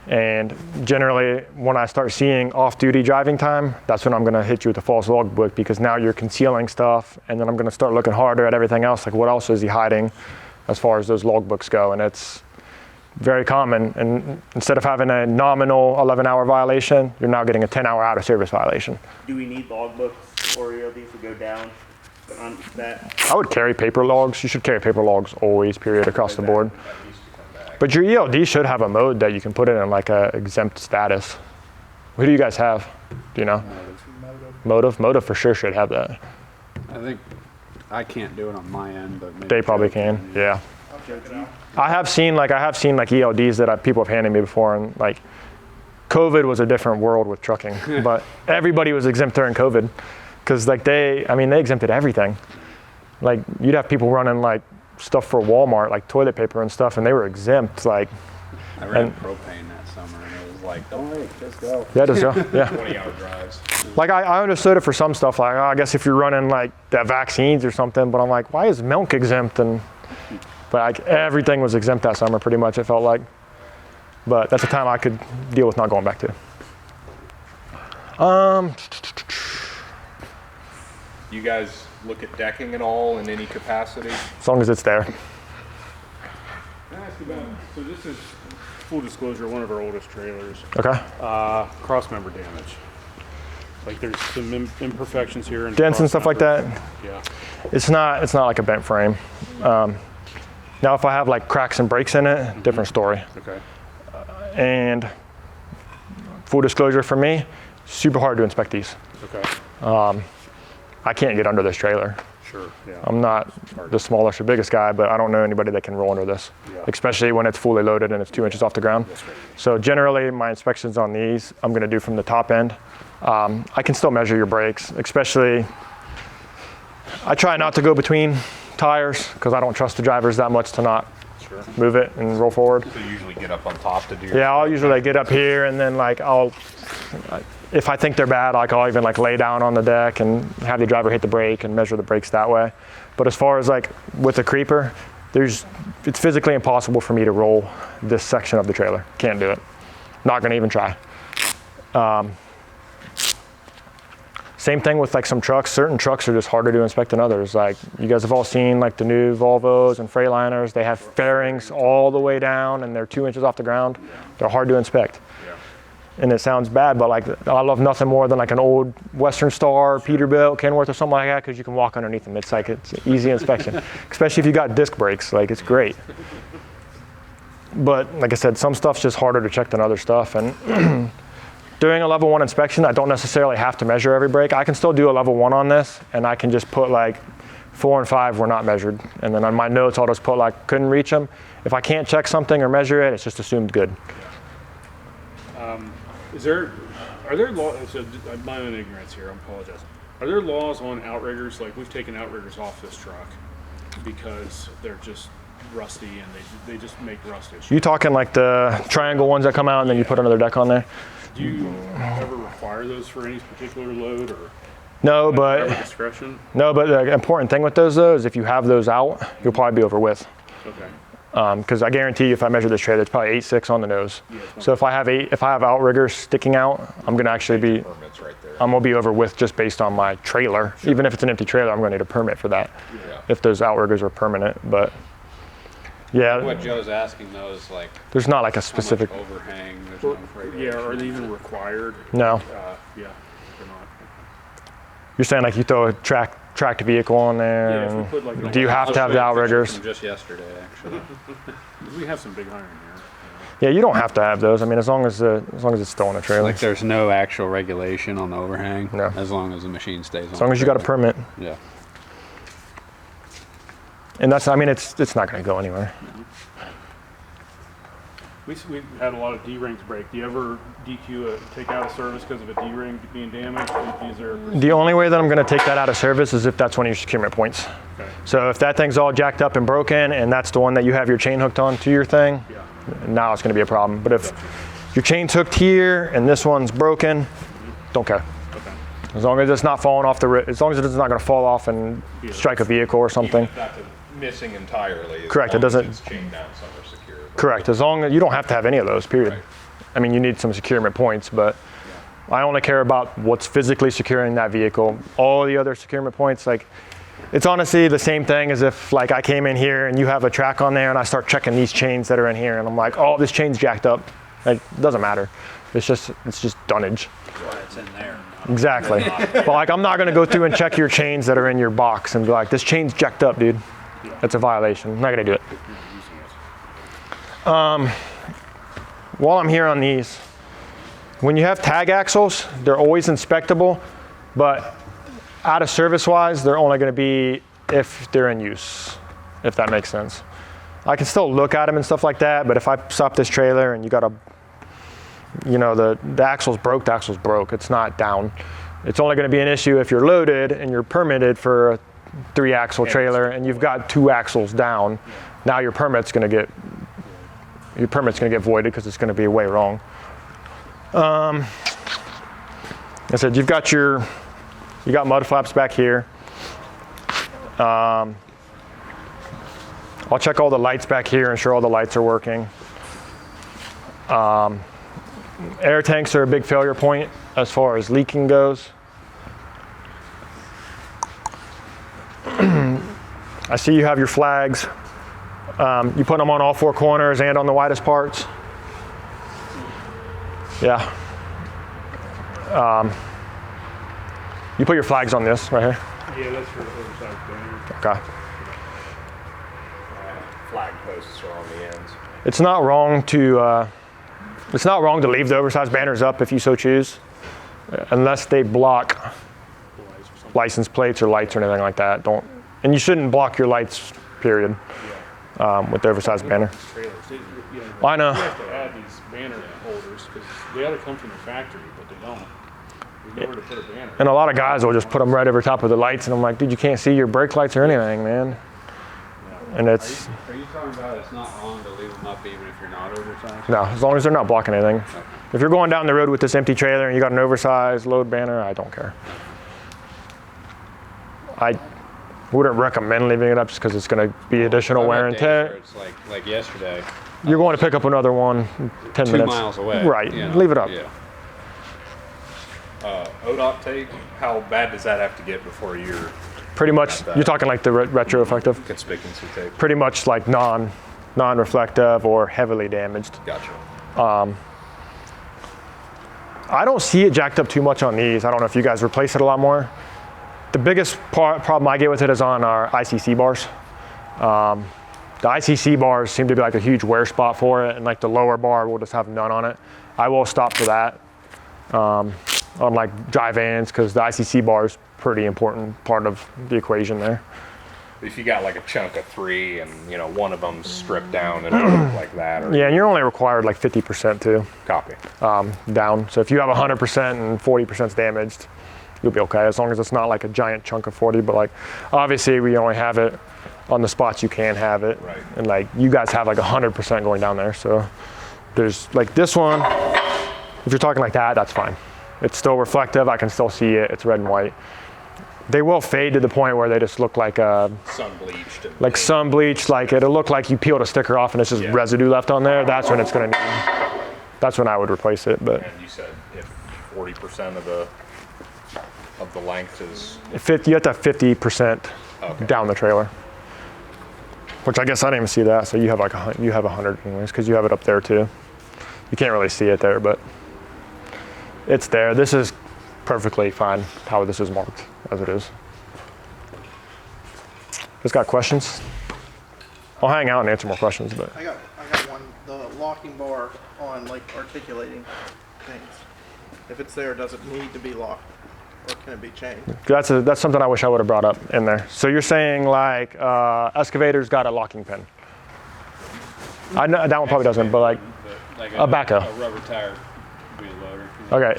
And generally, when I start seeing off-duty driving time, that's when I'm gonna hit you with a false logbook because now you're concealing stuff, and then I'm gonna start looking harder at everything else, like what else is he hiding as far as those logbooks go, and it's very common. And instead of having a nominal 11-hour violation, you're now getting a 10-hour out-of-service violation. Do we need logbooks or ELDs to go down on that? I would carry paper logs. You should carry paper logs always, period, across the board. But your ELD should have a mode that you can put it in like a exempt status. Who do you guys have? Do you know? Motive? Motive for sure should have that. I think I can't do it on my end, but maybe They probably can, yeah. I have seen like ELDs that people have handed me before, and like COVID was a different world with trucking, but everybody was exempt during COVID because like they exempted everything. Like you'd have people running like stuff for Walmart, like toilet paper and stuff, and they were exempt. Like, I ran propane that summer, and it was like Just go. Yeah, just go. Yeah. 20-hour drives. Like I understood it for some stuff. Like I guess if you're running like that vaccines or something, but I'm like, why is milk exempt? But like everything was exempt that summer, pretty much. It felt like. But that's a time I could deal with not going back to. You guys look at decking at all in any capacity? As long as it's there. Can I ask you about, so this is, full disclosure, one of our oldest trailers. Okay. Cross member damage. Like there's some imperfections here. And Dents and stuff like that. Yeah. It's not like a bent frame. Now if I have like cracks and breaks in it, different story. Okay. And full disclosure for me, super hard to inspect these. Okay. I can't get under this trailer. Sure, yeah. I'm not the smallest or biggest guy, but I don't know anybody that can roll under this, especially when it's fully loaded and it's 2 inches off the ground. So generally my inspections on these, I'm gonna do from the top end. I can still measure your brakes, especially, I try not to go between tires because I don't trust the drivers that much to not move it and roll forward. So you usually get up on top to do your... Yeah, I'll usually get up here and then like if I think they're bad, like I'll even like lay down on the deck and have the driver hit the brake and measure the brakes that way. But as far as like with a creeper, it's physically impossible for me to roll this section of the trailer. Can't do it. Not gonna even try. Same thing with like some trucks. Certain trucks are just harder to inspect than others. Like you guys have all seen like the new Volvos and Freightliners. They have fairings all the way down and they're 2 inches off the ground. They're hard to inspect. And it sounds bad, but like I love nothing more than like an old Western Star, Peterbilt, Kenworth or something like that because you can walk underneath them. It's easy inspection, especially if you got disc brakes, like it's great. But like I said, some stuff's just harder to check than other stuff. And during a level 1 inspection, I don't necessarily have to measure every brake. I can still do a level 1 on this and I can just put like 4 and 5 were not measured. And then on my notes, I'll just put like couldn't reach them. If I can't check something or measure it, it's just assumed good. Are there laws, so my own ignorance here, I apologize. Are there laws on outriggers, like we've taken outriggers off this truck because they're just rusty and they just make rust issues? You talking like the triangle ones that come out and then you put another deck on there? Do you ever require those for any particular load or? No, but discretion? No, but the important thing with those though is if you have those out, you'll probably be over width. Okay. Because I guarantee you if I measure this trailer, it's probably 8.6 on the nose. So if I have outriggers sticking out, I'm gonna actually be, I'm gonna be over width just based on my trailer. Even if it's an empty trailer, I'm gonna need a permit for that. If those outriggers are permanent, but yeah. What Joe's asking though is like, there's not like a specific overhang. There's Well, no yeah, are they even required? No. Yeah, they're not. You're saying like you throw a tracked vehicle on there, Yeah, if we and put, like, do you have to have the outriggers? From just yesterday, actually. We have some big iron here. Yeah, you don't have to have those. I mean, as long as it's still in a trailer. Like there's no actual regulation on the overhang. No. As long as the machine stays on. As long as you got a permit. Yeah. And that's, I mean, it's not going to go anywhere. We had a lot of D-rings break. Do you ever take out a service because of a D-ring being damaged? Is there The only way that I'm going to take that out of service is if that's one of your securement points. Okay. So if that thing's all jacked up and broken and that's the one that you have your chain hooked on to your thing, now it's going to be a problem. But if your chain's hooked here and this one's broken, don't care. Okay. As long as it's not falling off as long as it's not going to fall off and strike a vehicle or something. Even if that's missing entirely. Correct. As It long doesn't. as it's chained down somewhere secure. Correct. As long as you don't have to have any of those, period. Right. I mean, you need some securement points, but I only care about what's physically securing that vehicle. All the other securement points, like, it's honestly the same thing as if like I came in here and you have a track on there and I start checking these chains that are in here and I'm like, oh, this chain's jacked up. Like, it doesn't matter. It's just dunnage. That's why it's in there. Exactly. But like, I'm not gonna go through and check your chains that are in your box and be like, this chain's jacked up, dude. That's a violation. I'm not gonna do it. While I'm here on these, when you have tag axles, they're always inspectable, but out of service wise, they're only gonna be if they're in use, if that makes sense. I can still look at them and stuff like that, but if I stop this trailer and you got the axle's broke, the axle's broke, it's not down. It's only gonna be an issue if you're loaded and you're permitted for a 3-axle trailer and you've got 2 axles down. Now your permit's gonna get voided because it's gonna be way wrong. I said you got mud flaps back here. I'll check all the lights back here, ensure all the lights are working. Air tanks are a big failure point as far as leaking goes. I see you have your flags. You put them on all four corners and on the widest parts. Yeah. You put your flags on this right here. Yeah, that's for the oversized banner. Okay. Flag posts are on the ends. It's not wrong to leave the oversized banners up if you so choose, unless they block license plates or lights or anything like that. And you shouldn't block your lights, period, with the oversized banner. Trailers. I know. You have to add these banner holders because they ought to come from the factory, but they don't. There's nowhere to put a banner. And a lot of guys will just put them right over top of the lights, and I'm like, dude, you can't see your brake lights or anything, man. And it's... Are you talking about it's not wrong to leave them up even if you're not oversized? No, as long as they're not blocking anything. If you're going down the road with this empty trailer and you got an oversized load banner, I don't care. I wouldn't recommend leaving it up just because it's going to be additional wear and tear. It's like yesterday. You're going to pick up another one in 10 2 minutes. miles away. Right, you know, leave it up. Yeah. ODOT tape, how bad does that have to get before you're... Pretty much, you're talking like the retroreflective? Conspicuous tape. Pretty much like non-reflective or heavily damaged. Gotcha. I don't see it jacked up too much on these. I don't know if you guys replace it a lot more. The biggest problem I get with it is on our ICC bars. The ICC bars seem to be like a huge wear spot for it, and like the lower bar will just have none on it. I will stop for that on like dry vans because the ICC bar is pretty important part of the equation there. If you got like a chunk of 3 and one of them's stripped down and look like that. Or Yeah, and you're only required like 50% too. Copy. Down. So if you have 100% and 40% is damaged, you'll be okay as long as it's not like a giant chunk of 40. But like obviously we only have it on the spots you can have it. Right. And like you guys have like 100% going down there. So there's like this one, if you're talking like that, that's fine. It's still reflective, I can still see it, it's red and white. They will fade to the point where they just look like sun bleached. Sun bleached, like it'll look like you peeled a sticker off and it's just residue left on there. That's when it's gonna need, that's when I would replace it. But And you said if 40% of the length is... you have to have 50% down the trailer. Which I guess I didn't even see that, so you have like 100 anyways, because you have it up there too. You can't really see it there, but it's there. This is perfectly fine how this is marked as it is. Just got questions? I'll hang out and answer more questions, but I got one. The locking bar on like articulating things. If it's there, does it need to be locked, or can it be changed? that's something I wish I would have brought up in there. So you're saying like excavator's got a locking pin. I know that one probably doesn't, but like a backhoe. A rubber tire wheel loader. Okay,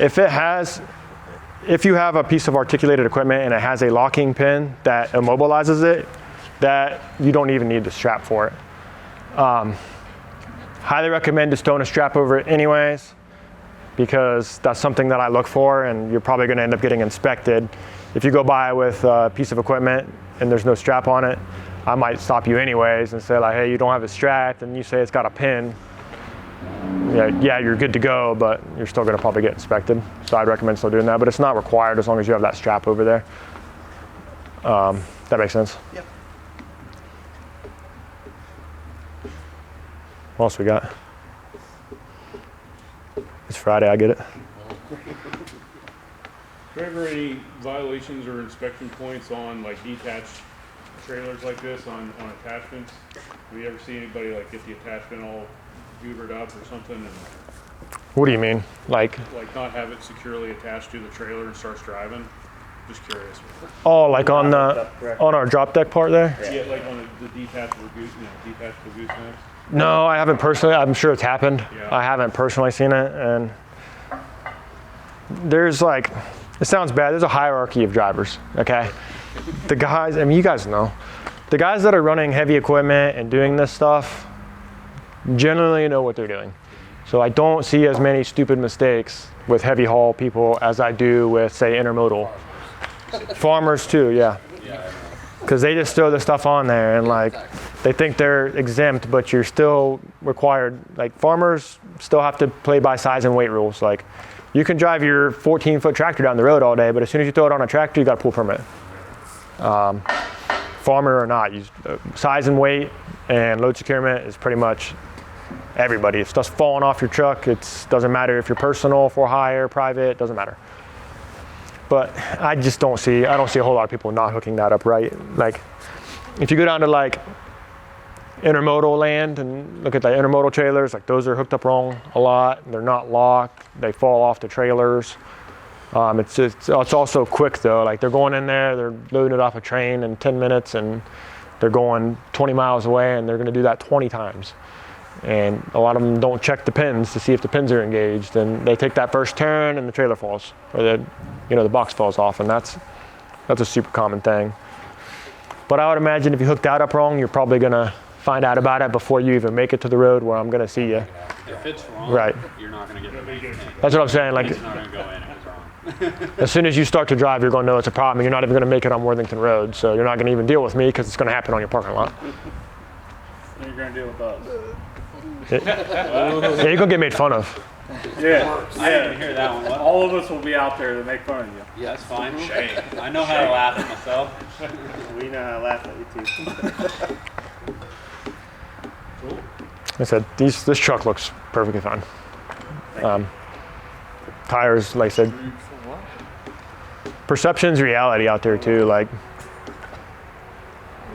if you have a piece of articulated equipment and it has a locking pin that immobilizes it, that you don't even need the strap for it. Highly recommend just throwing a strap over it anyways, because that's something that I look for and you're probably gonna end up getting inspected. If you go by with a piece of equipment and there's no strap on it, I might stop you anyways and say like, hey, you don't have it strapped, and you say it's got a pin. Yeah, you're good to go, but you're still gonna probably get inspected. So I'd recommend still doing that, but it's not required as long as you have that strap over there. That makes sense? Yep. What else we got? It's Friday, I get it. Are there ever any violations or inspection points on like detached trailers like this on attachments? Have you ever seen anybody like get the attachment all hoovered up or something and What do you mean? Like not have it securely attached to the trailer and starts driving? Just curious. oh, like on our drop deck part there? Yeah, like on the detachable goosenecks. No, I haven't personally. I'm sure it's happened. Yeah. I haven't personally seen it, and there's like, it sounds bad. There's a hierarchy of drivers. Okay, the guys. I mean, you guys know, the guys that are running heavy equipment and doing this stuff generally know what they're doing. So I don't see as many stupid mistakes with heavy haul people as I do with, say, intermodal. Farmers too, yeah. Because they just throw the stuff on there and like they think they're exempt, but you're still required. Like farmers still have to play by size and weight rules. Like you can drive your 14-foot tractor down the road all day, but as soon as you throw it on a tractor, you got a pool permit. Farmer or not, size and weight and load securement is pretty much everybody. If stuff's falling off your truck, it doesn't matter if you're personal, for hire, private, doesn't matter. But I don't see a whole lot of people not hooking that up right. Like if you go down to like intermodal land and look at the intermodal trailers, like those are hooked up wrong a lot. They're not locked, they fall off the trailers. It's also quick though, like they're going in there, they're loading it off a train in 10 minutes and they're going 20 miles away and they're gonna do that 20 times. And a lot of them don't check the pins to see if the pins are engaged, and they take that first turn and the trailer falls, or the box falls off, and that's a super common thing. But I would imagine if you hook that up wrong, you're probably gonna find out about it before you even make it to the road where I'm gonna see you. If it's wrong, right. You're not gonna get the big thing. That's what I'm saying. Like, it's not gonna go in if it's wrong. As soon as you start to drive, you're gonna know it's a problem, and you're not even gonna make it on Worthington Road, so you're not gonna even deal with me because it's gonna happen on your parking lot. You're gonna deal with us. Yeah, you're gonna get made fun of. Yeah, I didn't hear that one. What? All of us will be out there to make fun of you. Yeah, that's fine. Shame. I know how to laugh at myself. We know how to laugh at you too. Like I said, this truck looks perfectly fine. Tires, like I said, perception's reality out there too. Like,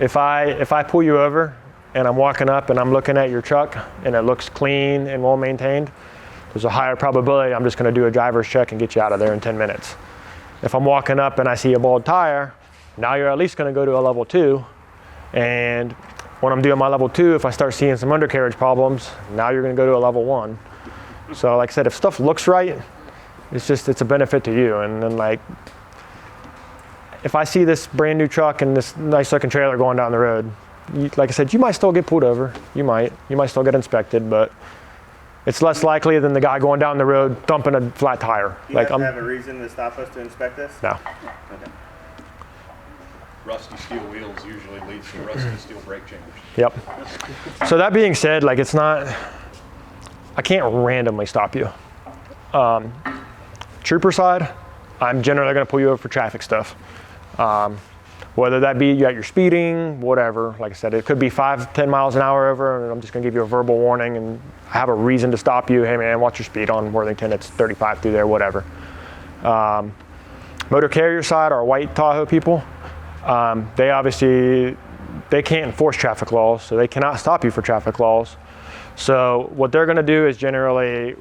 if I pull you over and I'm walking up and I'm looking at your truck and it looks clean and well maintained, there's a higher probability I'm just gonna do a driver's check and get you out of there in 10 minutes. If I'm walking up and I see a bald tire, now you're at least gonna go to a level 2. And when I'm doing my level 2, if I start seeing some undercarriage problems, now you're gonna go to a level 1. So like I said, if stuff looks right, it's a benefit to you. And then like, if I see this brand new truck and this nice looking trailer going down the road, like I said, you might still get pulled over. You might still get inspected, but it's less likely than the guy going down the road thumping a flat tire. Do you have a reason to stop us to inspect this? No. Okay. Rusty steel wheels usually leads to rusty steel brake chambers. Yep. So that being said, like I can't randomly stop you. Trooper side, I'm generally gonna pull you over for traffic stuff. Whether that be you got your speeding, whatever. Like I said, it could be 5-10 miles an hour over, and I'm just gonna give you a verbal warning and have a reason to stop you. Hey man, watch your speed on Worthington, it's 35 through there, whatever. Motor carrier side, our white Tahoe people, they can't enforce traffic laws, so they cannot stop you for traffic laws. So what they're gonna do is generally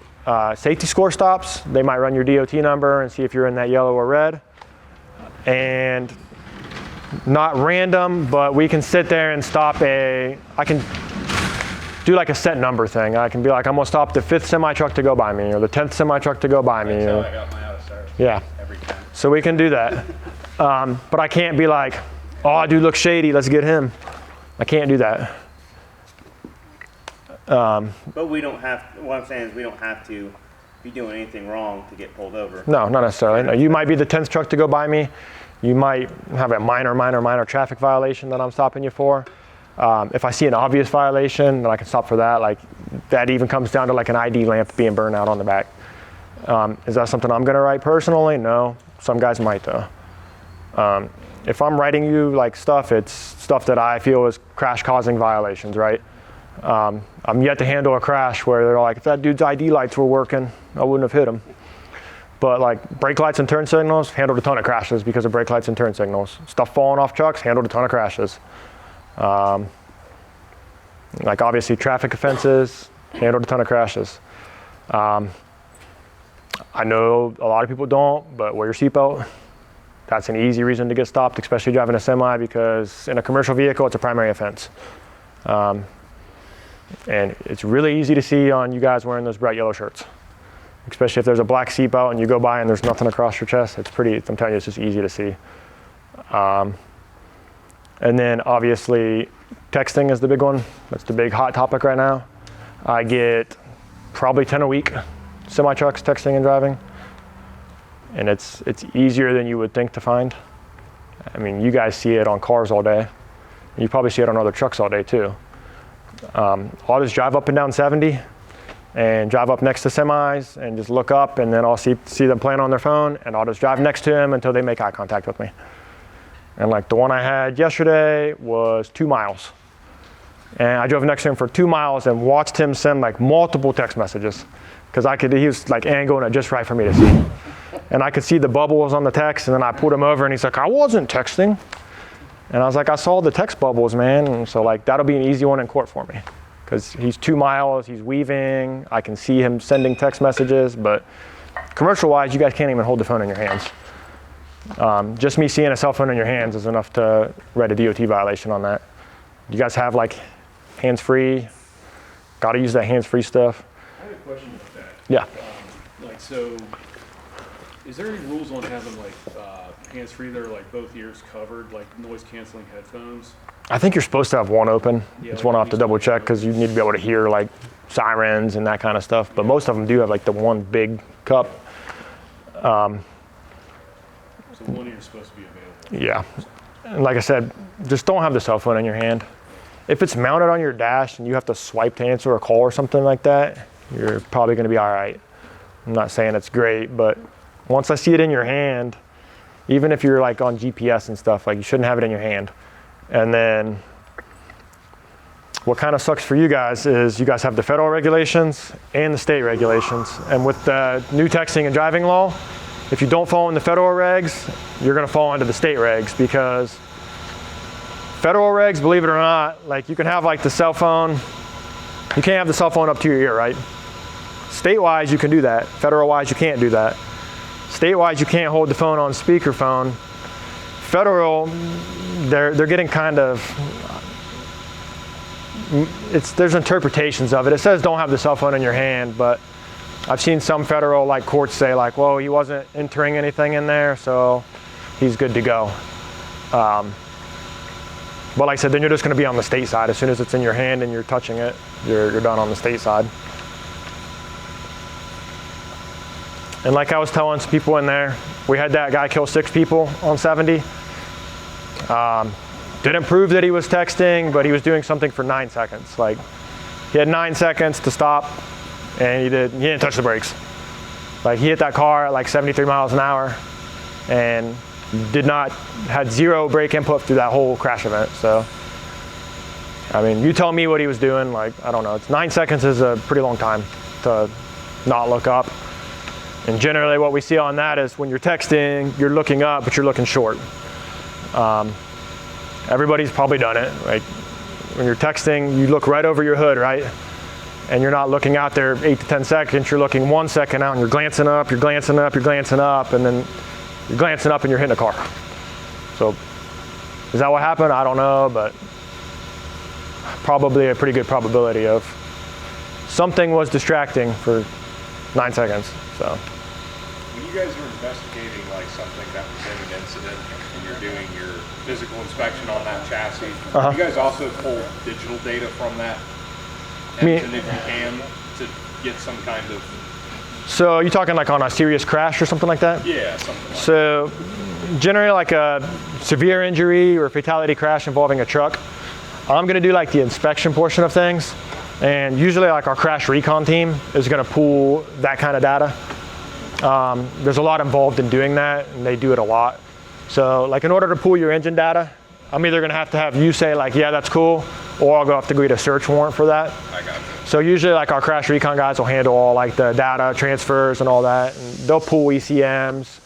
safety score stops. They might run your DOT number and see if you're in that yellow or red. And not random, but we can sit there and stop I can do like a set number thing. I can be like, I'm gonna stop the 5th semi-truck to go by me, or the 10th semi-truck to go by me. That's how I got my out of service. Yeah. Every time. So we can do that. But I can't be like, oh, dude looks shady, let's get him. I can't do that. But we don't have, what I'm saying is we don't have to be doing anything wrong to get pulled over. No, not necessarily. No, you might be the 10th truck to go by me. You might have a minor traffic violation that I'm stopping you for. If I see an obvious violation, then I can stop for that. Like that even comes down to like an ID lamp being burned out on the back. Is that something I'm gonna write personally? No, some guys might though. If I'm writing you like stuff, it's stuff that I feel is crash causing violations, right? I'm yet to handle a crash where they're like, if that dude's ID lights were working, I wouldn't have hit him. But like brake lights and turn signals, handled a ton of crashes because of brake lights and turn signals. Stuff falling off trucks, handled a ton of crashes. Like obviously traffic offenses, handled a ton of crashes. I know a lot of people don't, but wear your seatbelt. That's an easy reason to get stopped, especially driving a semi, because in a commercial vehicle, it's a primary offense. And it's really easy to see on you guys wearing those bright yellow shirts, especially if there's a black seatbelt and you go by and there's nothing across your chest. I'm telling you, it's just easy to see. And then obviously texting is the big one. That's the big hot topic right now. I get probably 10 a week, semi-trucks, texting and driving. And it's easier than you would think to find. I mean, you guys see it on cars all day. You probably see it on other trucks all day too. I'll just drive up and down 70 and drive up next to semis and just look up, and then I'll see them playing on their phone, and I'll just drive next to them until they make eye contact with me. And like the one I had yesterday was 2 miles. And I drove next to him for 2 miles and watched him send like multiple text messages, because he was like angling it just right for me to see. And I could see the bubbles on the text, and then I pulled him over and he's like, I wasn't texting. And I was like, I saw the text bubbles, man. And so like, that'll be an easy one in court for me, because he's 2 miles, he's weaving, I can see him sending text messages, but commercial wise, you guys can't even hold the phone in your hands. Just me seeing a cell phone in your hands is enough to write a DOT violation on that. You guys have like hands-free, gotta use that hands-free stuff. I have a question about that. Yeah. So, is there any rules on having like hands-free that are like both ears covered, like noise-canceling headphones? I think you're supposed to have one open. Yeah, it's like one I'll have to double check, because you need to be able to hear like sirens and that kind of stuff. But most of them do have like the one big cup. So one ear is supposed to be available. Yeah. And like I said, just don't have the cell phone in your hand. If it's mounted on your dash and you have to swipe to answer a call or something like that, you're probably going to be all right. I'm not saying it's great, but once I see it in your hand, even if you're like on GPS and stuff, like you shouldn't have it in your hand. And then what kind of sucks for you guys is you guys have the federal regulations and the state regulations. And with the new texting and driving law, if you don't fall in the federal regs, you're going to fall into the state regs, because federal regs, believe it or not, like you can have like the cell phone, you can't have the cell phone up to your ear, right? State-wise, you can do that. Federal-wise, you can't do that. State-wise, you can't hold the phone on speakerphone. Federal, they're getting kind of, there's interpretations of it. It says don't have the cell phone in your hand, but I've seen some federal like courts say like, well, he wasn't entering anything in there, so he's good to go. But like I said, then you're just going to be on the state side. As soon as it's in your hand and you're touching it, you're done on the state side. And like I was telling some people in there, we had that guy kill 6 people on 70. Didn't prove that he was texting, but he was doing something for 9 seconds. Like he had 9 seconds to stop, and he didn't touch the brakes. Like he hit that car at like 73 miles an hour, and had 0 brake input through that whole crash event. So, I mean, you tell me what he was doing. Like, I don't know. 9 seconds is a pretty long time to not look up. And generally what we see on that is when you're texting, you're looking up, but you're looking short. Everybody's probably done it. Like when you're texting, you look right over your hood, right? And you're not looking out there 8 to 10 seconds. You're looking 1 second out, and you're glancing up, you're glancing up, you're glancing up, and then you're glancing up and you're hitting a car. So is that what happened? I don't know, but probably a pretty good probability of something was distracting for 9 seconds. So. When you guys are investigating like something that was in an incident and you're doing your physical inspection on that chassis, you guys also pull digital data from that engine if you can to get some kind of... So you're talking like on a serious crash or something like that? Yeah, something like so generally like a severe injury or fatality crash involving a truck, I'm gonna do like the inspection portion of things. And usually like our crash recon team is gonna pull that kind of data. There's a lot involved in doing that, and they do it a lot. So like in order to pull your engine data, I'm either gonna have to have you say like, yeah, that's cool, or I'll have to go get a search warrant for that. I got you. So usually like our crash recon guys will handle all like the data transfers and all that, and they'll pull ECMs.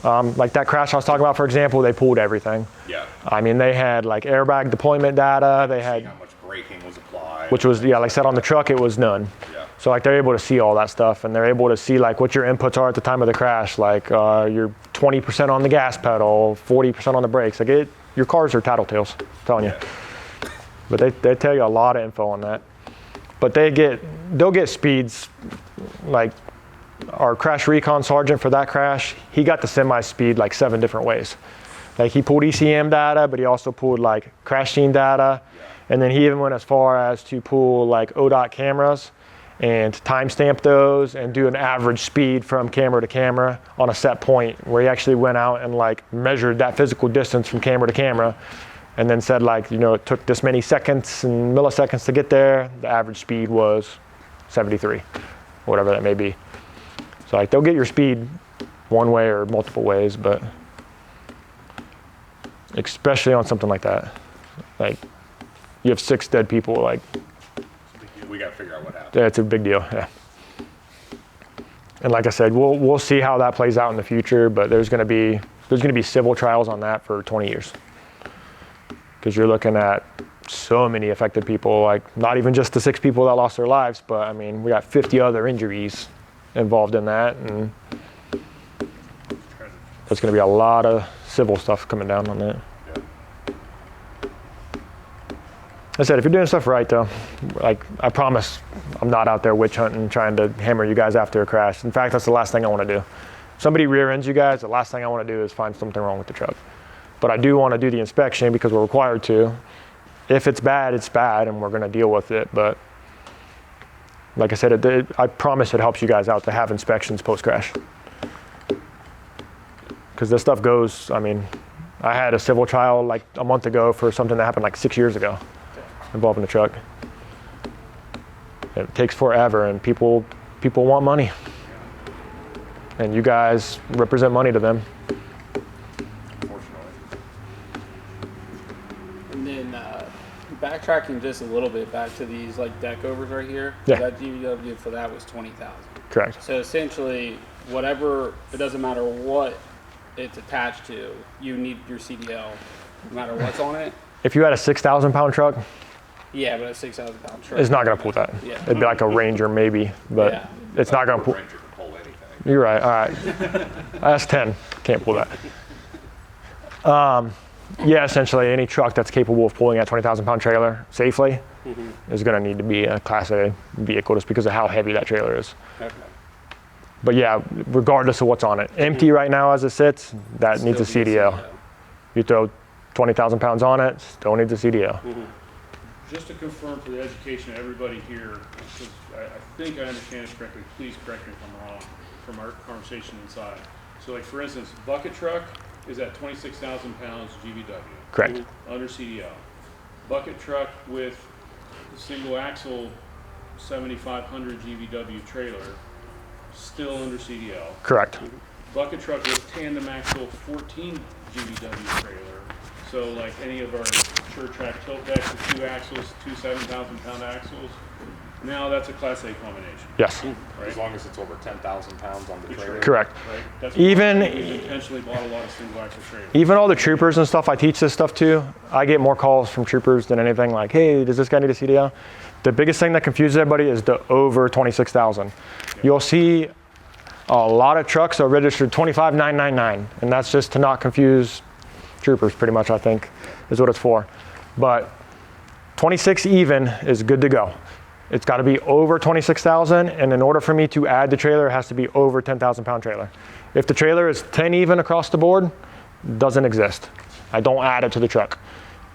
Like that crash I was talking about, for example, they pulled everything. Yeah. I mean, they had like airbag deployment data, they had how much braking was applied. Which was, yeah, like I said, on the truck, it was none. Yeah. So like they're able to see all that stuff, and they're able to see like what your inputs are at the time of the crash. Like you're 20% on the gas pedal, 40% on the brakes. Like your cars are tattletales, I'm telling you. But they tell you a lot of info on that. But they'll get speeds. Like our crash recon sergeant for that crash, he got the semi speed like 7 different ways. Like he pulled ECM data, but he also pulled like crash scene data. And then he even went as far as to pull like ODOT cameras and timestamp those and do an average speed from camera to camera on a set point, where he actually went out and like measured that physical distance from camera to camera and then said, like, you know, it took this many seconds and milliseconds to get there. The average speed was 73, whatever that may be. So like, they'll get your speed one way or multiple ways, but especially on something like that, like you have 6 dead people, like We gotta figure out what happened. yeah, it's a big deal. Yeah. And like I said, we'll see how that plays out in the future, but there's going to be civil trials on that for 20 years. Because you're looking at so many affected people, like not even just the 6 people that lost their lives, but I mean, we got 50 other injuries involved in that, and there's going to be a lot of civil stuff coming down on that. I said, if you're doing stuff right, though, like I promise, I'm not out there witch hunting, trying to hammer you guys after a crash. In fact, that's the last thing I want to do. If somebody rear ends you guys, the last thing I want to do is find something wrong with the truck. But I do want to do the inspection because we're required to. If it's bad, and we're going to deal with it. But like I said, I promise it helps you guys out to have inspections post-crash. Because this stuff goes, I mean, I had a civil trial like a month ago for something that happened like 6 years ago involving the truck. It takes forever, and people want money. And you guys represent money to them. And then backtracking just a little bit back to these like deck overs right here. Yeah. That GVW for that was 20,000. Correct. So essentially, whatever, it doesn't matter what it's attached to, you need your CDL, no matter what's on it. If you had a 6,000 pound truck, Yeah, but a 6,000 pound truck. it's not going to pull that. Yeah. It'd be like a Ranger maybe, but Yeah. it's not going to pull. Ranger can pull anything. You're right. All right. That's 10. Can't pull that. Yeah, essentially any truck that's capable of pulling a 20,000 pound trailer safely is going to need to be a Class A vehicle just because of how heavy that trailer is. Okay. But yeah, regardless of what's on it. Empty right now as it sits, that needs a CDL. You throw 20,000 pounds on it, still needs a CDL. Just to confirm for the education of everybody here, because I think I understand this correctly, please correct me if I'm wrong, from our conversation inside. So like for instance, bucket truck is at 26,000 pounds GVW. Correct. Under CDL. Bucket truck with single axle 7,500 GVW trailer, still under CDL. Correct. Bucket truck with tandem axle 14 GVW trailer. So like any of our SureTrack tilt decks with 2 axles, 2 7,000 pound axles, now that's a Class A combination. Yes. Right? As long as it's over 10,000 pounds on the trailer. Correct. Right? That's Even why we've intentionally bought a lot of single axle trailers. Even all the troopers and stuff I teach this stuff to, I get more calls from troopers than anything like, hey, does this guy need a CDL? The biggest thing that confuses everybody is the over 26,000. You'll see a lot of trucks are registered 25,999, and that's just to not confuse troopers pretty much, I think, is what it's for. But 26 even is good to go. It's got to be over 26,000, and in order for me to add the trailer, it has to be over 10,000 pound trailer. If the trailer is 10 even across the board, doesn't exist. I don't add it to the truck.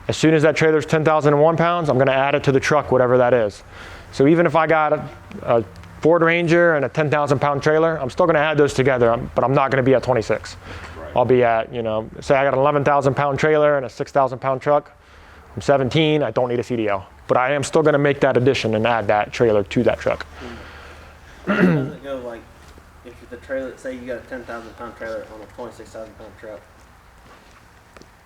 As soon as that trailer is 10,001 pounds, I'm going to add it to the truck, whatever that is. So even if I got a Ford Ranger and a 10,000 pound trailer, I'm still going to add those together, but I'm not going to be at 26. I'll be at, you know, say I got an 11,000 pound trailer and a 6,000 pound truck. I'm 17, I don't need a CDL. But I am still going to make that addition and add that trailer to that truck. Does it go like, if the trailer, say you got a 10,000 pound trailer on a 26,000 pound truck,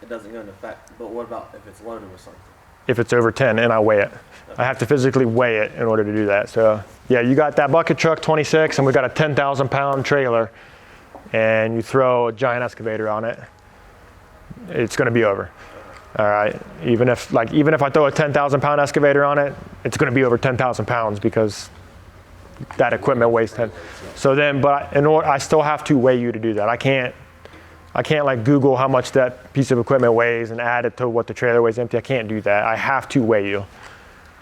it doesn't go into effect. But what about if it's loaded with something? If it's over 10 and I weigh it. I have to physically weigh it in order to do that. So yeah, you got that bucket truck 26 and we got a 10,000 pound trailer and you throw a giant excavator on it, it's going to be over. All right. Even if I throw a 10,000 pound excavator on it, it's going to be over 10,000 pounds because that equipment weighs 10. So then, but in order, I still have to weigh you to do that. I can't like Google how much that piece of equipment weighs and add it to what the trailer weighs empty. I can't do that. I have to weigh you.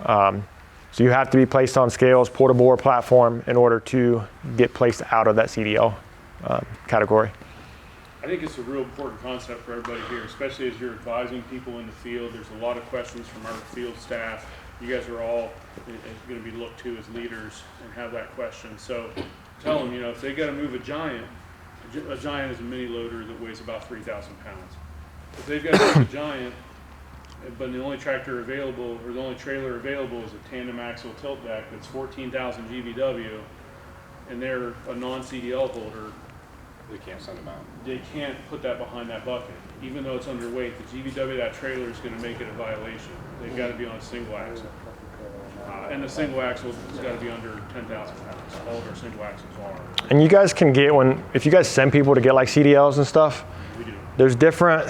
So you have to be placed on scales, portable or platform, in order to get placed out of that CDL category. I think it's a real important concept for everybody here, especially as you're advising people in the field. There's a lot of questions from our field staff you guys are all going to be looked to as leaders and have that question. So tell them, if they got to move a giant is a mini loader that weighs about 3,000 pounds. If they've got to move a giant, but the only tractor available, or the only trailer available is a tandem axle tilt deck that's 14,000 GVW, and they're a non-CDL holder, They can't send them out. they can't put that behind that bucket. Even though it's underweight, the GVW of that trailer is going to make it a violation. They've got to be on a single axle. And the single axle has got to be under 10,000 pounds. All of our single axles are. And you guys can get if you guys send people to get like CDLs and stuff, We do. there's different,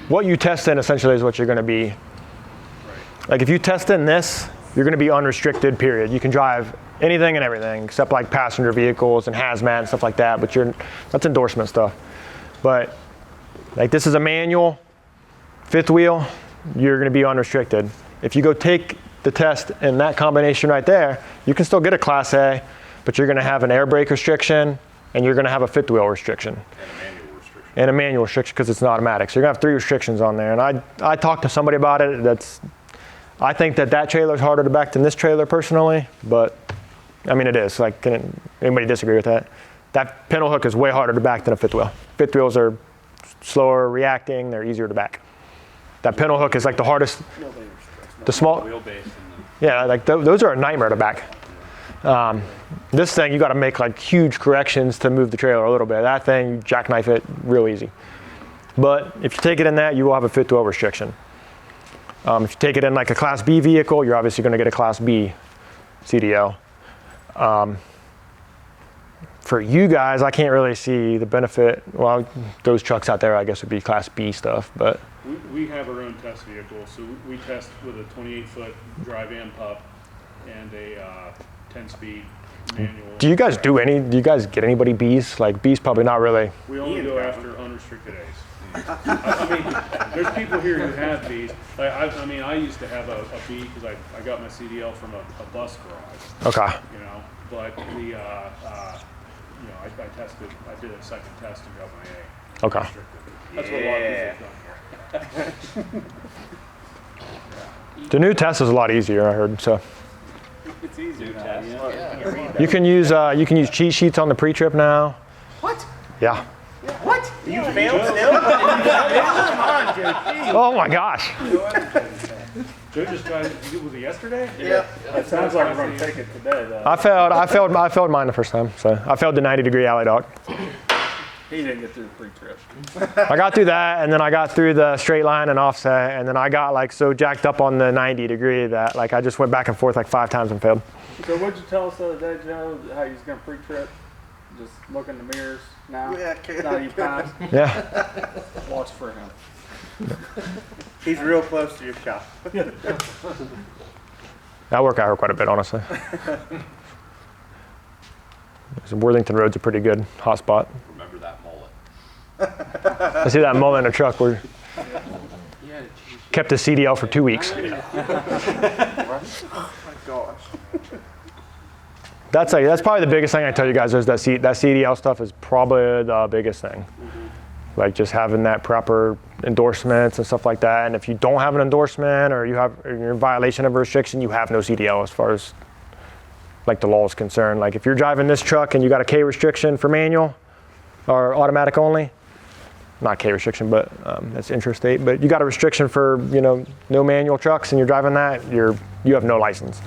what you test in essentially is what you're gonna be. Right. Like if you test in this, you're gonna be unrestricted, period. You can drive anything and everything except like passenger vehicles and hazmat and stuff like that, but that's endorsement stuff. But like this is a manual, fifth wheel, you're gonna be unrestricted. If you go take the test in that combination right there, you can still get a Class A, but you're gonna have an air brake restriction and you're gonna have a fifth wheel restriction. And a manual restriction because it's an automatic. So you're gonna have 3 restrictions on there. And I talked to somebody about it. I think that trailer is harder to back than this trailer personally, but I mean it is. Like, can anybody disagree with that? That pintle hook is way harder to back than a fifth wheel. Fifth wheels are slower reacting, they're easier to back. That pintle hook is like the hardest. The small wheelbase. Yeah, like those are a nightmare to back. This thing, you got to make like huge corrections to move the trailer a little bit. That thing, you jackknife it real easy. But if you take it in that, you will have a fifth wheel restriction. If you take it in like a Class B vehicle, you're obviously going to get a Class B CDL. For you guys, I can't really see the benefit. Well, those trucks out there, I guess, would be Class B stuff, but. We have our own test vehicle, so we test with a 28-foot drive and pup and a 10-speed manual. Do you guys get anybody Bs? Like Bs probably not really. We only go after unrestricted A's. I mean, there's people here who have Bs. Like, I used to have a B because I got my CDL from a bus garage. Okay. But I did a second test and got my A. Okay. Unrestricted. That's what a lot of people have done. The new test is a lot easier, I heard. So It's easier now. you can use cheat sheets on the pre-trip now. What? Yeah. What? You failed still? Come on, Joe. Oh my gosh. Joe just got it. Was it yesterday? Yeah. It sounds like we're going to take it today, though. I failed mine the first time. So I failed the 90-degree alley dog. He didn't get through the pre-trip. I got through that, and then I got through the straight line and offset, and then I got like so jacked up on the 90-degree that like I just went back and forth like 5 times and failed. So what'd you tell us the other day, Joe, how you was going to pre-trip? Just look in the mirrors now? Yeah, Now you pass? Yeah. Watch for him. He's real close to your shop. I work out here quite a bit, honestly. Worthington Road's a pretty good hot spot. Remember that mullet. I see that mullet in a truck where kept the CDL for 2 weeks. Oh my gosh. That's probably the biggest thing I tell you guys is that CDL stuff is probably the biggest thing. Like just having that proper endorsements and stuff like that. And if you don't have an endorsement or you're in violation of a restriction, you have no CDL as far as like the law is concerned. Like if you're driving this truck and you got a K restriction for manual or automatic only, not K restriction, but that's intrastate, but you got a restriction for, no manual trucks and you're driving that, you have no license.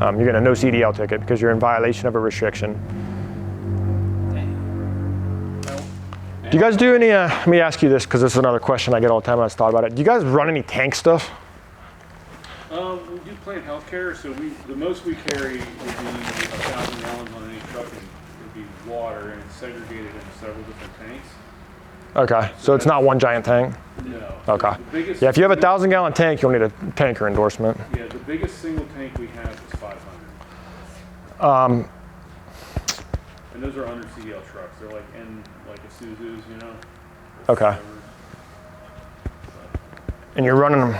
You're getting a no CDL ticket because you're in violation of a restriction. Do you guys do any, let me ask you this because this is another question I get all the time and I just thought about it. Do you guys run any tank stuff? We do plant healthcare, so the most we carry would be 1,000 gallons on any truck, and it would be water, and it's segregated into several different tanks. Okay, so it's not one giant tank? No. Okay. Biggest, Yeah, if you have a 1,000-gallon tank, you'll need a tanker endorsement. Yeah, the biggest single tank we have is 500. And those are under CDL trucks. They're like Isuzus, Okay. And you're running them.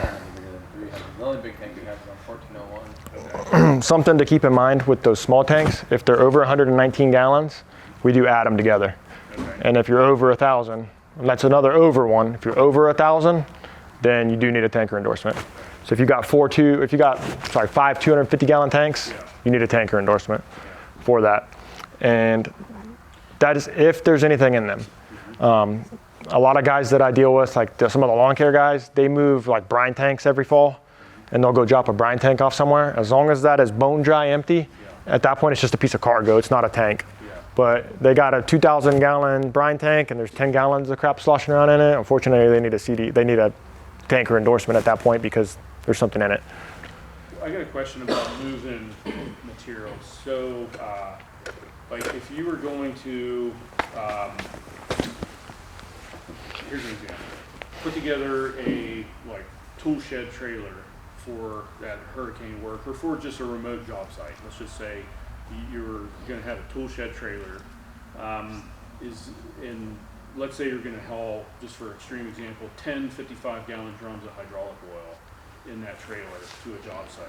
The only big tank we have is on 1401. Something to keep in mind with those small tanks, if they're over 119 gallons, we do add them together. Okay. And if you're over 1,000, that's another over one. If you're over 1,000, then you do need a tanker endorsement. So if you got five 250-gallon tanks, you need a tanker endorsement for that. And that is if there's anything in them. A lot of guys that I deal with, like some of the lawn care guys, they move like brine tanks every fall, and they'll go drop a brine tank off somewhere. As long as that is bone dry empty, at that point it's just a piece of cargo, it's not a tank. But they got a 2,000-gallon brine tank, and there's 10 gallons of crap sloshing around in it. Unfortunately, they need a tanker endorsement at that point because there's something in it. I got a question about moving materials. So, like if you were going to, here's an example. Put together a like tool shed trailer for that hurricane work, or for just a remote job site. Let's just say you're going to have a tool shed trailer. Let's say you're going to haul, just for extreme example, 10 55-gallon drums of hydraulic oil in that trailer to a job site.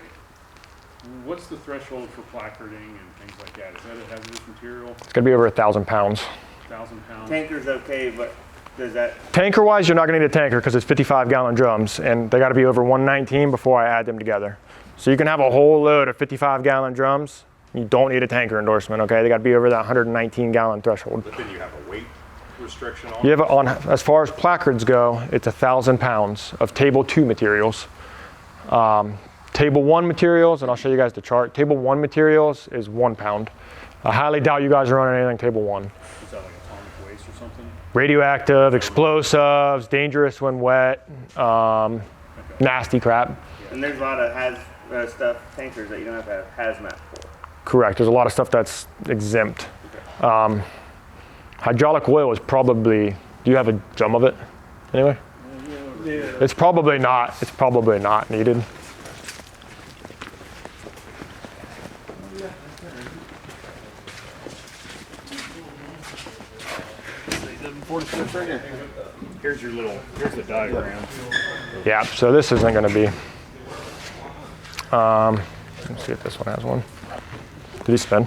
What's the threshold for placarding and things like that? Is that a hazardous material? It's going to be over 1,000 pounds. 1,000 pounds? Tanker's okay, but does that? Tanker-wise, you're not going to need a tanker because it's 55-gallon drums, and they got to be over 119 before I add them together. So you can have a whole load of 55-gallon drums. You don't need a tanker endorsement, okay? They got to be over that 119-gallon threshold. But then you have a weight restriction on You have as far as placards go, it's 1,000 pounds of table 2 materials. Table 1 materials, and I'll show you guys the chart. Table 1 materials is 1 pound. I highly doubt you guys are running anything table 1. Is that like atomic waste or something? Radioactive, explosives, dangerous when wet, nasty crap. And there's a lot of tankers that you don't have to have hazmat for. Correct. There's a lot of stuff that's exempt. Okay. Hydraulic oil is probably. Do you have a drum of it? Anyway. Yeah. It's probably not. It's probably not needed. Here's the diagram. Yeah, so this isn't going to be. Let's see if this one has one. Did he spin?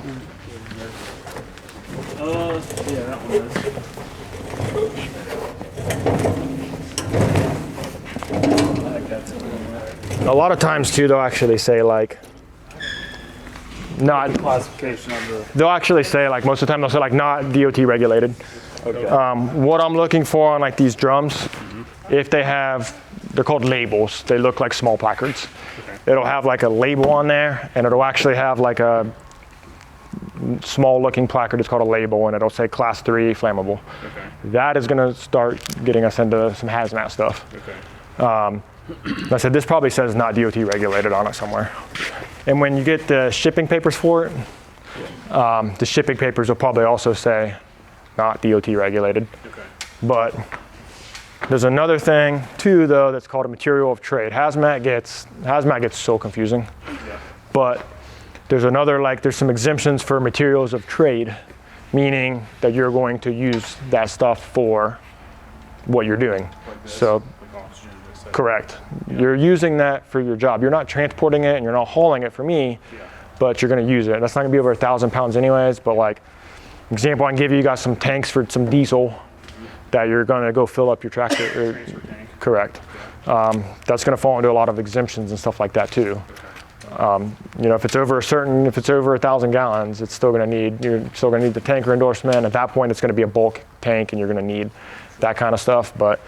Yeah, that one is. A lot of times too, they'll actually say like, not classification of the. They'll actually say like most of the time they'll say like not DOT regulated. Okay. What I'm looking for on like these drums, if they have, they're called labels. They look like small placards. Okay. It'll have like a label on there, and it'll actually have like a small looking placard. It's called a label, and it'll say class 3 flammable. Okay. That is going to start getting us into some hazmat stuff. Okay. Like I said, this probably says not DOT regulated on it somewhere. And when you get the shipping papers for it, the shipping papers will probably also say not DOT regulated. Okay. But there's another thing too, though, that's called a material of trade. Hazmat gets so confusing. Yeah. But there's there's some exemptions for materials of trade, meaning that you're going to use that stuff for what you're doing. Like this, so, like oxygen, correct. Yeah. You're using that for your job. You're not transporting it and you're not hauling it for me, but you're going to use it. That's not going to be over 1,000 pounds anyways, but like, example, I can give you guys some tanks for some diesel that you're going to go fill up your tractor. Correct. That's going to fall into a lot of exemptions and stuff like that too. If it's over 1,000 gallons, you're still going to need the tanker endorsement. At that point, it's going to be a bulk tank, and you're going to need that kind of stuff. But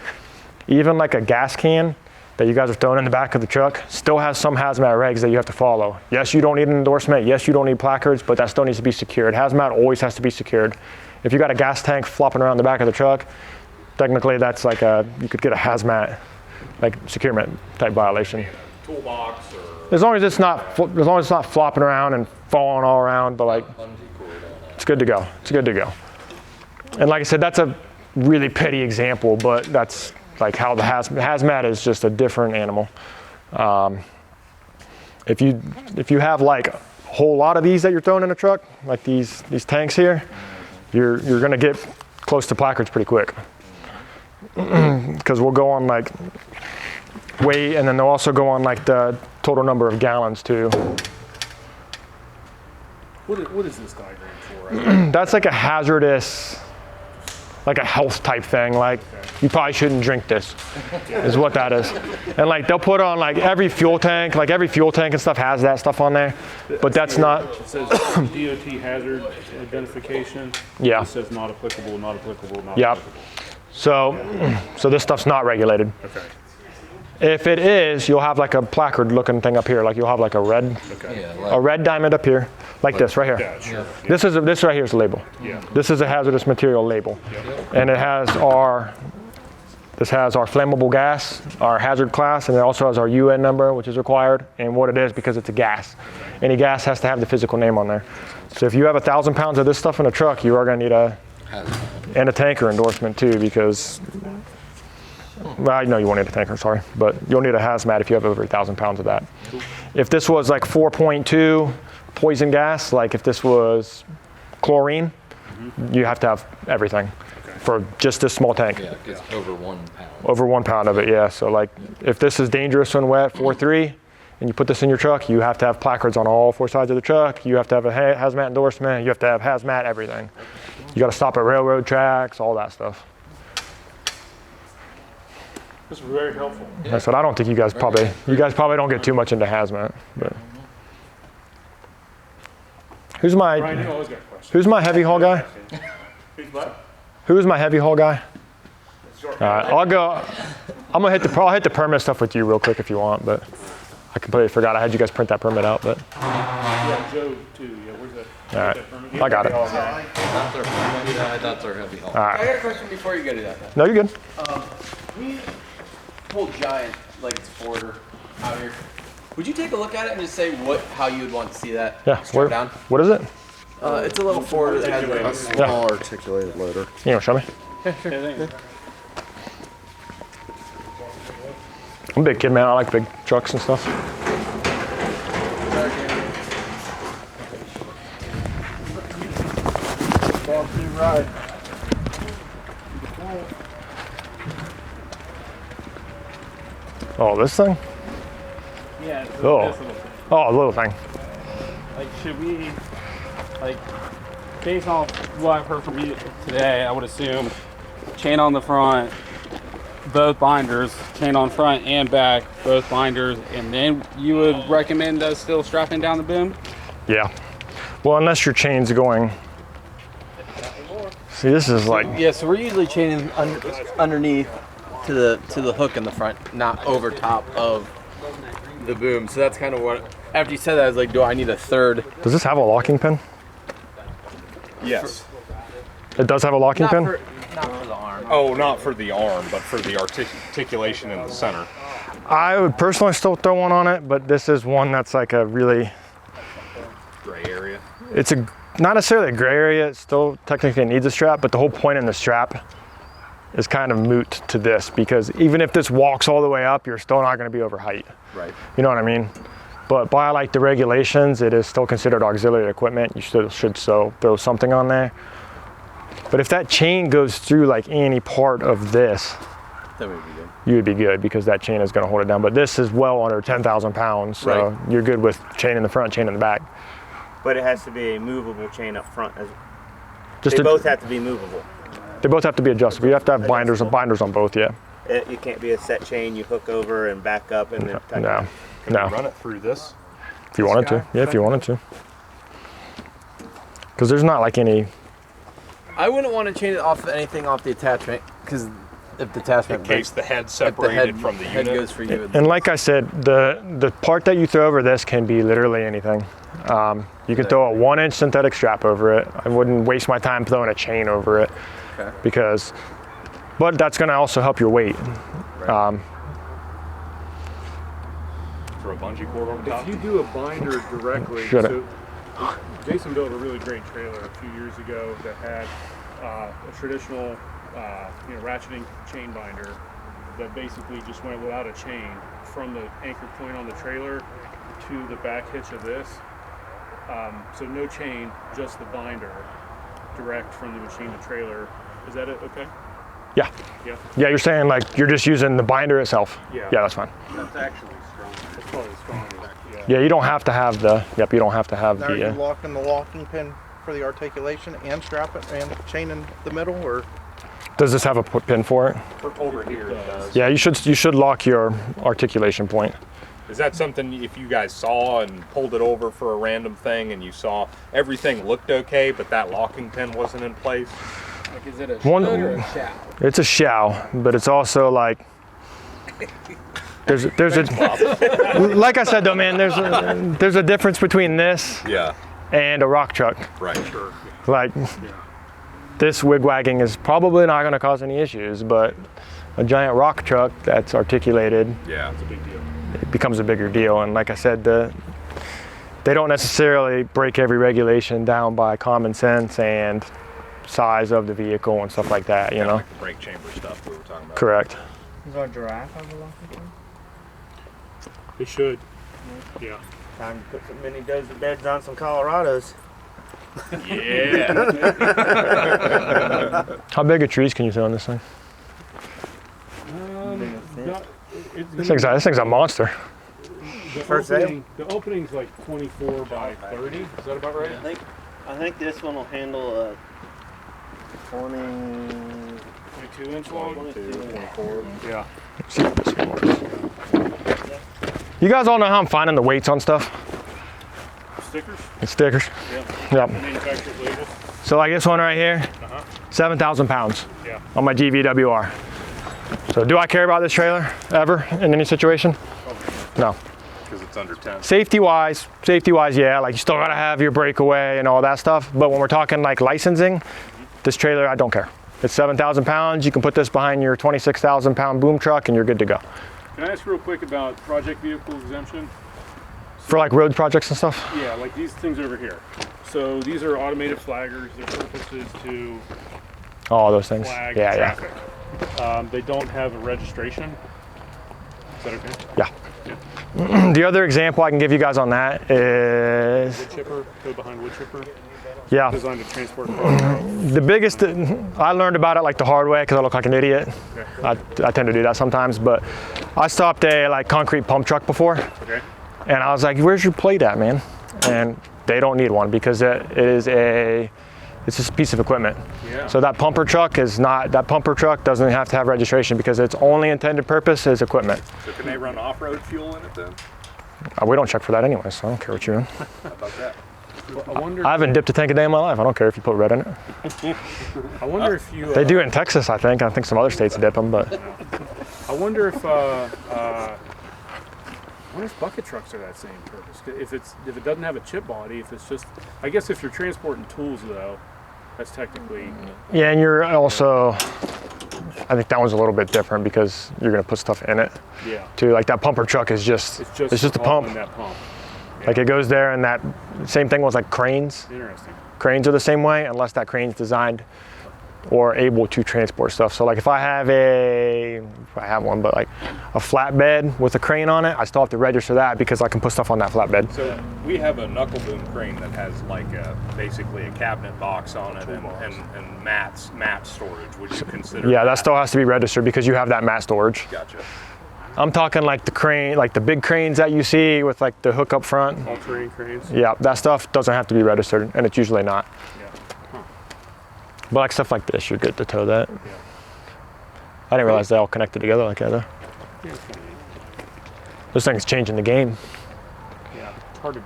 even like a gas can that you guys are throwing in the back of the truck still has some hazmat regs that you have to follow. Yes, you don't need an endorsement. Yes, you don't need placards, but that still needs to be secured. Hazmat always has to be secured. If you got a gas tank flopping around the back of the truck, technically that's like you could get a hazmat, like securement type violation. Toolbox or. As long as it's not flopping around and falling all around, but like, it's good to go. It's good to go. And like I said, that's a really petty example, but that's like how the hazmat is just a different animal. If you have like a whole lot of these that you're throwing in a truck, like these tanks here, you're gonna get close to placards pretty quick. Because we'll go on like weight, and then they'll also go on like the total number of gallons too. What is this diagram for? That's like a hazardous like a health type thing. Like, you probably shouldn't drink this, is what that is. And like, they'll put on like every fuel tank and stuff has that stuff on there, but that's not. It says DOT hazard identification. Yeah. It says not applicable, not applicable, not Yep. applicable. So this stuff's not regulated. Okay. If it is, you'll have like a placard looking thing up here. Like you'll have like a red, a red diamond up here, like this right here. Yeah, sure. This right here is a label. Yeah. This is a hazardous material label, and it has this has our flammable gas, our hazard class, and it also has our UN number, which is required, and what it is because it's a gas. Any gas has to have the physical name on there. So if you have 1,000 pounds of this stuff in a truck, you are going to need and a tanker endorsement too, because, well, I know you won't need a tanker, sorry, but you'll need a hazmat if you have over 1,000 pounds of that. If this was like 4.2 poison gas, like if this was chlorine, you have to have everything for just this small tank. Yeah, it's over 1 pound. Over 1 pound of it, yeah. So like if this is dangerous when wet, 4.3, and you put this in your truck, you have to have placards on all 4 sides of the truck. You have to have a hazmat endorsement. You have to have hazmat everything. You got to stop at railroad tracks, all that stuff. This is very helpful. I said I don't think you guys probably don't get too much into hazmat. But who's my heavy haul guy? Who's what? Who's my heavy haul guy? I'll go. I'll hit the permit stuff with you real quick if you want, but I completely forgot I had you guys print that permit out. But Yeah, Joe too. Yeah, where's that? all right, I got it. That's our permit guy, that's our heavy haul. All right. I got a question before you go to that. No, you're good. We pull giant like it's Forder out here. Would you take a look at it and just say how you would want to see that strapped down? What is it? It's a little Forder that has like A small articulated loader. You know, show me. Yeah, sure. I'm a big kid, man. I like big trucks and stuff. Right. Oh, this thing? Yeah. It's Oh, this little thing. oh, a little thing. Like, should we, like, based on what I've heard from you today, I would assume chain on the front, both binders, chain on front and back, both binders, and then you would recommend us still strapping down the boom? Yeah. Well, unless your chain's going. See, this is like. Yeah, so we're usually chaining underneath to the hook in the front, not over top of the boom. So that's kind of what. After you said that, I was like, do I need a third? Does this have a locking pin? Yes. It does have a locking pin? Not for the arm. Oh, not for the arm, but for the articulation in the center. I would personally still throw one on it, but this is one that's like a really. Gray area. It's not necessarily a gray area. It still technically needs a strap, but the whole point in the strap is kind of moot to this, because even if this walks all the way up, you're still not going to be over height. Right. You know what I mean? But by like the regulations, it is still considered auxiliary equipment. You still should throw something on there. But if that chain goes through like any part of this, that would be good. You would be good, because that chain is going to hold it down. But this is well under 10,000 pounds, so Right. you're good with chain in the front, chain in the back. But it has to be a movable chain up front. Just they a- both have to be movable. They both have to be adjustable. You have to have binders on both, yeah. It can't be a set chain you hook over and back up and then tuck No, it. Can no. you run it through this? If you wanted to, yeah, if you wanted to. Because there's not like any. I wouldn't want to chain it off anything off the attachment, because if the attachment In breaks, case the head if separated from the head unit. goes for you. And like I said, the part that you throw over this can be literally anything. You could throw a 1-inch synthetic strap over it. I wouldn't waste my time throwing a chain over it, Okay. but that's going to also help your weight. For a bungee cord on top. If you do a binder directly, Should so Jason built a really great trailer a few years ago that had a traditional, ratcheting chain binder that basically just went without a chain from the anchor point on the trailer to the back hitch of this. So no chain, just the binder, direct from the machine to trailer. Is that it? Okay. Yeah. Yeah. Yeah, you're saying like you're just using the binder itself. Yeah. Yeah, that's fine. That's actually strong. That's probably the strongest. Yeah. Yeah, you don't have to have the. Yep, you don't have to have Now, are you the. locking the locking pin for the articulation and strap it and chain in the middle, or? Does this have a pin for it? Over here it does. Yeah, you should lock your articulation point. Is that something if you guys saw and pulled it over for a random thing and you saw everything looked okay, but that locking pin wasn't in place? Like, is it a One- should or a shall? It's a shall, but it's also like there's a like I said though, man. There's a difference between this and a rock truck. Right. Sure. Like this wigwagging is probably not going to cause any issues, but a giant rock truck that's articulated, yeah, it's a big deal. It becomes a bigger deal. And like I said, they don't necessarily break every regulation down by common sense and size of the vehicle and stuff like that, you know? Like the brake chamber stuff we were talking about. Correct. Does our giraffe have a locking pin? They should. Yeah. Time to put some mini dozer beds on some Colorados. Yeah. How big of trees can you fit on this thing? This thing's a monster. The opening's like 24 by 30. Is that about right? I think this one will handle a 22 inch long. 24. Yeah. Let's see what this one was. You guys all know how I'm finding the weights on stuff? Stickers? And stickers. Yeah. Yep. Manufacturer's label. So like this one right here, 7,000 pounds Yeah. on my GVWR. So do I care about this trailer ever in any situation? No. Because it's under 10. Safety wise, yeah, like you still gotta have your breakaway and all that stuff. But when we're talking like licensing, this trailer, I don't care. It's 7,000 pounds. You can put this behind your 26,000 pound boom truck and you're good to go. Can I ask real quick about project vehicle exemption? For like road projects and stuff? Yeah, like these things over here. So these are automated flaggers. Their purpose is to All those things. flag Yeah, yeah. traffic. They don't have a registration. Is that okay? Yeah. The other example I can give you guys on that is Wood chipper, go behind wood chipper. Yeah. Designed to transport. the biggest. I learned about it like the hard way because I look like an idiot. Okay. I tend to do that sometimes, but I stopped a like concrete pump truck before, Okay. and I was like, "Where's your plate at, man?" And they don't need one because it's just a piece of equipment. Yeah. So that pumper truck doesn't have to have registration because its only intended purpose is equipment. So can they run off-road fuel in it then? We don't check for that anyway, so I don't care what you're in. How about that? Well, I wonder. I haven't dipped a tank a day in my life. I don't care if you put red in it. I wonder if you. They do in Texas, I think. I think some other states dip them, but I wonder if bucket trucks are that same purpose. If it doesn't have a chip body, if it's just, I guess if you're transporting tools though, that's technically. yeah, and you're also, I think that one's a little bit different because you're gonna put stuff in it. Yeah. Too, like that pumper truck is just, it's just a pump. That pump. Like it goes there, and that same thing with like cranes. Interesting. Cranes are the same way, unless that crane's designed or able to transport stuff. So like if I have one, but like a flatbed with a crane on it, I still have to register that because I can put stuff on that flatbed. So we have a knuckle boom crane that has like basically a cabinet box on it and mat storage. Would you consider? Yeah, that still has to be registered because you have that mat storage. Gotcha. I'm talking like the crane, like the big cranes that you see with like the hook up front. All-terrain cranes. Yeah, that stuff doesn't have to be registered, and it's usually not. Yeah. Huh. But like stuff like this, you're good to tow that. Yeah. I didn't realize they all connected together like that though. Yeah. This thing's changing the game. Yeah, it's hard to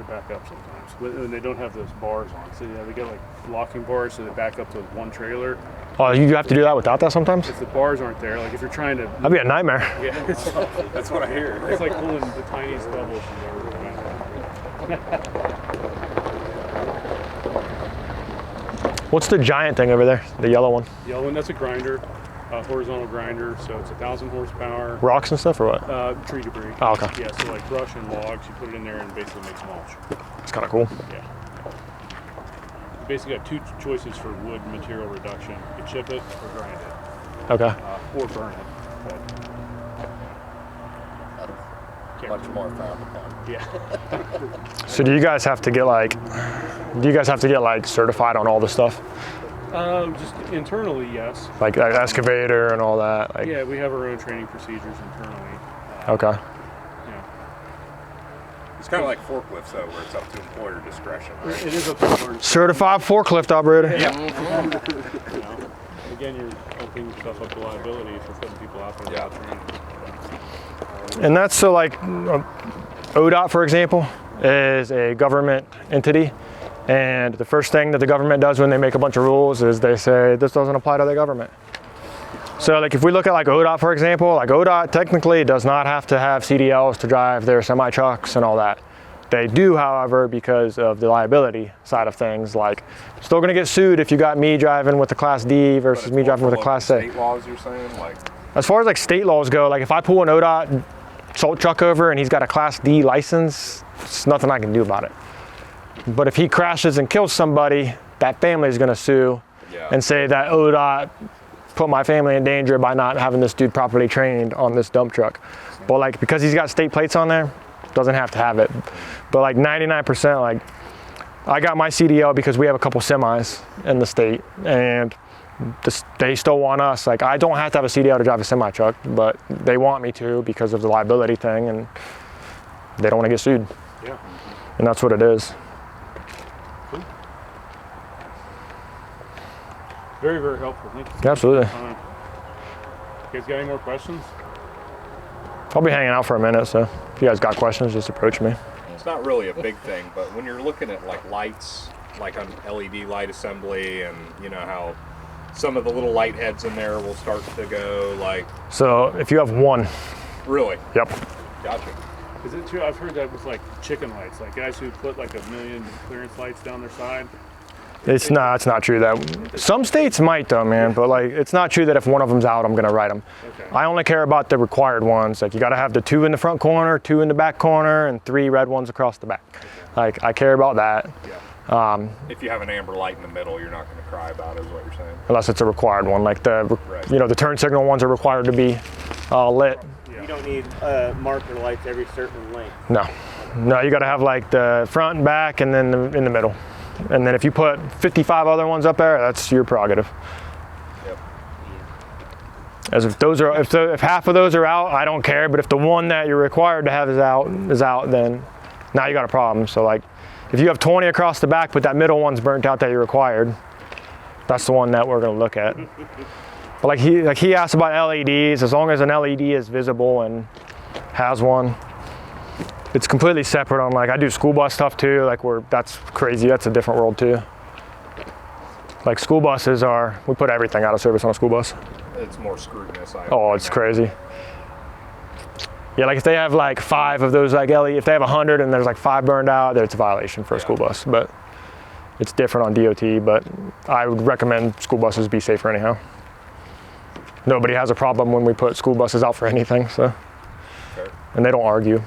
back up sometimes when they don't have those bars on. So yeah, they got like locking bars, so they back up to one trailer. Oh, you have to do that without that sometimes? If the bars aren't there, like if you're trying to. That'd be a nightmare. Yeah, that's what I hear. It's like pulling the tiniest doubles from there. What's the giant thing over there? The yellow one? Yellow one, that's a grinder, horizontal grinder. So it's 1,000 horsepower. Rocks and stuff or what? Tree debris. Oh, okay. Yeah, so like brush and logs, you put it in there and basically makes mulch. It's kind of cool. Yeah. You basically got two choices for wood material reduction. You chip it or grind it. Okay. Or burn it. Much more frowned upon. Yeah. So do you guys have to get like certified on all the stuff? Just internally, yes. Like excavator and all that? Like, Yeah, we have our own training procedures internally. Okay. Yeah. It's kind of like forklifts though, where it's up to employer discretion, right? It is up to employer. Certified forklift operator. Yeah. Again, you're opening yourself up to liability if you're putting people out there without training. And that's so like ODOT, for example, is a government entity. And the first thing that the government does when they make a bunch of rules is they say, this doesn't apply to the government. So like if we look at like ODOT, for example, like ODOT technically does not have to have CDLs to drive their semi trucks and all that. They do, however, because of the liability side of things, like still gonna get sued if you got me driving with a Class D versus me driving with a Class A. State laws, you're saying, like. As far as like state laws go, like if I pull an ODOT salt truck over and he's got a Class D license, there's nothing I can do about it. But if he crashes and kills somebody, that family is gonna sue and say that ODOT put my family in danger by not having this dude properly trained on this dump truck. But like, because he's got state plates on there, doesn't have to have it. But like 99%, like I got my CDL because we have a couple semis in the state and they still want us. Like I don't have to have a CDL to drive a semi truck, but they want me to because of the liability thing and they don't want to get sued. Yeah. And that's what it is. Cool. Very, very helpful. Thank you. Absolutely. You guys got any more questions? I'll be hanging out for a minute, so if you guys got questions, just approach me. It's not really a big thing, but when you're looking at like lights, like on LED light assembly, and you know how some of the little light heads in there will start to go like. So if you have one. Really? Yep. Gotcha. Is it true? I've heard that with like chicken lights, like guys who put like 1 million clearance lights down their side. It's not true that some states might though, man, but like it's not true that if one of them's out, I'm gonna write them. Okay. I only care about the required ones. Like you gotta have the 2 in the front corner, 2 in the back corner, and 3 red ones across the back. Okay. Like I care about that. Yeah. If you have an amber light in the middle, you're not gonna cry about it, is what you're saying. Unless it's a required one, like the you know the turn signal ones are required to be lit. You don't need marker lights every certain length. No, you gotta have like the front and back, and then in the middle. And then if you put 55 other ones up there, that's your prerogative. Yep. As if those are, if half of those are out, I don't care. But if the one that you're required to have is out, then now you got a problem. So like, if you have 20 across the back, but that middle one's burnt out that you're required, that's the one that we're gonna look at. But like he asked about LEDs, as long as an LED is visible and has one. It's completely separate on like, I do school bus stuff too, like that's crazy, that's a different world too. Like school buses we put everything out of service on a school bus. It's more scrutinous. Oh, it's crazy. Yeah, like if they have like 5 of those like LED, if they have 100 and there's like 5 burned out, then it's a violation for a school bus, but it's different on DOT, but I would recommend school buses be safer anyhow. Nobody has a problem when we put school buses out for anything, so. Fair. And they don't argue.